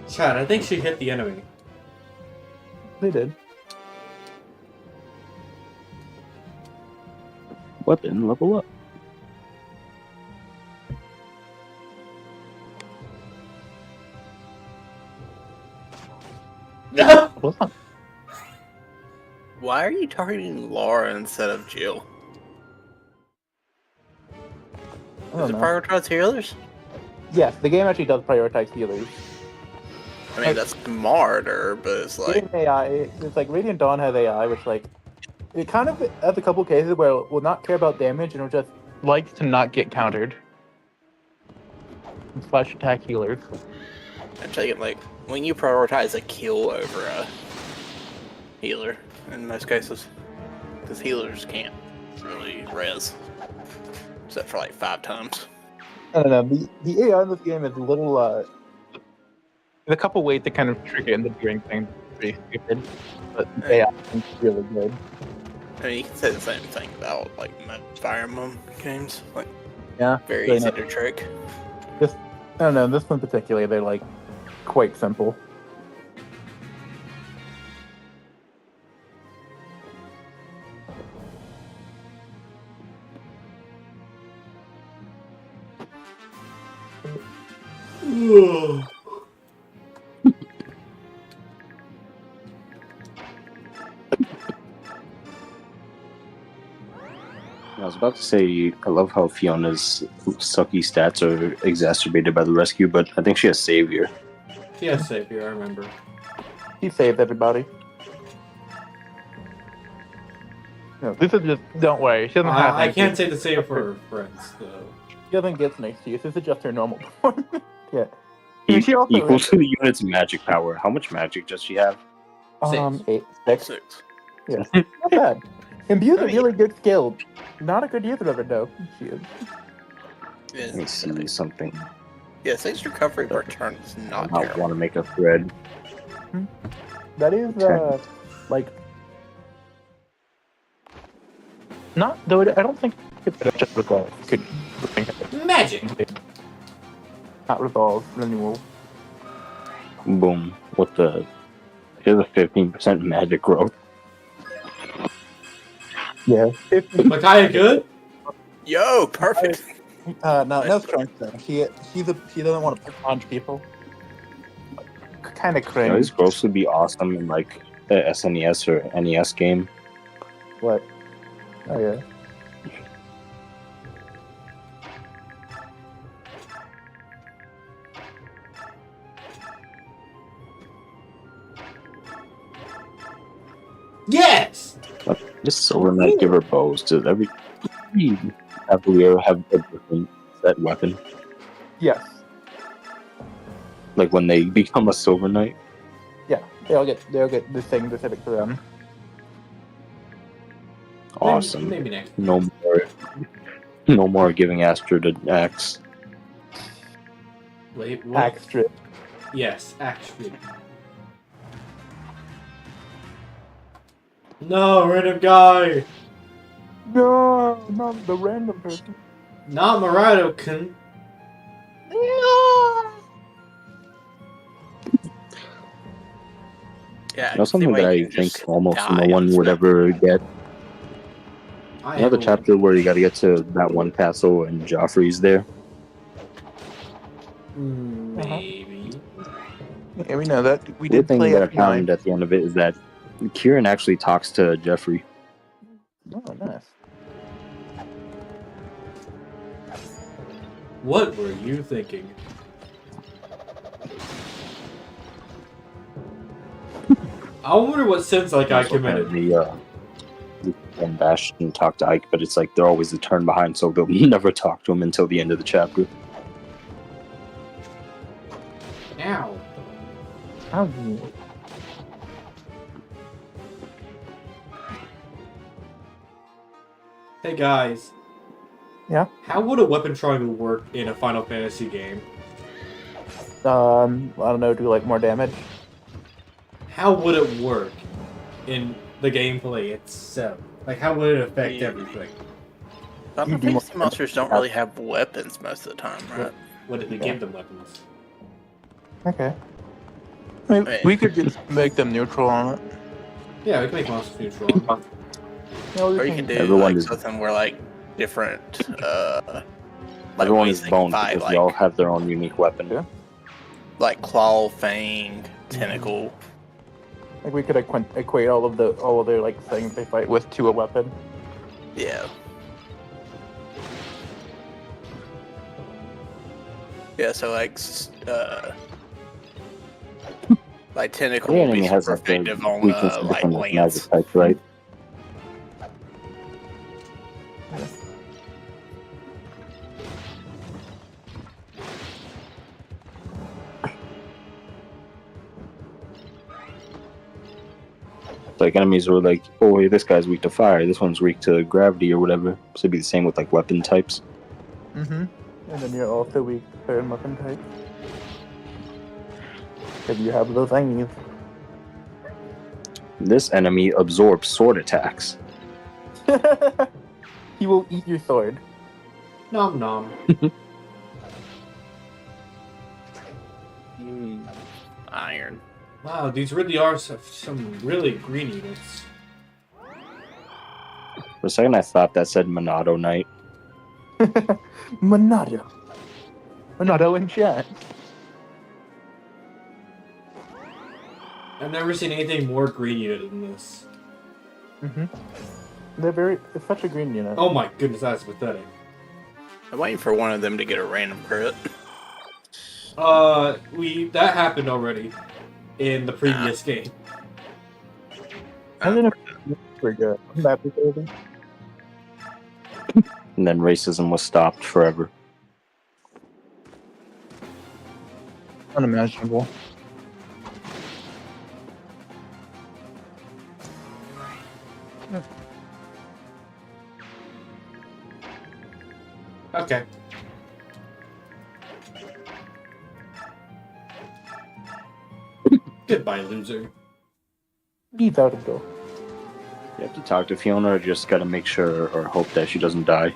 Speaker 2: Chad, I think she hit the enemy.
Speaker 3: They did.
Speaker 4: Weapon level up.
Speaker 8: Why are you targeting Laura instead of Jill?
Speaker 3: I
Speaker 8: Does
Speaker 3: don't
Speaker 8: it
Speaker 3: know.
Speaker 8: prioritize healers?
Speaker 3: Yes, the game actually does prioritize healers.
Speaker 8: I mean, that's smarter, but it's like...
Speaker 3: Game AI, it's like Radiant Dawn has AI, which like it kind of has a couple cases where it will not care about damage and it will just likes to not get countered. Slash attack healers.
Speaker 8: I'm taking, like, when you prioritize a kill over a healer, in most cases. Because healers can't really res. Except for, like, 5 times.
Speaker 3: I don't know. The AI in this game is a little there's a couple ways to kind of trick it into doing things pretty stupid, but the AI is really good.
Speaker 8: I mean, you can say the same thing about, like, Fire Emblem games. Like,
Speaker 3: Yeah,
Speaker 8: very
Speaker 3: they
Speaker 8: easy
Speaker 3: know.
Speaker 8: to trick.
Speaker 3: I don't know. This one particularly, they're like quite simple.
Speaker 7: I was about to say, I love how Fiona's sucky stats are exacerbated by the rescue, but I think she has Savior.
Speaker 2: Yeah, Savior, I remember.
Speaker 3: He saved everybody. No, this is just, don't worry. She doesn't have
Speaker 2: I
Speaker 3: an
Speaker 2: can't
Speaker 3: excuse.
Speaker 2: say the same for her friends, though.
Speaker 3: She doesn't get an excuse. This is just her normal performance. Yeah. She also
Speaker 7: Equal to the unit's magic power. How much magic does she have?
Speaker 3: 6.
Speaker 8: 6.
Speaker 3: Yeah. Not bad. Imbue's
Speaker 8: I
Speaker 3: a
Speaker 8: mean-
Speaker 3: really good skill. Not a good user of it though. She is.
Speaker 8: Yeah,
Speaker 7: Let me see something.
Speaker 8: yeah 6 recovery per turn is
Speaker 7: I
Speaker 8: not
Speaker 7: don't
Speaker 8: terrible.
Speaker 7: want to make a thread.
Speaker 3: That is like not though. I don't think it's just resolve. Could
Speaker 2: Magic!
Speaker 3: not resolve renewal.
Speaker 7: Boom. What the? Here's a 15% magic growth.
Speaker 3: Yeah.
Speaker 2: Micaiah good?
Speaker 8: Yo, perfect.
Speaker 3: No strength though. She doesn't want to punch people. Kind of
Speaker 7: You know,
Speaker 3: cringe.
Speaker 7: this growth would be awesome in like a SNES or NES game.
Speaker 3: What? Oh yeah.
Speaker 2: Yes!
Speaker 7: Just Silver Knight give her bows. Does every Cavalier have a different set weapon?
Speaker 3: Yes.
Speaker 7: Like when they become a Silver Knight?
Speaker 3: Yeah. They'll get this thing specific to them.
Speaker 7: Awesome.
Speaker 2: Maybe next.
Speaker 7: No more giving Astra to Axe.
Speaker 2: Wait, what?
Speaker 3: Axe strip.
Speaker 2: Yes, actually. No, random guy!
Speaker 3: No, not the random person.
Speaker 2: Not Murado-kun.
Speaker 8: Yeah,
Speaker 7: You know something that I think almost no one would ever get? You know the chapter where you gotta get to that one castle and Joffrey's there?
Speaker 2: Maybe.
Speaker 3: Yeah, we know that. We
Speaker 7: The
Speaker 3: did
Speaker 7: thing
Speaker 3: play
Speaker 7: that I
Speaker 3: F9.
Speaker 7: found at the end of it is that Kieran actually talks to Jeffrey.
Speaker 3: Oh, nice.
Speaker 2: What were you thinking? I wonder what sins that guy committed.
Speaker 7: And Bastion talk to Ike, but it's like they're always a turn behind, so they'll never talk to him until the end of the chapter.
Speaker 2: Ow.
Speaker 3: How do you?
Speaker 2: Hey guys.
Speaker 3: Yeah?
Speaker 2: How would a weapon triangle work in a Final Fantasy game?
Speaker 3: I don't know. Do like more damage?
Speaker 2: How would it work in the gameplay itself? Like, how would it affect everything?
Speaker 8: Final Fantasy monsters don't really have weapons most of the time, right?
Speaker 2: What did they give them weapons?
Speaker 3: Okay. I mean, we could just make them neutral on it.
Speaker 2: Yeah, we can make monsters neutral.
Speaker 8: Or you can do
Speaker 7: Everyone
Speaker 8: like
Speaker 7: is-
Speaker 8: something where like different like
Speaker 7: Everyone
Speaker 8: ways
Speaker 7: is
Speaker 8: they can
Speaker 7: boned
Speaker 8: fight,
Speaker 7: because they all have their own unique weapon.
Speaker 3: Yeah.
Speaker 8: like claw, fang, tentacle.
Speaker 3: Like we could equate all of their like things they fight with to a weapon.
Speaker 8: Yeah. Yeah, so like tentacle
Speaker 7: The
Speaker 8: will be
Speaker 7: enemy has
Speaker 8: super
Speaker 7: like the
Speaker 8: effective on
Speaker 7: weakness to
Speaker 8: like
Speaker 7: different magic
Speaker 8: lance.
Speaker 7: types, right? Like enemies were like, oh, hey, this guy's weak to fire, this one's weak to gravity or whatever. So it'd be the same with like weapon types.
Speaker 3: Mm-hmm. And then you're also weak to certain weapon types. If you have those things.
Speaker 7: This enemy absorbs sword attacks.
Speaker 3: He will eat your sword.
Speaker 2: Nom nom.
Speaker 8: Iron.
Speaker 2: Wow, these really are some really green units.
Speaker 7: For a second, I thought that said Monado Knight.
Speaker 3: Monado. Monado in chat.
Speaker 2: I've never seen anything more green unit than this.
Speaker 3: Mm-hmm. It's such a green unit.
Speaker 2: Oh my goodness, that's pathetic.
Speaker 8: I'm waiting for one of them to get a random crit.
Speaker 2: That happened already in the previous game.
Speaker 3: I don't know. Pretty good. I'm happy for them.
Speaker 7: And then racism was stopped forever.
Speaker 3: Unimaginable.
Speaker 2: Okay. Goodbye, loser.
Speaker 3: He's out of door.
Speaker 7: You have to talk to Fiona, or just gotta make sure or hope that she doesn't die.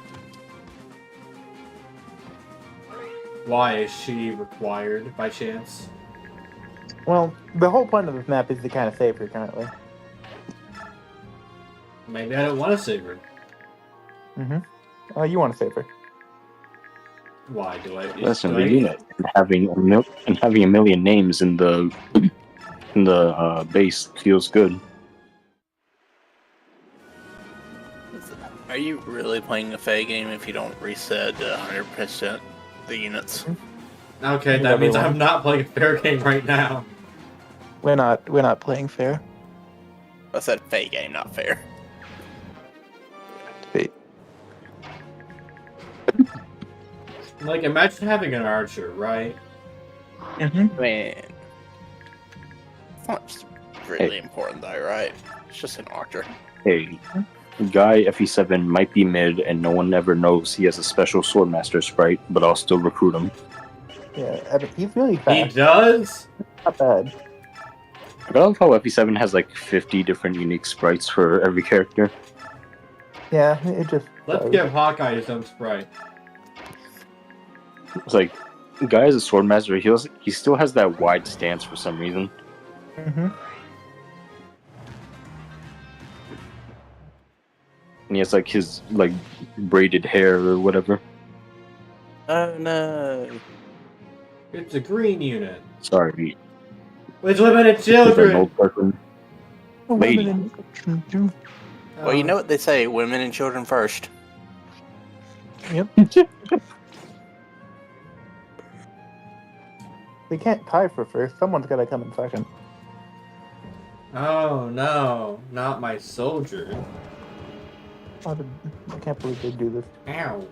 Speaker 2: Why is she required by chance?
Speaker 3: Well, the whole point of this map is to kind of save her currently.
Speaker 2: Maybe I don't want to save her.
Speaker 3: Mm-hmm. You want to save her.
Speaker 2: Why do I?
Speaker 7: Listen,
Speaker 2: do I-
Speaker 7: the unit and having a million names in the base feels good.
Speaker 8: Are you really playing a Fae game if you don't reset 100% the units?
Speaker 2: Okay, that means I'm not playing a fair game right now.
Speaker 3: We're not playing fair.
Speaker 8: I said Fae game, not fair.
Speaker 2: Like, imagine having an archer, right?
Speaker 3: Mm-hmm.
Speaker 8: I mean, it's not really important though, right? It's just an archer.
Speaker 7: Hey, Guy FE7 might be mid, and no one ever knows he has a special Swordmaster sprite, but I'll still recruit him.
Speaker 3: Yeah, I mean, he's really
Speaker 2: He
Speaker 3: fast.
Speaker 2: does?
Speaker 3: Not bad.
Speaker 7: I love how FE7 has like 50 different unique sprites for every character.
Speaker 3: Yeah, it just.
Speaker 2: Let's
Speaker 3: does.
Speaker 2: give Hawkeye his own sprite.
Speaker 7: It's like, Guy is a Swordmaster, he still has that wide stance for some reason.
Speaker 3: Mm-hmm.
Speaker 7: And he has like his like braided hair or whatever.
Speaker 8: Oh no.
Speaker 2: It's a green unit.
Speaker 7: Sorry,
Speaker 2: With limited
Speaker 7: he's an
Speaker 2: children.
Speaker 7: old person. Lady.
Speaker 8: Well, you know what they say, women and children first.
Speaker 3: Yep. They can't tie for first. Someone's got to come in second.
Speaker 2: Oh no, not my soldier.
Speaker 3: I can't believe they do this.
Speaker 2: Ow.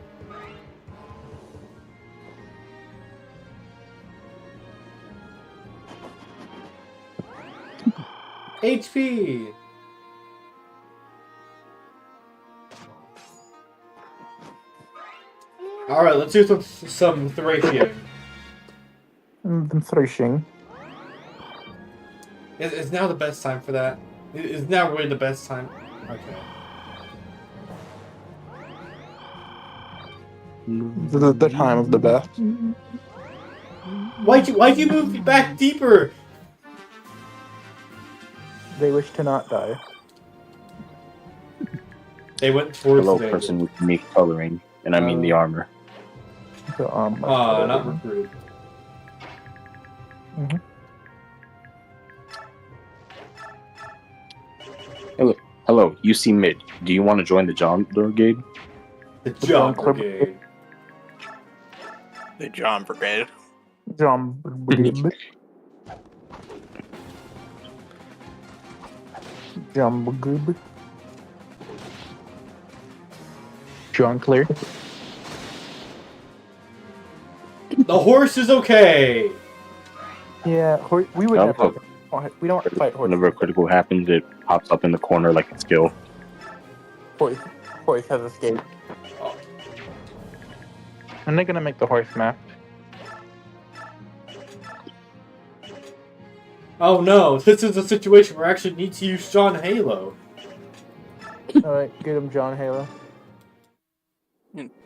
Speaker 2: HP. All right, let's do some thrashing.
Speaker 3: I'm thrashing.
Speaker 2: Is now the best time for that? Is now really the best time? Okay.
Speaker 3: The time of the best.
Speaker 2: Why'd you move back deeper?
Speaker 3: They wish to not die.
Speaker 2: They went towards
Speaker 7: Hello,
Speaker 2: the
Speaker 7: person with unique coloring, and I mean the armor.
Speaker 3: So,
Speaker 2: not recruit.
Speaker 7: Hello, UC Mid. Do you want to join the John Brigade?
Speaker 2: The John Brigade.
Speaker 8: The John Brigade.
Speaker 3: John Brigade. John Brigade. John Clear.
Speaker 2: The horse is okay.
Speaker 3: Yeah, we would
Speaker 7: Oh,
Speaker 3: never. We don't fight horses.
Speaker 7: Whenever a critical happens, it pops up in the corner like a skill.
Speaker 3: Horse has escaped. And they're gonna make the horse map.
Speaker 2: Oh no, this is a situation where I actually need to use John Halo.
Speaker 3: Alright, get him, John Halo.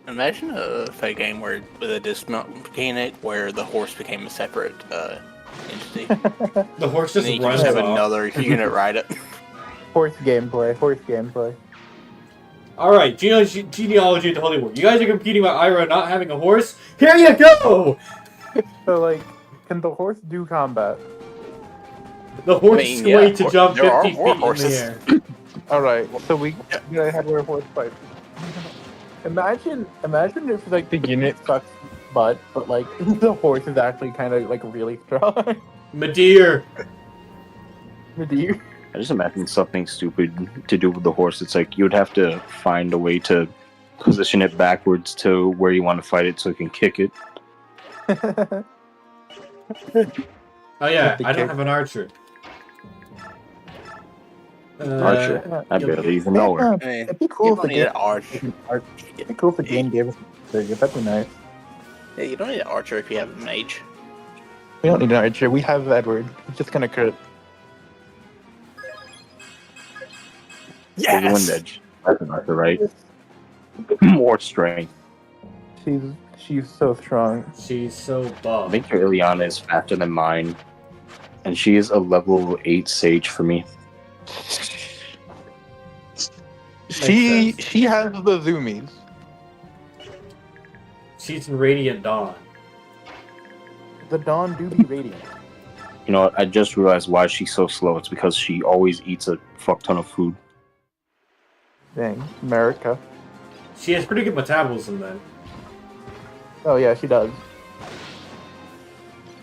Speaker 8: Imagine a fight game where with a dismount mechanic where the horse became a separate entity.
Speaker 2: The horse
Speaker 8: And
Speaker 2: just
Speaker 8: then you can
Speaker 2: runs
Speaker 8: just have
Speaker 2: off.
Speaker 8: another unit ride it.
Speaker 3: Horse gameplay.
Speaker 2: Alright, genealogy of the Holy War. You guys are competing about Ira not having a horse? Here you go!
Speaker 3: So, like, can the horse do combat?
Speaker 2: The horse is going to jump
Speaker 8: there are
Speaker 2: 50
Speaker 8: war
Speaker 2: feet
Speaker 8: horses.
Speaker 2: in the air.
Speaker 3: Alright, so we gotta have our horse fight. Imagine if, like, the unit sucks butt, but, like, the horse is actually kind of, like, really strong.
Speaker 2: Madeir.
Speaker 3: Madeir?
Speaker 7: I just imagine something stupid to do with the horse. It's like you'd have to find a way to position it backwards to where you want to fight it so you can kick it.
Speaker 2: Oh yeah, I don't have an archer.
Speaker 7: Archer. I barely even know her.
Speaker 8: I mean,
Speaker 3: It'd be cool
Speaker 8: you
Speaker 3: if
Speaker 8: don't
Speaker 3: the
Speaker 8: need
Speaker 3: game.
Speaker 8: an arch.
Speaker 3: It'd be cool if the game gave us a trigger. That'd be nice.
Speaker 8: Yeah, you don't need an archer if you have a mage.
Speaker 3: We don't need an archer. We have Edward. He's just gonna crit.
Speaker 7: Wind edge. That's an archer, right? More strength.
Speaker 3: She's so strong.
Speaker 2: She's so
Speaker 7: I
Speaker 2: buff.
Speaker 7: think your Ileana is faster than mine. And she is a level 8 sage for me.
Speaker 3: She
Speaker 2: sense.
Speaker 3: has the zoomies.
Speaker 2: She's in Radiant Dawn.
Speaker 3: The Dawn do be radiant.
Speaker 7: You know what? I just realized why she's so slow. It's because she always eats a fuck ton of food.
Speaker 3: Dang, America.
Speaker 2: She has pretty good metabolism then.
Speaker 3: Oh yeah, she does.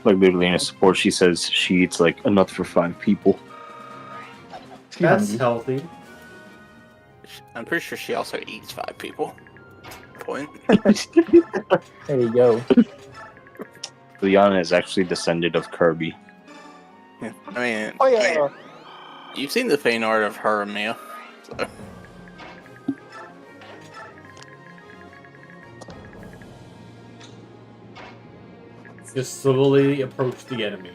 Speaker 7: Like literally in a support, she says she eats like enough for 5 people.
Speaker 3: She's
Speaker 2: That's
Speaker 3: hungry.
Speaker 2: healthy.
Speaker 8: I'm pretty sure she also eats 5 people. Point.
Speaker 3: There you go.
Speaker 7: Ileana is actually descended of Kirby.
Speaker 8: Yeah. I mean,
Speaker 3: Oh yeah.
Speaker 8: you've seen the fan art of her and Mia. So.
Speaker 2: Just slowly approach the enemy.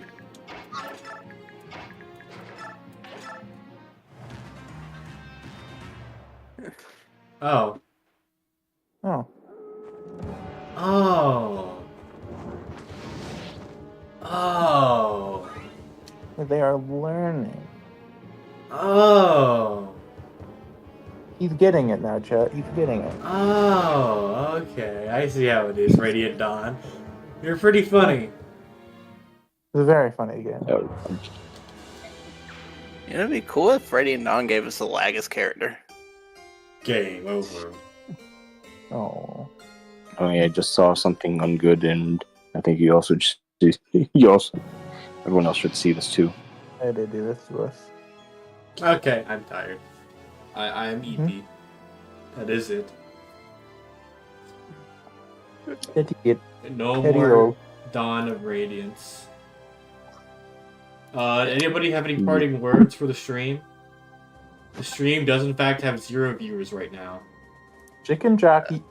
Speaker 2: Oh.
Speaker 3: Oh.
Speaker 2: Oh. Oh.
Speaker 3: They are learning.
Speaker 2: Oh.
Speaker 3: He's getting it now, Chet. He's getting it.
Speaker 2: Oh, okay. I see how it is, Radiant Dawn. You're pretty funny.
Speaker 3: It's a very funny game.
Speaker 8: You know, it'd be cool if Radiant Dawn gave us the Lagus character.
Speaker 2: Game over.
Speaker 3: Oh.
Speaker 7: I mean, I just saw something ungood, and I think you also everyone else should see this too.
Speaker 3: Why did they do this to us?
Speaker 2: Okay, I'm tired. I am EP. That is it.
Speaker 3: Idiot.
Speaker 2: No
Speaker 3: Idiot.
Speaker 2: more Dawn of Radiance. Anybody have any parting words for the stream? The stream does in fact have 0 viewers right now.
Speaker 3: Chicken jockey.